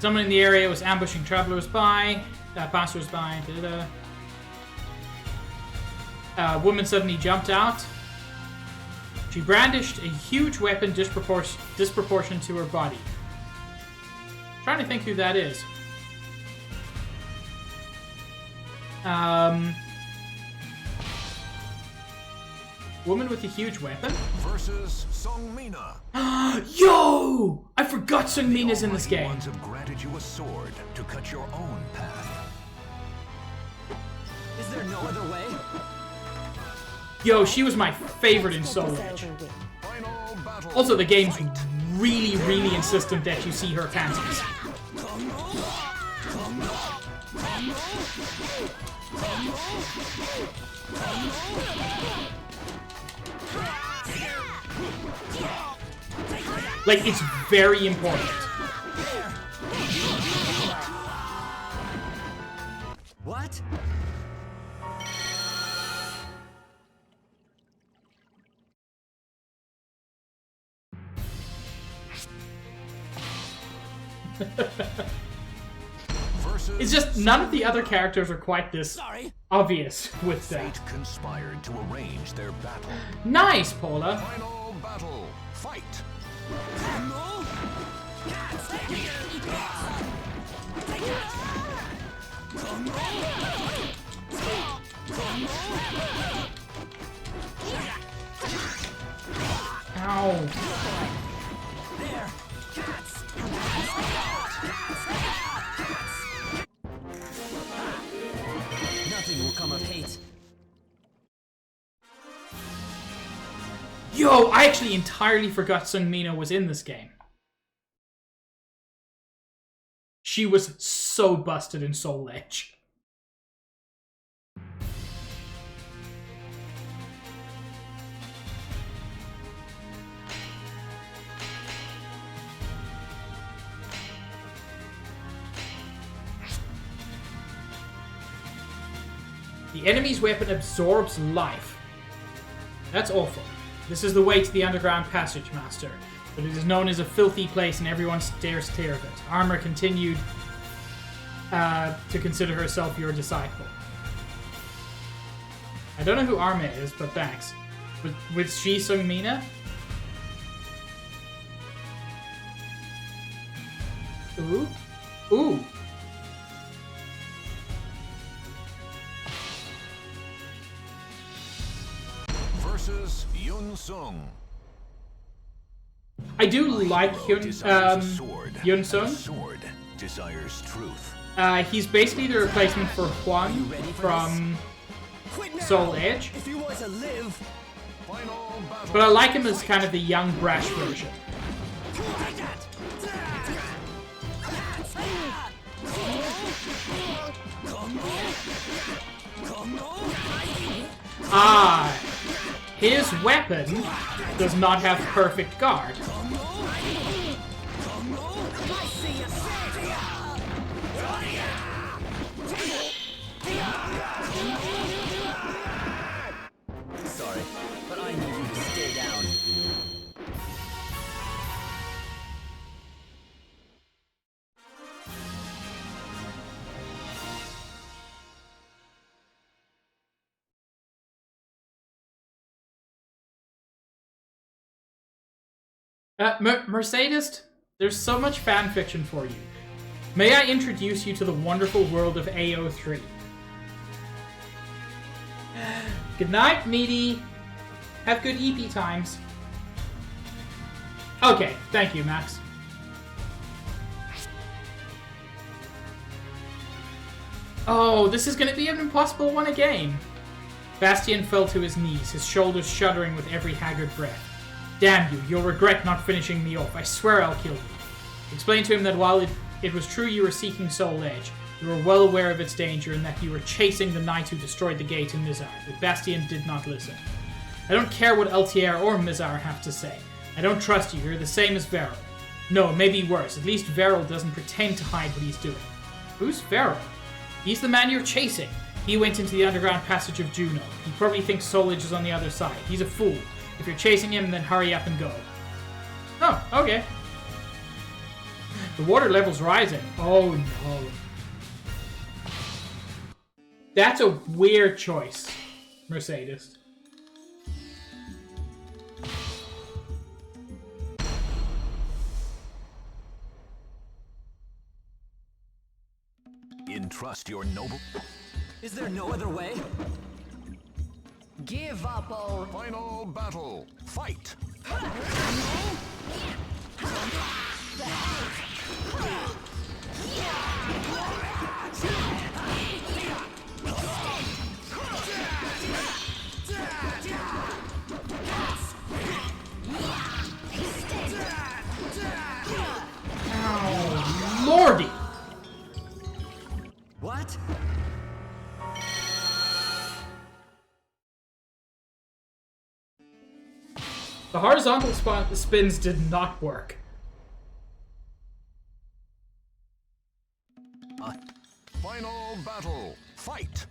[SPEAKER 1] Someone in the area was ambushing passers-by. A woman suddenly jumped out. She brandished a huge weapon disproportionate to her body. Trying to think who that is. Woman with a huge weapon?
[SPEAKER 2] Versus Songmina.
[SPEAKER 1] Yo! I forgot Sungmina's in this game.
[SPEAKER 2] Ones have granted you a sword to cut your own path.
[SPEAKER 3] Is there no other way?
[SPEAKER 1] Yo, she was my favorite in Soul Edge.
[SPEAKER 2] Final battle.
[SPEAKER 1] Also, the game's really, really insistent that you see her panties. Like, it's very important.
[SPEAKER 3] What?
[SPEAKER 1] It's just none of the other characters are quite this obvious with that.
[SPEAKER 2] Fate conspired to arrange their battle.
[SPEAKER 1] Nice, Paula.
[SPEAKER 2] Final battle. Fight.
[SPEAKER 1] Ow.
[SPEAKER 3] Nothing will come of hate.
[SPEAKER 1] Yo, I actually entirely forgot Sungmina was in this game. She was so busted in Soul Edge. The enemy's weapon absorbs life. That's awful. This is the way to the underground passage, Master. But it is known as a filthy place and everyone stares clear of it. Armor continued to consider herself your disciple. I don't know who Arma is, but thanks. With she Sungmina? Ooh. Ooh.
[SPEAKER 2] Versus Yun Sung.
[SPEAKER 1] I do like Yun Sung.
[SPEAKER 2] Sword desires truth.
[SPEAKER 1] He's basically the replacement for Huan from Soul Edge.
[SPEAKER 3] If you want to live,
[SPEAKER 2] Final battle.
[SPEAKER 1] But I like him as kind of the young, brash version. Ah, his weapon does not have perfect guard.
[SPEAKER 3] sorry, but I need you to stay down.
[SPEAKER 1] Mercedes, there's so much fanfiction for you. May I introduce you to the wonderful world of AO3? Good night, meaty. Have good EP times. Okay, thank you, Max. Oh, this is gonna be an impossible one again. Bastian fell to his knees, his shoulders shuddering with every haggard breath. Damn you, you'll regret not finishing me off. I swear I'll kill you. Explain to him that while it was true you were seeking Soul Edge, you were well aware of its danger and that you were chasing the knight who destroyed the gate in Mizar, but Bastian did not listen. I don't care what Altier or Mizar have to say. I don't trust you, you're the same as Veril. No, maybe worse, at least Veril doesn't pretend to hide what he's doing. Who's Veril? He's the man you're chasing. He went into the underground passage of Juno. He probably thinks Soul Edge is on the other side. He's a fool. If you're chasing him, then hurry up and go. Oh, okay. The water level's rising. Oh no. That's a weird choice, Mercedes.
[SPEAKER 2] Entrust your noble...
[SPEAKER 3] Is there no other way?
[SPEAKER 6] Give up all.
[SPEAKER 2] Final battle. Fight!
[SPEAKER 1] Oh, Lordy!
[SPEAKER 3] What?
[SPEAKER 1] The horizontal spins did not work.
[SPEAKER 2] Final battle. Fight!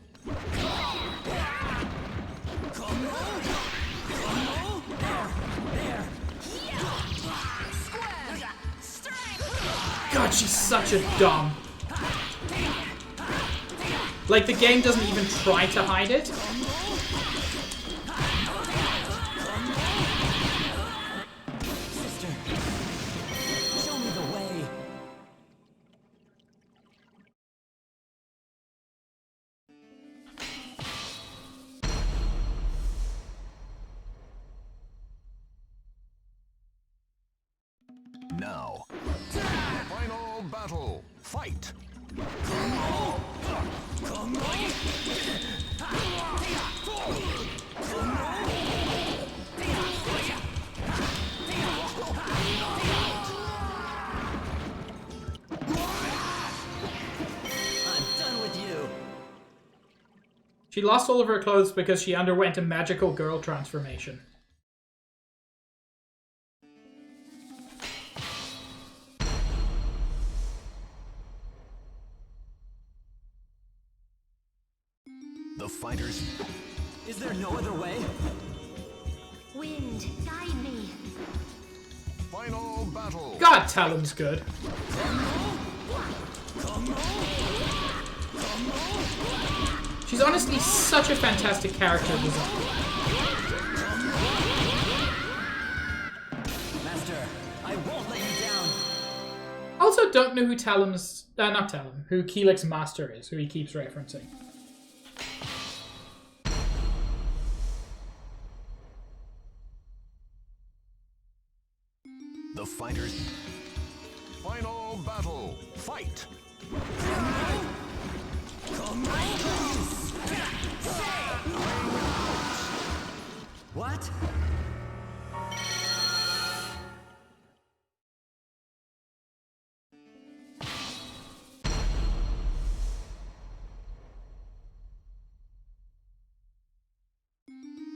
[SPEAKER 1] God, she's such a dumb. Like, the game doesn't even try to hide it.
[SPEAKER 3] Sister, show me the way.
[SPEAKER 2] Now. Final battle. Fight!
[SPEAKER 1] She lost all of her clothes because she underwent a magical girl transformation.
[SPEAKER 2] The fighters...
[SPEAKER 3] Is there no other way?
[SPEAKER 5] Wind, guide me.
[SPEAKER 2] Final battle.
[SPEAKER 1] God, Talon's good. She's honestly such a fantastic character design.
[SPEAKER 3] Master, I won't let you down.
[SPEAKER 1] Also, don't know who Talon's... not Talon. Who Keelik's master is, who he keeps referencing.
[SPEAKER 2] The fighters... Final battle. Fight!
[SPEAKER 3] What?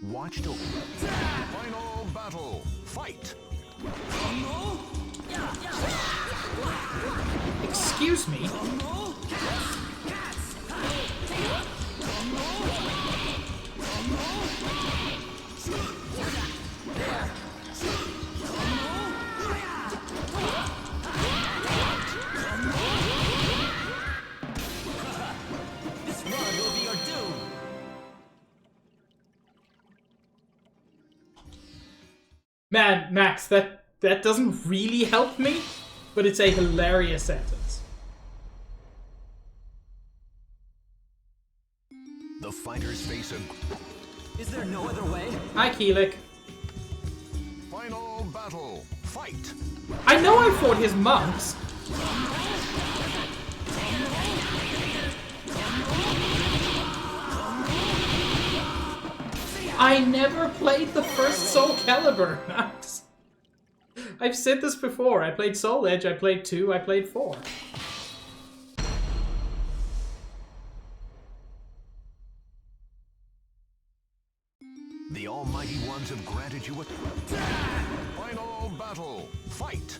[SPEAKER 2] Watch the... Final battle. Fight!
[SPEAKER 1] Excuse me?
[SPEAKER 3] This run will be your doom.
[SPEAKER 1] Man, Max, that doesn't really help me, but it's a hilarious sentence.
[SPEAKER 2] The fighters face a...
[SPEAKER 3] Is there no other way?
[SPEAKER 1] Hi, Keelik.
[SPEAKER 2] Final battle. Fight!
[SPEAKER 1] I know I fought his monks. I never played the first Soul Calibur, Max. I've said this before. I played Soul Edge, I played 2, I played 4.
[SPEAKER 2] The Almighty Ones have granted you a... Final battle. Fight!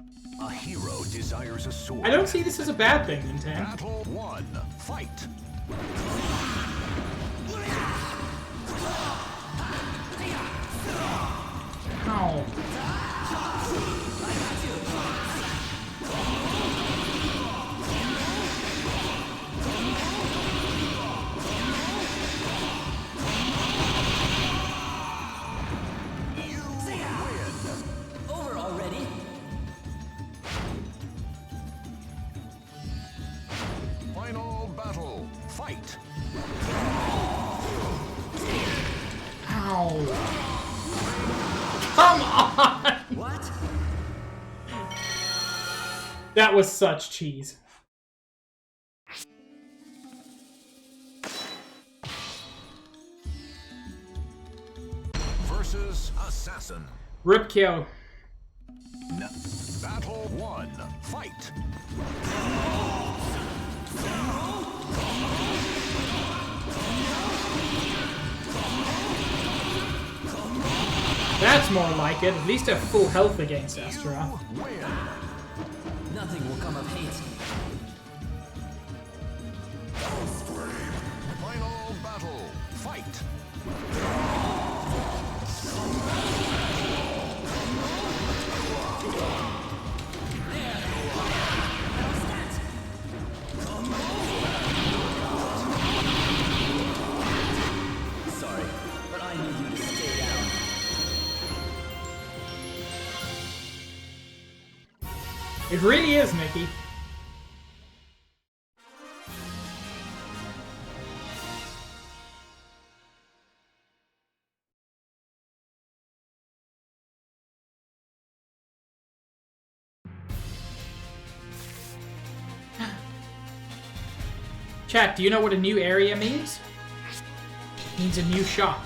[SPEAKER 2] A hero desires a sword.
[SPEAKER 1] I don't see this as a bad thing, Nintendo.
[SPEAKER 2] Battle 1. Fight.
[SPEAKER 1] Ow.
[SPEAKER 3] Over already.
[SPEAKER 2] Final battle. Fight.
[SPEAKER 1] Ow. Come on!
[SPEAKER 3] What?
[SPEAKER 1] That was such cheese.
[SPEAKER 2] Versus Assassin.
[SPEAKER 1] Ripkyo.
[SPEAKER 2] Battle 1. Fight.
[SPEAKER 1] That's more like it. At least have full health against Astaroth.
[SPEAKER 2] Win.
[SPEAKER 3] Nothing will come of hate.
[SPEAKER 2] Final battle. Fight.
[SPEAKER 3] Sorry, but I need you to stay down.
[SPEAKER 1] It really is, Mickey. Chat, do you know what a new area means? It means a new shop.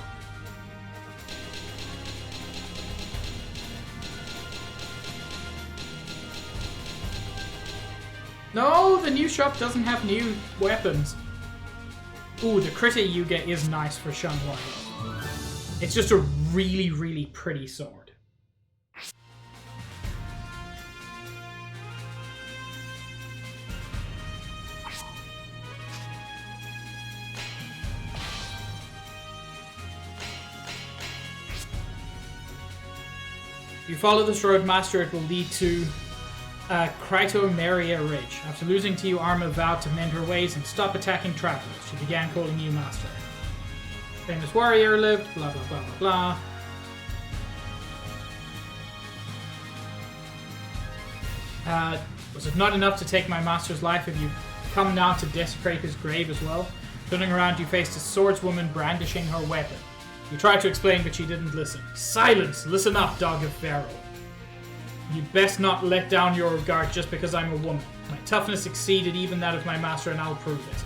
[SPEAKER 1] No, the new shop doesn't have new weapons. Ooh, the critter you get is nice for Shanghai. It's just a really, really pretty sword. If you follow this road, Master, it will lead to Krytomeria Ridge. After losing to you, Arma vowed to mend her ways and stop attacking travelers. She began calling you Master. Famous warrior lived, blah blah blah blah blah. Was it not enough to take my master's life? Have you come now to desecrate his grave as well? Turning around, you faced a swordswoman brandishing her weapon. You tried to explain, but she didn't listen. Silence! Listen up, dog of Pharaoh. You'd best not let down your guard just because I'm a woman. My toughness exceeded even that of my master, and I'll prove it.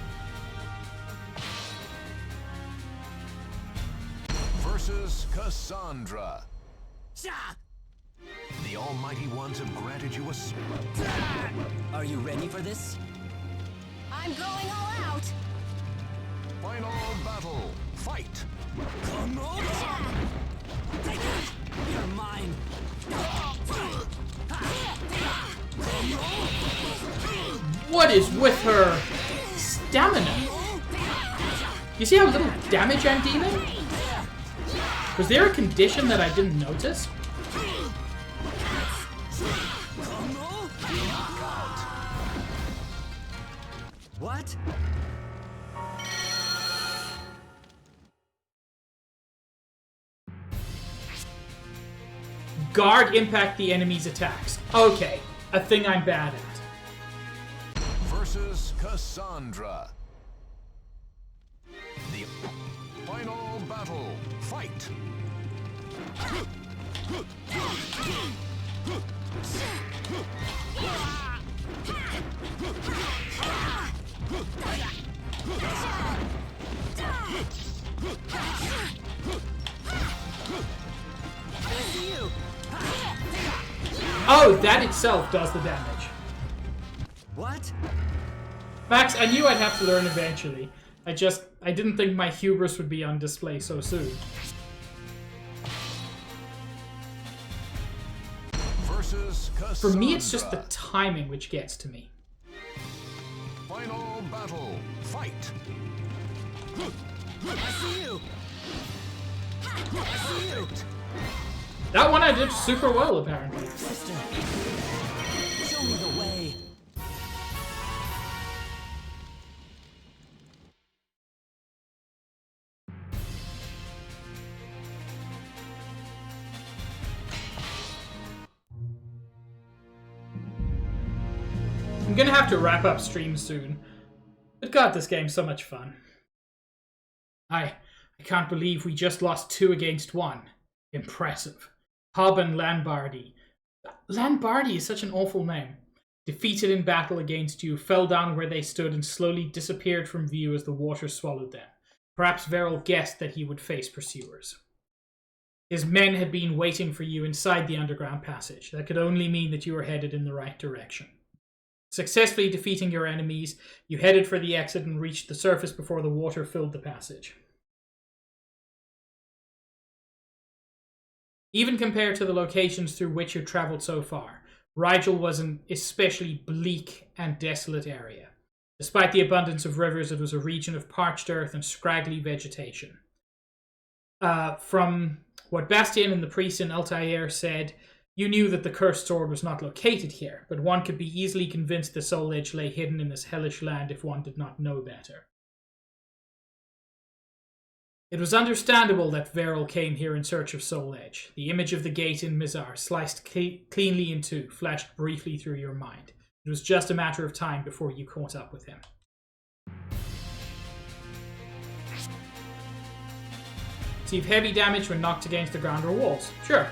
[SPEAKER 2] Versus Cassandra. The Almighty Ones have granted you a...
[SPEAKER 3] Are you ready for this?
[SPEAKER 5] I'm going all out.
[SPEAKER 2] Final battle. Fight.
[SPEAKER 3] You're mine.
[SPEAKER 1] What is with her stamina? You see how little damage I'm dealing? Was there a condition that I didn't notice?
[SPEAKER 3] What?
[SPEAKER 1] Guard impact the enemy's attacks. Okay, a thing I'm bad at.
[SPEAKER 2] Versus Cassandra. The final battle. Fight.
[SPEAKER 1] Oh, that itself does the damage.
[SPEAKER 3] What?
[SPEAKER 1] Max, I knew I'd have to learn eventually. I didn't think my hubris would be on display so soon.
[SPEAKER 2] versus
[SPEAKER 1] For me, it's just the
[SPEAKER 2] Cassandra.
[SPEAKER 1] timing which gets to me.
[SPEAKER 2] Final battle. Fight.
[SPEAKER 3] I see you. I see you.
[SPEAKER 1] That one I did super well, apparently.
[SPEAKER 3] Sister, show me the way.
[SPEAKER 1] I'm gonna have to wrap up stream soon. But god, this game's so much fun. I can't believe we just lost 2 against 1. Impressive. Haben Lambardi. Lambardi is such an awful name. Defeated in battle against you, fell down where they stood and slowly disappeared from view as the water swallowed them. Perhaps Veril guessed that he would face pursuers. His men had been waiting for you inside the underground passage. That could only mean that you were headed in the right direction. Successfully defeating your enemies, you headed for the exit and reached the surface before the water filled the passage. Even compared to the locations through which you traveled so far, Rigel was an especially bleak and desolate area. Despite the abundance of rivers, it was a region of parched earth and scraggly vegetation. From what Bastien and the priest in Altair said, you knew that the cursed sword was not located here, but one could be easily convinced the Soul Edge lay hidden in this hellish land if one did not know better. It was understandable that Veril came here in search of Soul Edge. The image of the gate in Mizar, sliced cleanly in two, flashed briefly through your mind. It was just a matter of time before you caught up with him. Receive heavy damage when knocked against the ground or walls. Sure.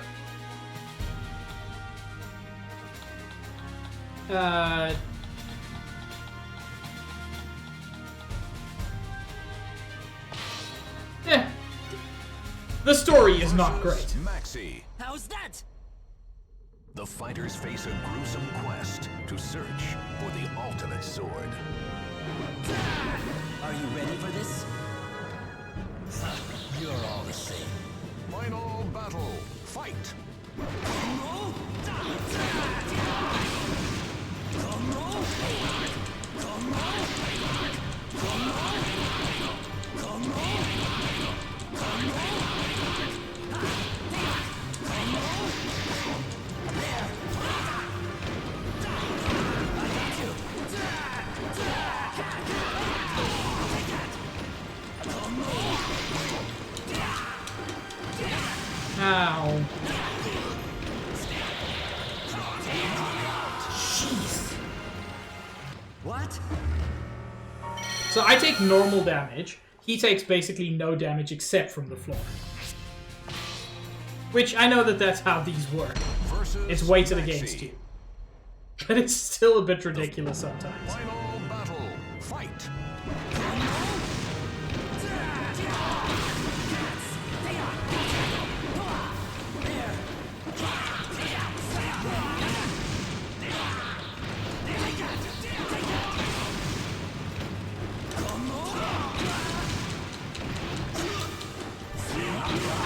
[SPEAKER 1] Yeah. The story is not great.
[SPEAKER 2] Maxi.
[SPEAKER 3] How's that?
[SPEAKER 2] The fighters face a gruesome quest to search for the ultimate sword.
[SPEAKER 3] Are you ready for this? You're all the same.
[SPEAKER 2] Final battle. Fight.
[SPEAKER 1] Ow. Jeez.
[SPEAKER 3] What?
[SPEAKER 1] So I take normal damage. He takes basically no damage except from the floor. Which, I know that that's how these work. It's weighted against you. But it's still a bit ridiculous sometimes.
[SPEAKER 2] Final battle. Fight.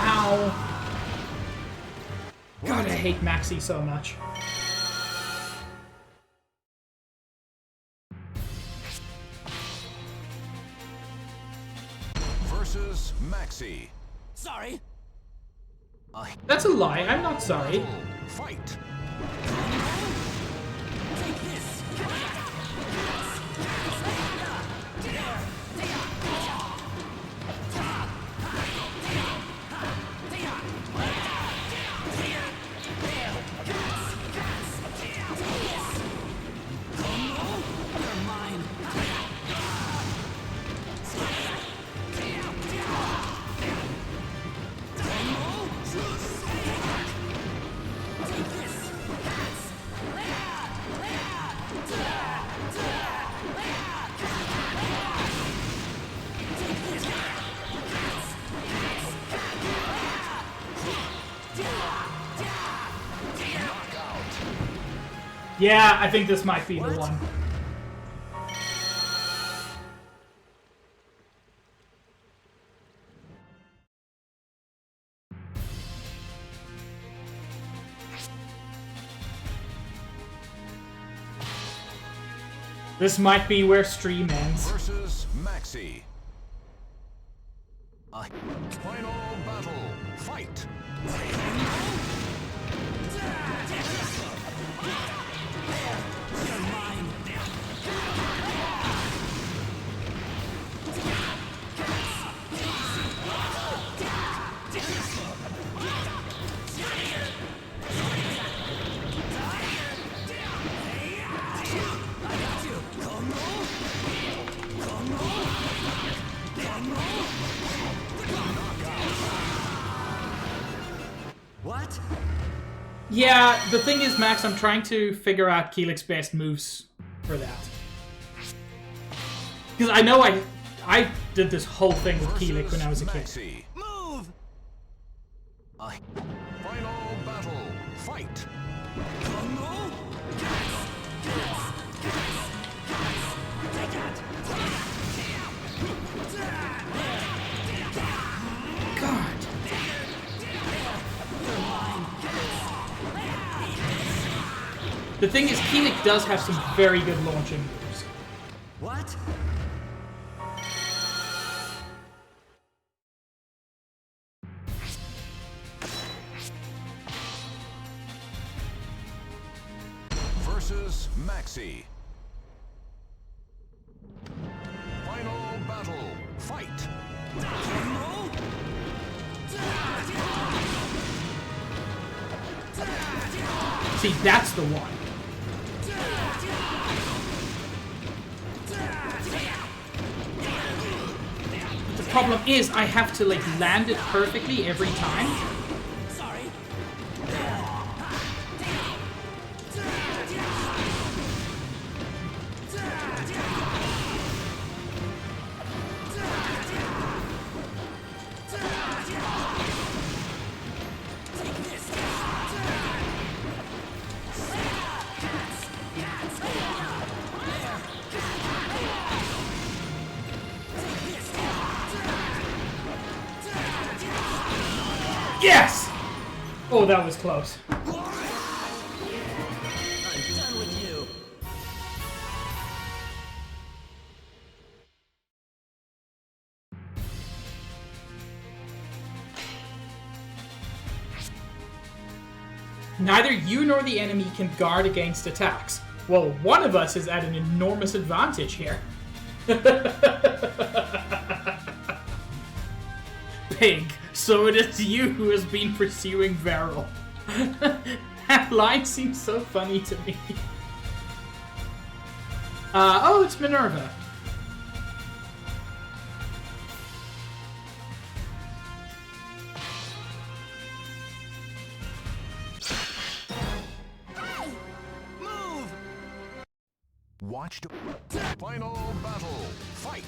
[SPEAKER 1] Ow. God, I hate Maxi so much.
[SPEAKER 2] Versus Maxi.
[SPEAKER 3] Sorry.
[SPEAKER 1] That's a lie. I'm not sorry.
[SPEAKER 2] Fight.
[SPEAKER 3] Take this. You're mine. Take this.
[SPEAKER 1] Yeah, I think this might be the one. This might be where stream ends.
[SPEAKER 2] Versus Maxi. Final battle. Fight.
[SPEAKER 3] What?
[SPEAKER 1] Yeah, the thing is, Max, I'm trying to figure out Keelik's best moves for that. Because I know I did this whole thing with Keelik when I was a kid.
[SPEAKER 2] Maxi.
[SPEAKER 3] Move!
[SPEAKER 2] Final battle. Fight.
[SPEAKER 1] God. The thing is, Keelik does have some very good launching moves.
[SPEAKER 3] What?
[SPEAKER 2] Versus Maxi. Final battle. Fight.
[SPEAKER 1] See, that's the one. The problem is, I have to, like, land it perfectly every time.
[SPEAKER 3] Sorry.
[SPEAKER 1] Yes! Oh, that was close.
[SPEAKER 3] I'm done with you.
[SPEAKER 1] Neither you nor the enemy can guard against attacks. Well, one of us is at an enormous advantage here. Pig, so it is you who has been pursuing Veril. That line seems so funny to me. Oh, it's Minerva.
[SPEAKER 3] Move!
[SPEAKER 2] Watched. Final battle. Fight.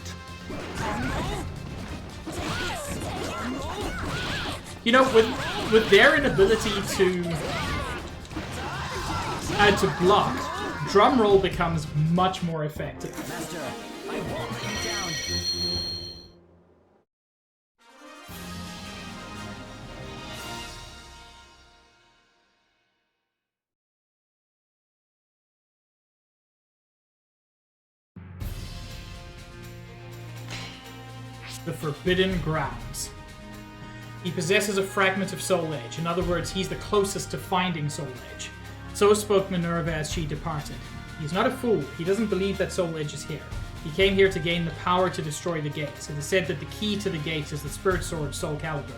[SPEAKER 1] You know, with their inability to block, drum roll becomes much more effective.
[SPEAKER 3] Master, I won't let you down.
[SPEAKER 1] The Forbidden Grounds. He possesses a fragment of Soul Edge. In other words, he's the closest to finding Soul Edge. So spoke Minerva as she departed. He's not a fool. He doesn't believe that Soul Edge is here. He came here to gain the power to destroy the gates. It is said that the key to the gates is the spirit sword Soul Calibur.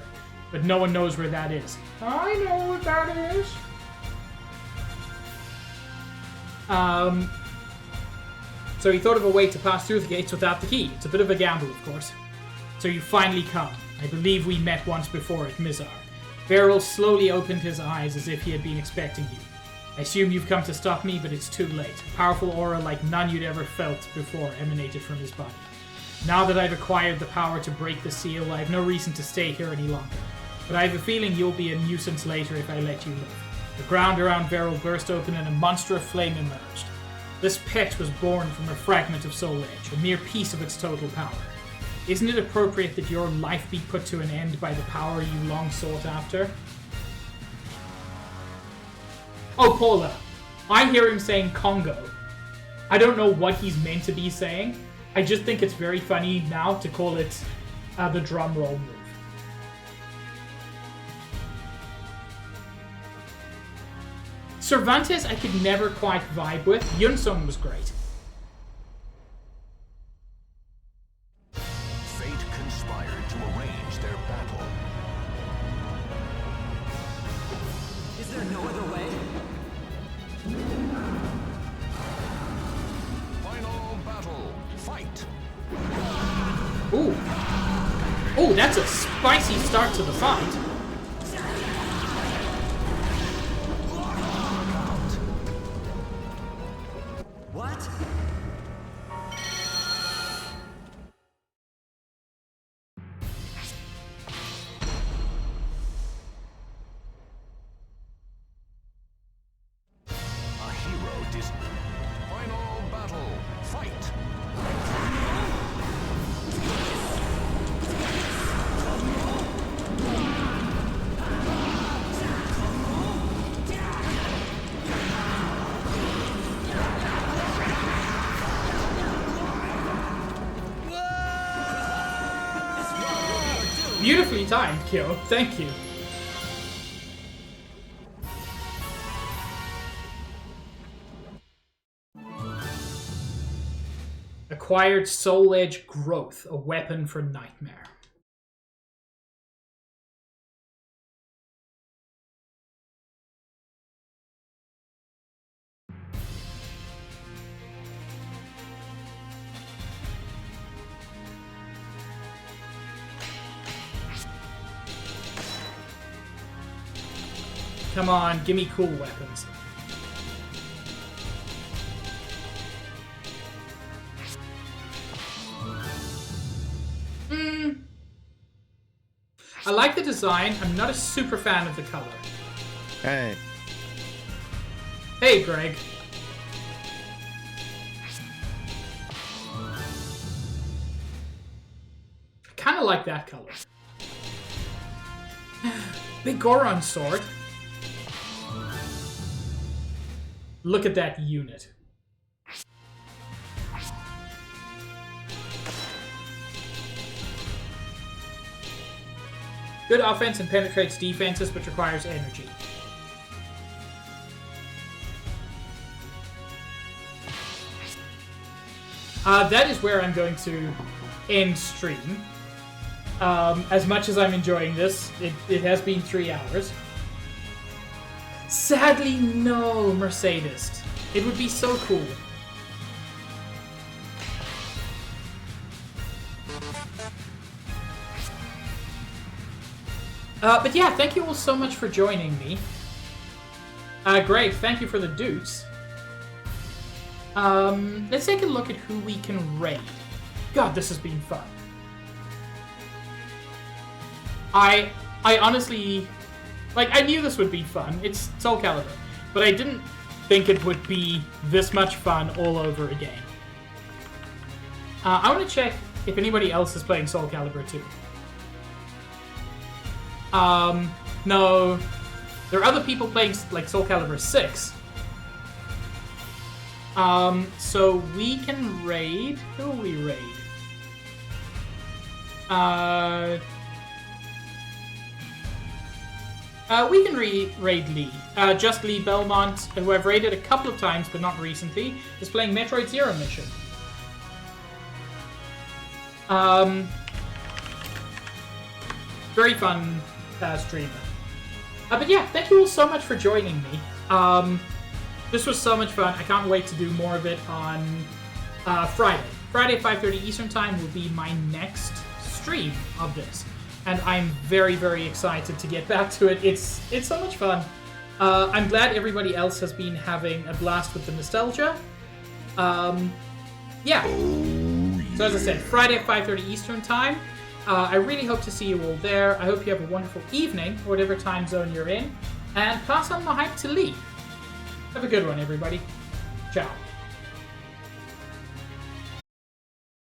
[SPEAKER 1] But no one knows where that is. I know what that is. So he thought of a way to pass through the gates without the key. It's a bit of a gamble, of course. So you finally come. I believe we met once before at Mizar. Veril slowly opened his eyes as if he had been expecting you. I assume you've come to stop me, but it's too late. A powerful aura like none you'd ever felt before emanated from his body. Now that I've acquired the power to break the seal, I have no reason to stay here any longer. But I have a feeling you'll be a nuisance later if I let you live. The ground around Veril burst open and a monster of flame emerged. This pet was born from a fragment of Soul Edge, a mere piece of its total power. Isn't it appropriate that your life be put to an end by the power you long sought after? Oh, Paula. I hear him saying Congo. I don't know what he's meant to be saying. I just think it's very funny now to call it the drum roll move. Cervantes I could never quite vibe with. Yunsung was great.
[SPEAKER 2] Fate conspired to arrange their battle.
[SPEAKER 3] Is there no other way?
[SPEAKER 2] Final battle. Fight.
[SPEAKER 1] Ooh. Ooh, that's a spicy start to the fight.
[SPEAKER 3] What?
[SPEAKER 2] A hero dis... Final battle. Fight.
[SPEAKER 1] Beautifully timed, Kyo. Thank you. Acquired Soul Edge Growth, a weapon for Nightmare. Come on, give me cool weapons. I like the design. I'm not a super fan of the color.
[SPEAKER 9] Hey.
[SPEAKER 1] Hey, Greg. I kind of like that color. Big Goron sword. Look at that unit. Good offense and penetrates defenses, but requires energy. That is where I'm going to end stream. As much as I'm enjoying this, it has been 3 hours. Sadly, no Mercedes. It would be so cool. But yeah, thank you all so much for joining me. Greg, thank you for the dudes. Let's take a look at who we can raid. God, this has been fun. I honestly... Like, I knew this would be fun. It's Soul Calibur. But I didn't think it would be this much fun all over again. I want to check if anybody else is playing Soul Calibur 2. No. There are other people playing, like, Soul Calibur 6. So we can raid... Who will we raid? We can raid Lee. Just Lee Belmont, who I've raided a couple of times, but not recently, is playing Metroid Zero Mission. Very fun streamer. But yeah, thank you all so much for joining me. This was so much fun. I can't wait to do more of it on Friday. Friday at 5:30 Eastern Time will be my next stream of this. And I'm very, very excited to get back to it. It's so much fun. I'm glad everybody else has been having a blast with the nostalgia. Yeah. So as I said, Friday at 5:30 Eastern Time. I really hope to see you all there. I hope you have a wonderful evening, whatever time zone you're in. And pass on the hype to Lee. Have a good one, everybody. Ciao.